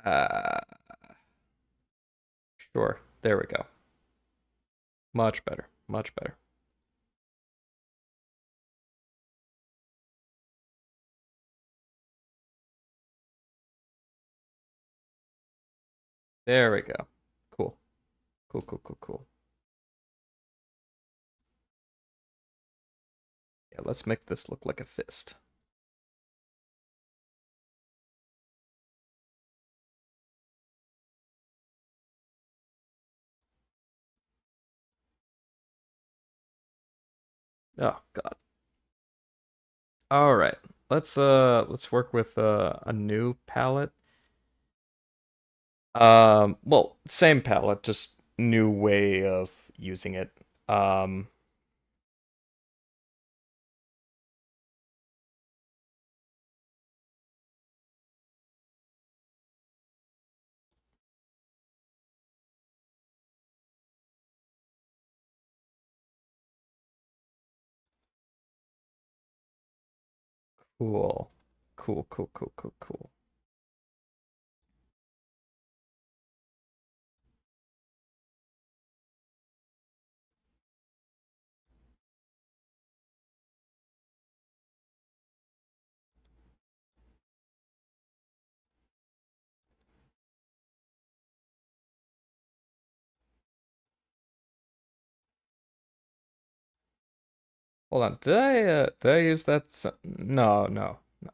Uh, sure. There we go. Much better. Much better. There we go. Cool. Cool, cool, cool, cool. Yeah, let's make this look like a fist. Oh God. All right. Let's work with a new palette. Well, same palette, just new way of using it. Um, Cool. Cool, cool, cool, cool, cool. Hold on. Did I use that? No, no, no.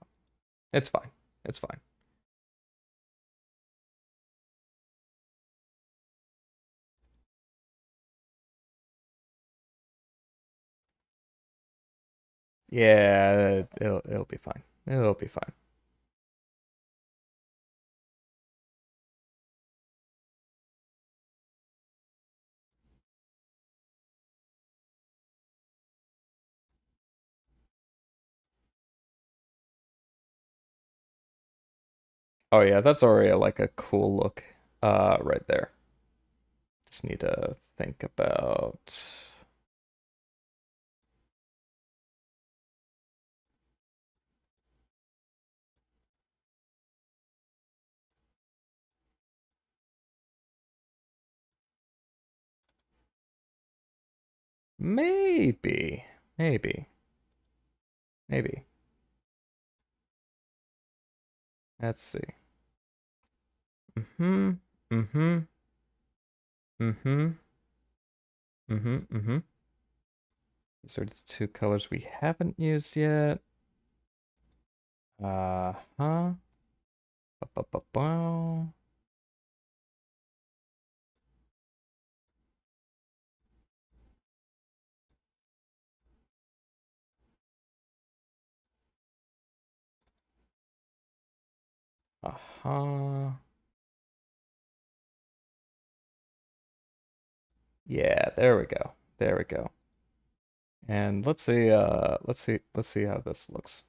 It's fine. It's fine. Yeah, it'll be fine. It'll be fine. Oh yeah, that's already like a cool look right there. Just need to think about maybe, maybe, maybe. Let's see. Mm-hmm. Mm-hmm. Mm-hmm. Mm-hmm. Mm-hmm. These are the two colors we haven't used yet. Uh-huh. Ba-ba-ba-bow. Uh-huh. Yeah, there we go. There we go. And let's see how this looks.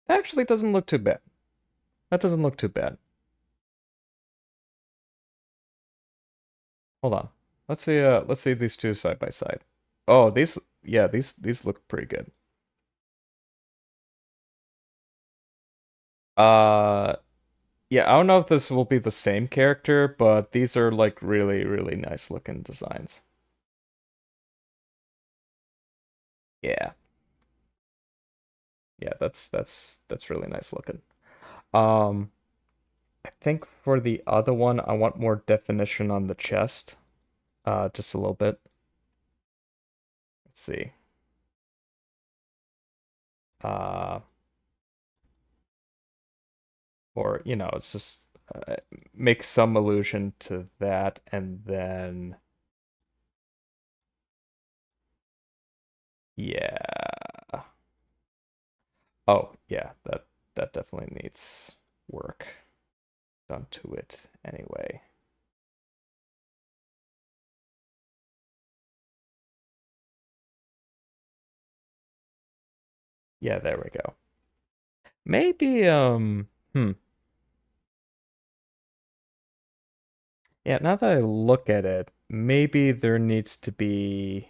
Actually doesn't look too bad. That doesn't look too bad. Hold on. Let's see these two side by side. Oh, these yeah, these look pretty good. Uh yeah, I don't know if this will be the same character, but these are like really, really nice looking designs. Yeah. Yeah, that's really nice looking. Um, I think for the other one, I want more definition on the chest. Just a little bit. Let's see. Uh, or it's just make some allusion to that, and then yeah. Oh, yeah, that definitely needs work done to it anyway. Yeah, there we go. Maybe yeah, now that I look at it, maybe there needs to be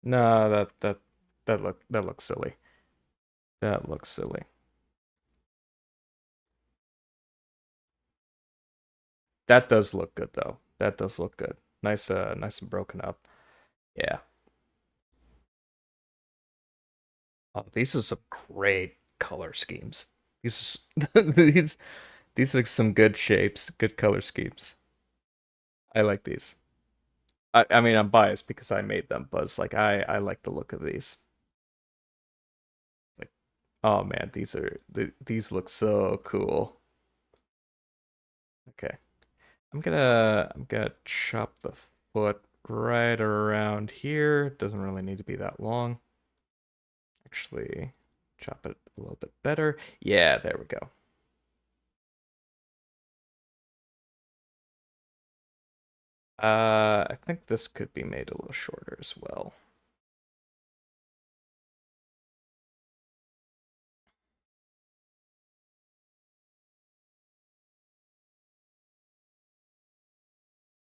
no, that looks silly. That looks silly. That does look good though. That does look good. Nice and broken up. Yeah. Oh, these are some great color schemes. These these these are some good shapes, good color schemes. I like these. I mean I'm biased because I made them, but it's like I like the look of these. Like, oh man, these look so cool. Okay. I'm gonna chop the foot right around here. Doesn't really need to be that long. Actually, chop it a little bit better. Yeah, there we go. I think this could be made a little shorter as well.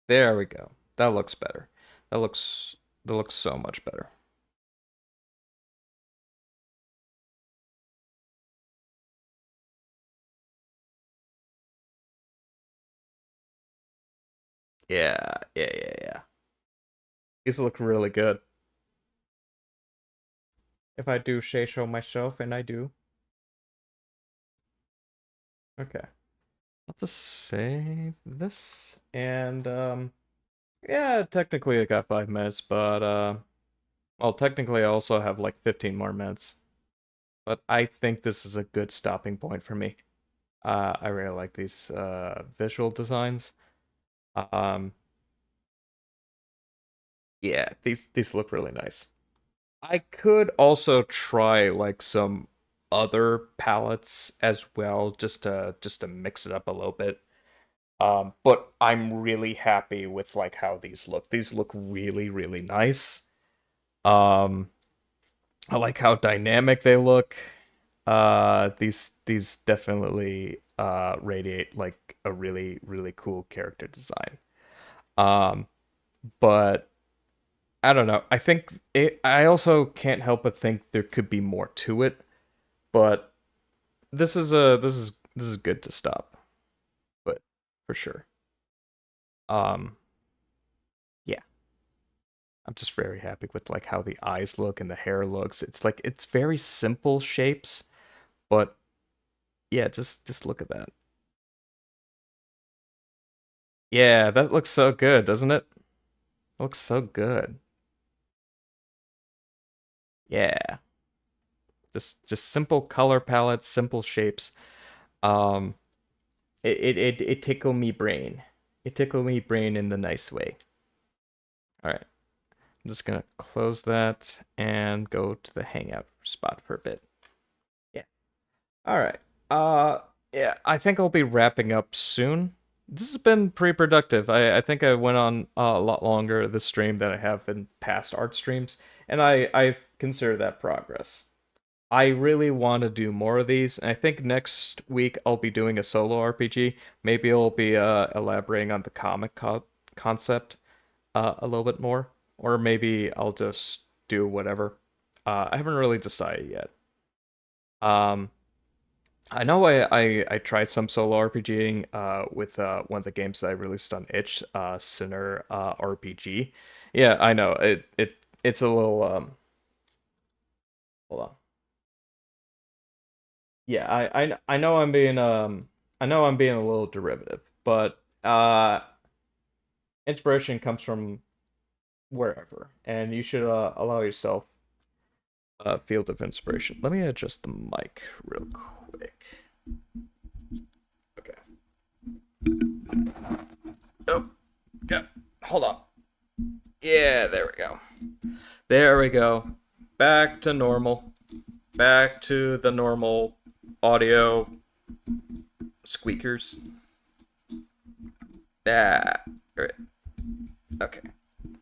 There we go. That looks better. That looks that looks so much better. Yeah. These look really good. If I do say so myself, and I do. Okay. I'll just save this. And yeah, technically I got 5 minutes, but well, technically I also have like 15 more minutes. But I think this is a good stopping point for me. I really like these visual designs. Um yeah, these look really nice. I could also try like some other palettes as well, just to mix it up a little bit. But I'm really happy with like how these look. These look really, really nice. Um, I like how dynamic they look. These definitely radiate like a really, really cool character design. Um, but I don't know. I also can't help but think there could be more to it, but this is good to stop, but for sure. Um, yeah, I'm just very happy with like how the eyes look and the hair looks. It's like it's very simple shapes, but yeah, just look at that. Yeah, that looks so good, doesn't it? Looks so good. Yeah. Just simple color palettes, simple shapes. Um it tickle me brain. It tickle me brain in the nice way. All right. I'm just gonna close that and go to the hangout spot for a bit. Yeah. All right. Uh, yeah, I think I'll be wrapping up soon. This has been pretty productive. I think I went on a lot longer this stream than I have in past art streams, and I consider that progress. I really want to do more of these, and I think next week I'll be doing a solo RPG. Maybe I'll be elaborating on the concept a little bit more, or maybe I'll just do whatever. I haven't really decided yet. Um, I know I tried some solo RPGing with one of the games that I released on itch, Sinner RPG. Yeah, I know it's a little hold on. Yeah, I know I'm being a little derivative, but inspiration comes from wherever, and you should allow yourself a field of inspiration. Let me adjust the mic real quick. Okay. Oh, yeah. Hold on. Yeah, there we go. There we go. Back to normal. Back to the normal audio squeakers. Ah, right. Okay.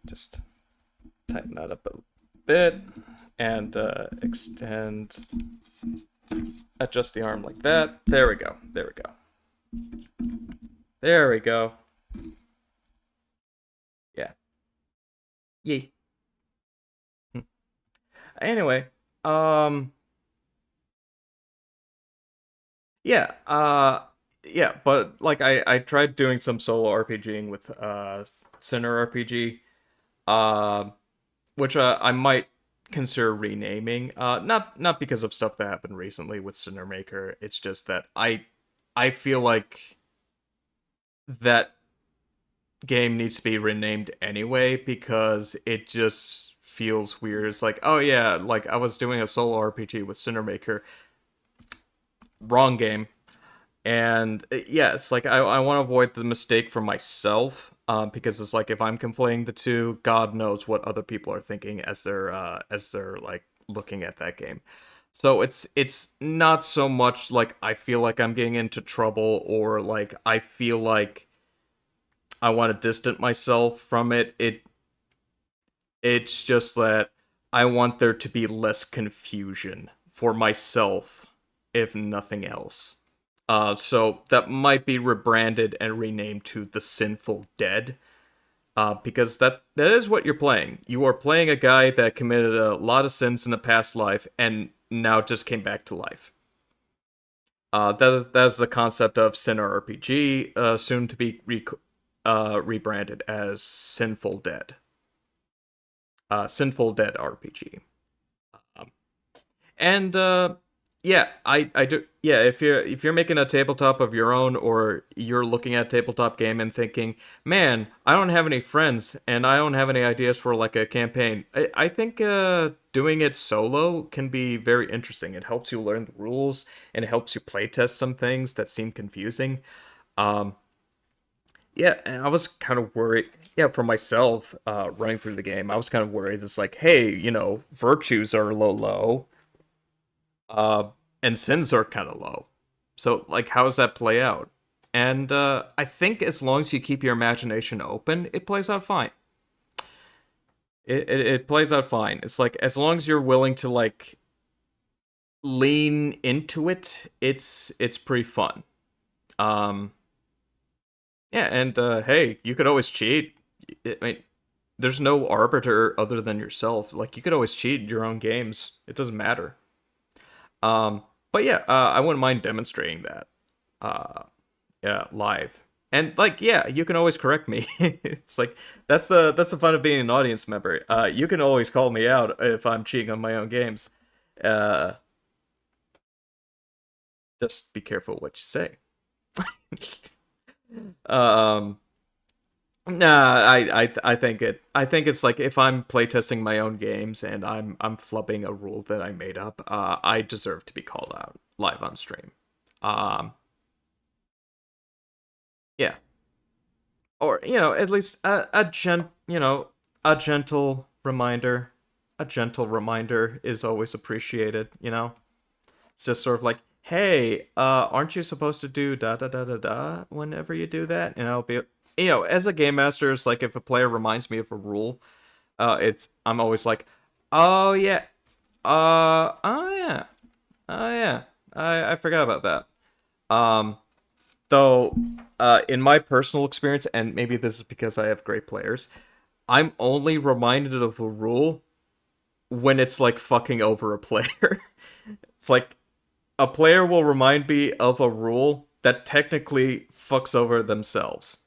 Just tighten that up a bit and extend, adjust the arm like that. There we go. There we go. There we go. Yeah. Yee. Anyway, um, yeah, yeah, but like I tried doing some solo RPGing with Sinner RPG, uh, which I might consider renaming. Not because of stuff that happened recently with Sinner Maker. It's just that I feel like that game needs to be renamed anyway because it just feels weird. It's like, oh yeah, like I was doing a solo RPG with Sinner Maker, wrong game. And yes, like I want to avoid the mistake for myself, because it's like if I'm conflating the two, God knows what other people are thinking as they're like looking at that game. So it's not so much like I feel like I'm getting into trouble or like I feel like I want to distance myself from it. It's just that I want there to be less confusion for myself, if nothing else. So that might be rebranded and renamed to The Sinful Dead, because that is what you're playing. You are playing a guy that committed a lot of sins in a past life and now just came back to life. That is the concept of Sinner RPG, soon to be rebranded as Sinful Dead. Sinful Dead RPG. Um, and yeah, I do. Yeah, if you're making a tabletop of your own, or you're looking at a tabletop game and thinking, man, I don't have any friends and I don't have any ideas for like a campaign. I think doing it solo can be very interesting. It helps you learn the rules and it helps you playtest some things that seem confusing. Um, yeah, and I was kind of worried. Yeah, for myself, running through the game, I was kind of worried. It's like, hey, virtues are low, uh, and sins are kind of low. So, like, how does that play out? And I think as long as you keep your imagination open, it plays out fine. It plays out fine. It's like as long as you're willing to like lean into it, it's pretty fun. Um, yeah, and hey, you could always cheat. I mean, there's no arbiter other than yourself. Like you could always cheat in your own games. It doesn't matter. But yeah, I wouldn't mind demonstrating that. Uh, yeah, live. And like, yeah, you can always correct me. It's like that's the fun of being an audience member. You can always call me out if I'm cheating on my own games. Uh, just be careful what you say. um, Nah, I think it's like if I'm playtesting my own games and I'm flubbing a rule that I made up, I deserve to be called out live on stream. Um, yeah, or at least a gentle reminder. A gentle reminder is always appreciated. It's just sort of like, hey, aren't you supposed to do da da da da da whenever you do that? And I'll be, as a game master, it's like if a player reminds me of a rule, I'm always like, oh yeah, oh yeah, oh yeah, I forgot about that. Though, in my personal experience, and maybe this is because I have great players, I'm only reminded of a rule when it's like fucking over a player. It's like a player will remind me of a rule that technically fucks over themselves.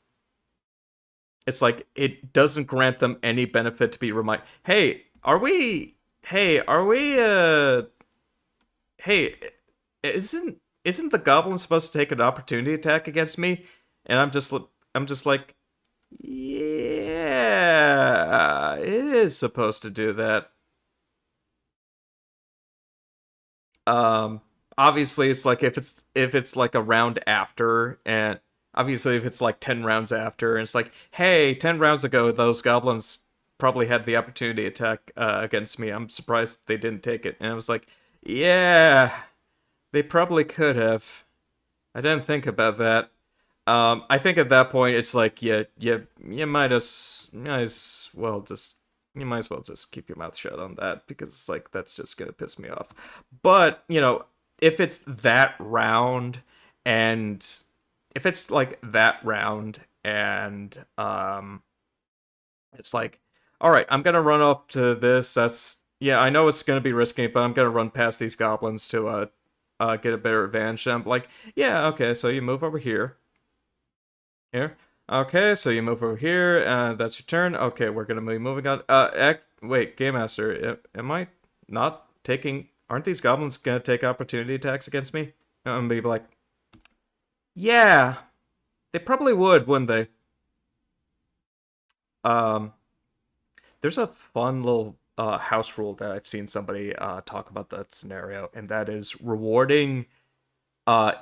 It's like it doesn't grant them any benefit to be reminded. Hey, isn't the goblin supposed to take an opportunity attack against me? And I'm just like, yeah, it is supposed to do that. Um, Obviously it's like if it's like a round after, and obviously if it's like 10 rounds after, and it's like, hey, 10 rounds ago those goblins probably had the opportunity attack against me. I'm surprised they didn't take it. And I was like, yeah, they probably could have. I didn't think about that. I think at that point it's like, you might as well just keep your mouth shut on that, because it's like that's just gonna piss me off. But if it's that round, and if it's like that round, and it's like, all right, I'm gonna run off to this. That's Yeah, I know it's gonna be risky, but I'm gonna run past these goblins to get a better advantage. And I'm like, yeah, okay, so you move over here. Okay, so you move over here. That's your turn. Okay, we're gonna be moving on. Wait, Game Master, am I not taking? Aren't these goblins gonna take opportunity attacks against me? I'm gonna be like, yeah, they probably would, wouldn't they? Um, there's a fun little house rule that I've seen somebody talk about that scenario, and that is rewarding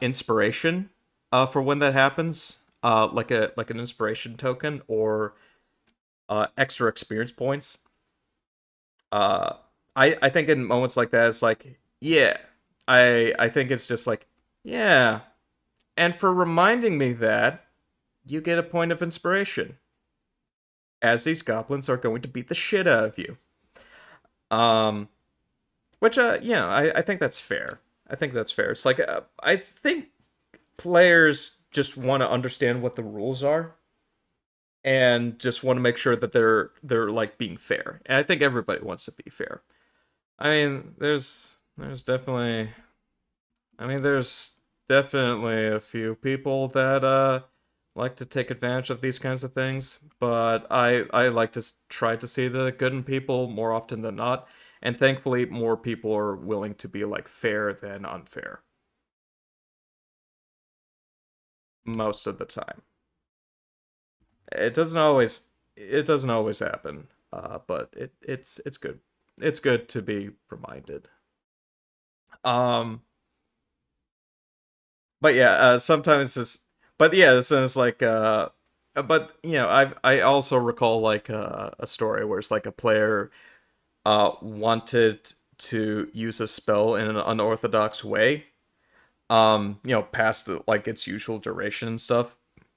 inspiration for when that happens. Like an inspiration token, or extra experience points. Uh, I think in moments like that, it's like, yeah, I think it's just like, yeah, and for reminding me that, you get a point of inspiration, as these goblins are going to beat the shit out of you. Um, which yeah, I think that's fair. I think that's fair. It's like I think players just want to understand what the rules are and just want to make sure that they're like being fair. And I think everybody wants to be fair. I mean, there's definitely there's definitely a few people that like to take advantage of these kinds of things, but I like to try to see the good in people more often than not, and thankfully more people are willing to be like fair than unfair most of the time. It doesn't always happen, but it's good. It's good to be reminded. Um, but yeah, sometimes this, but yeah, this is like but I also recall like a story where it's like a player wanted to use a spell in an unorthodox way, past like its usual duration and stuff.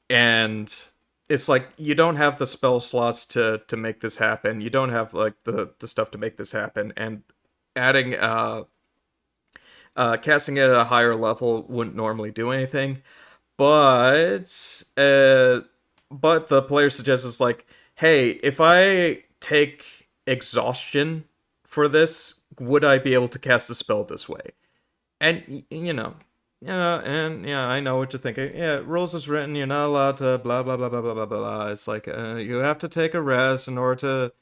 And it's like you don't have the spell slots to make this happen. You don't have like the stuff to make this happen. And adding casting it at a higher level wouldn't normally do anything. But but the player suggests is like, hey, if I take exhaustion for this, would I be able to cast the spell this way? And and yeah, I know what you're thinking. Yeah, rules is written. You're not allowed to blah blah blah blah blah blah blah. It's like you have to take a rest in order to.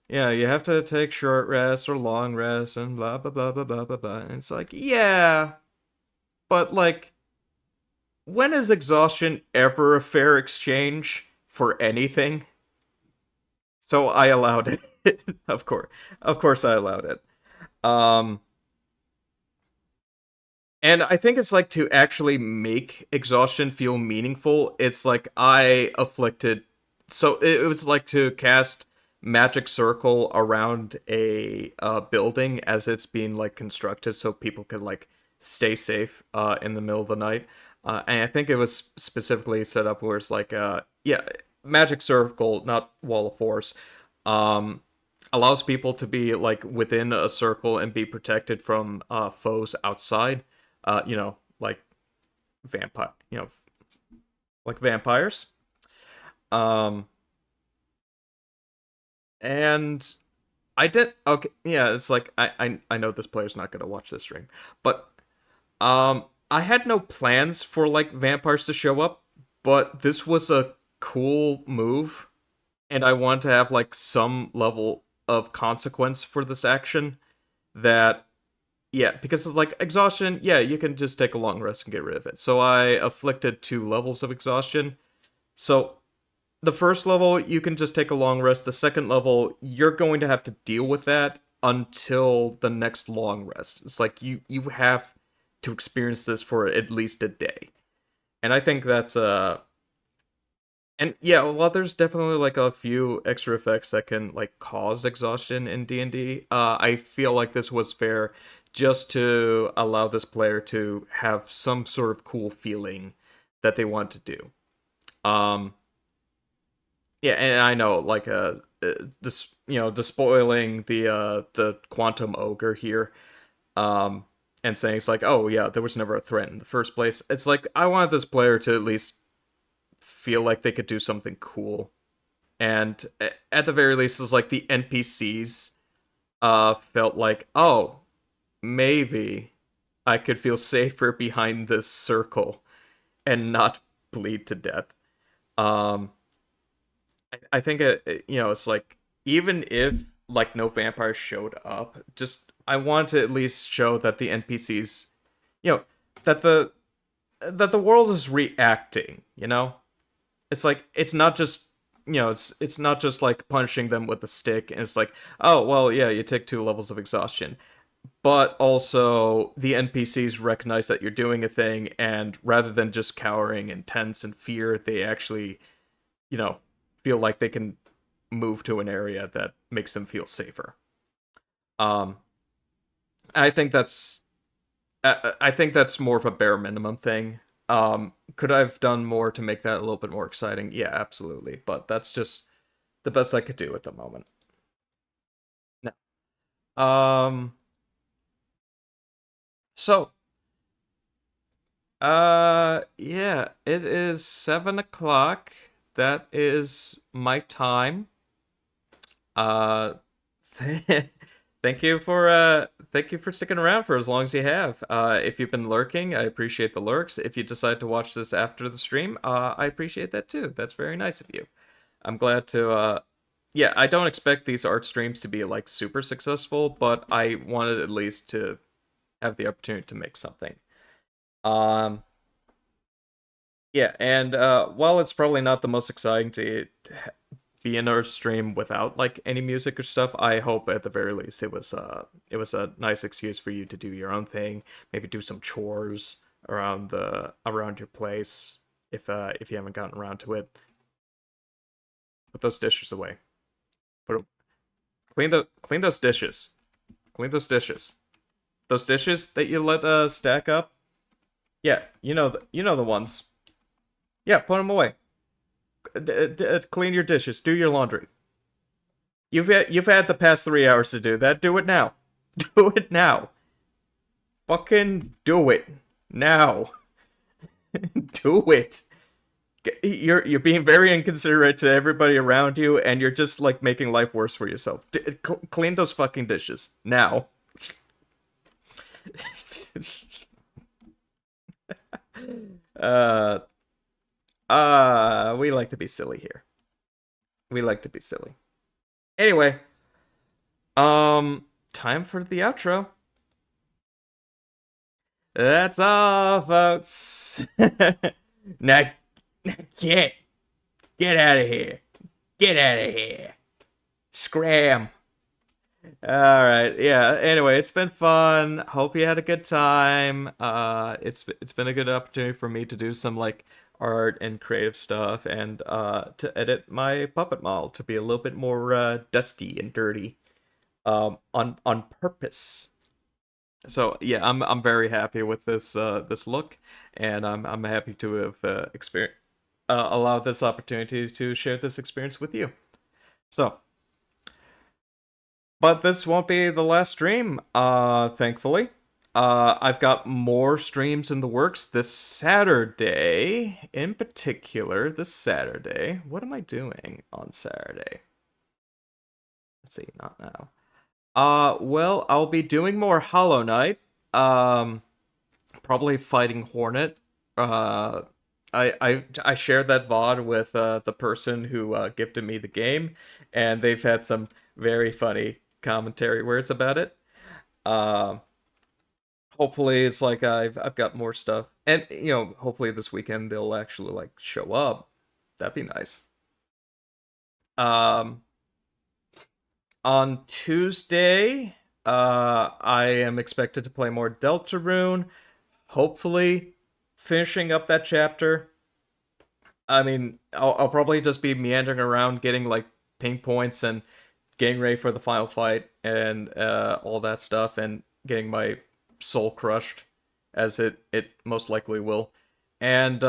Yeah, you have to take short rests or long rests and blah blah blah blah blah blah blah. And it's like, yeah, but like, when is exhaustion ever a fair exchange for anything? So I allowed it. Of course, I allowed it. Um, And I think it's like to actually make exhaustion feel meaningful, it's like I afflicted. So it was like to cast magic circle around a building as it's being like constructed so people could like stay safe in the middle of the night. And I think it was specifically set up where it's like yeah, magic circle, not wall of force. Um, allows people to be like within a circle and be protected from foes outside, like vampire, like vampires. Um, and I did okay. Yeah, it's like I know this player's not gonna watch this stream, but I had no plans for like vampires to show up, but this was a cool move, and I want to have like some level of consequence for this action that yeah, because of like exhaustion, yeah, you can just take a long rest and get rid of it. So I afflicted 2 levels of exhaustion. So the first level, you can just take a long rest. The second level, you're going to have to deal with that until the next long rest. It's like you have to experience this for at least a day. And I think that's and yeah, well, there's definitely like a few extra effects that can like cause exhaustion in D&D. I feel like this was fair just to allow this player to have some sort of cool feeling that they want to do. Um, yeah, and I know like this despoiling the quantum ogre here, um, and saying it's like, oh yeah, there was never a threat in the first place. It's like I wanted this player to at least feel like they could do something cool. And at the very least, it's like the NPCs felt like, oh, maybe I could feel safer behind this circle and not bleed to death. Um, I think it's like even if like no vampires showed up, just I want to at least show that the NPCs, you know, that the world is reacting. It's like it's not just it's not just like punishing them with a stick and it's like, oh well, yeah, you take 2 levels of exhaustion, but also the NPCs recognize that you're doing a thing, and rather than just cowering in tense and fear, they actually you know feel like they can move to an area that makes them feel safer. um I think that's I think that's more of a bare minimum thing. Could I have done more to make that a little bit more exciting? Yeah, absolutely. But that's just the best I could do at the moment. No. Um, so, yeah, it is 7 o'clock. That is my time. Uh, thank you for sticking around for as long as you have. If you've been lurking, I appreciate the lurks. If you decide to watch this after the stream, I appreciate that too. That's very nice of you. I'm glad to yeah, I don't expect these art streams to be like super successful, but I wanted at least to have the opportunity to make something. Um yeah, and while it's probably not the most exciting to be in our stream without like any music or stuff, I hope at the very least it was a nice excuse for you to do your own thing, maybe do some chores around your place if you haven't gotten around to it. Put those dishes away. Put clean those dishes. Clean those dishes. Those dishes that you let stack up. Yeah, you know the ones. Yeah, put them away. Clean your dishes. Do your laundry. You've had the past 3 hours to do that. Do it now. Do it now. Fucking do it now. Do it. You're being very inconsiderate to everybody around you, and you're just like making life worse for yourself. Clean those fucking dishes now. uh, we like to be silly here. We like to be silly. Anyway, time for the outro. That's all, folks. Now, get out of here. Get out of here. Scram. All right. Yeah. Anyway, it's been fun. Hope you had a good time. It's been a good opportunity for me to do some like art and creative stuff and to edit my puppet model to be a little bit more dusty and dirty on purpose. So yeah, I'm very happy with this look, and I'm happy to have allowed this opportunity to share this experience with you. So, but this won't be the last stream, thankfully. I've got more streams in the works this Saturday, in particular. This Saturday, what am I doing on Saturday? Let's see, not now. Well, I'll be doing more Hollow Knight. Probably fighting Hornet. I shared that VOD with the person who gifted me the game, and they've had some very funny commentary words about it. Uh, Hopefully it's like I've got more stuff, and hopefully this weekend they'll actually like show up. That'd be nice. Um, on Tuesday, I am expected to play more Deltarune. Hopefully, finishing up that chapter. I mean, I'll probably just be meandering around, getting like ping points and getting ready for the final fight and all that stuff, and getting my soul crushed, as it most likely will. And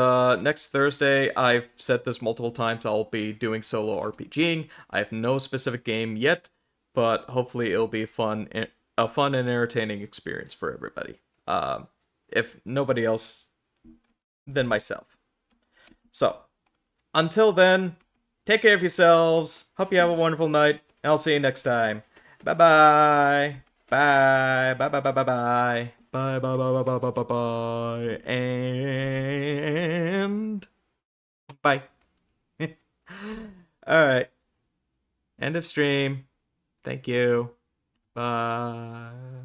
next Thursday, I've said this multiple times, I'll be doing solo RPGing. I have no specific game yet, but hopefully it'll be a fun and entertaining experience for everybody. If nobody else, then myself. So, until then, take care of yourselves. Hope you have a wonderful night. I'll see you next time. Bye-bye. Bye. Bye bye bye bye bye. Bye bye bye bye bye bye bye. And bye. Alright. End of stream. Thank you. Bye.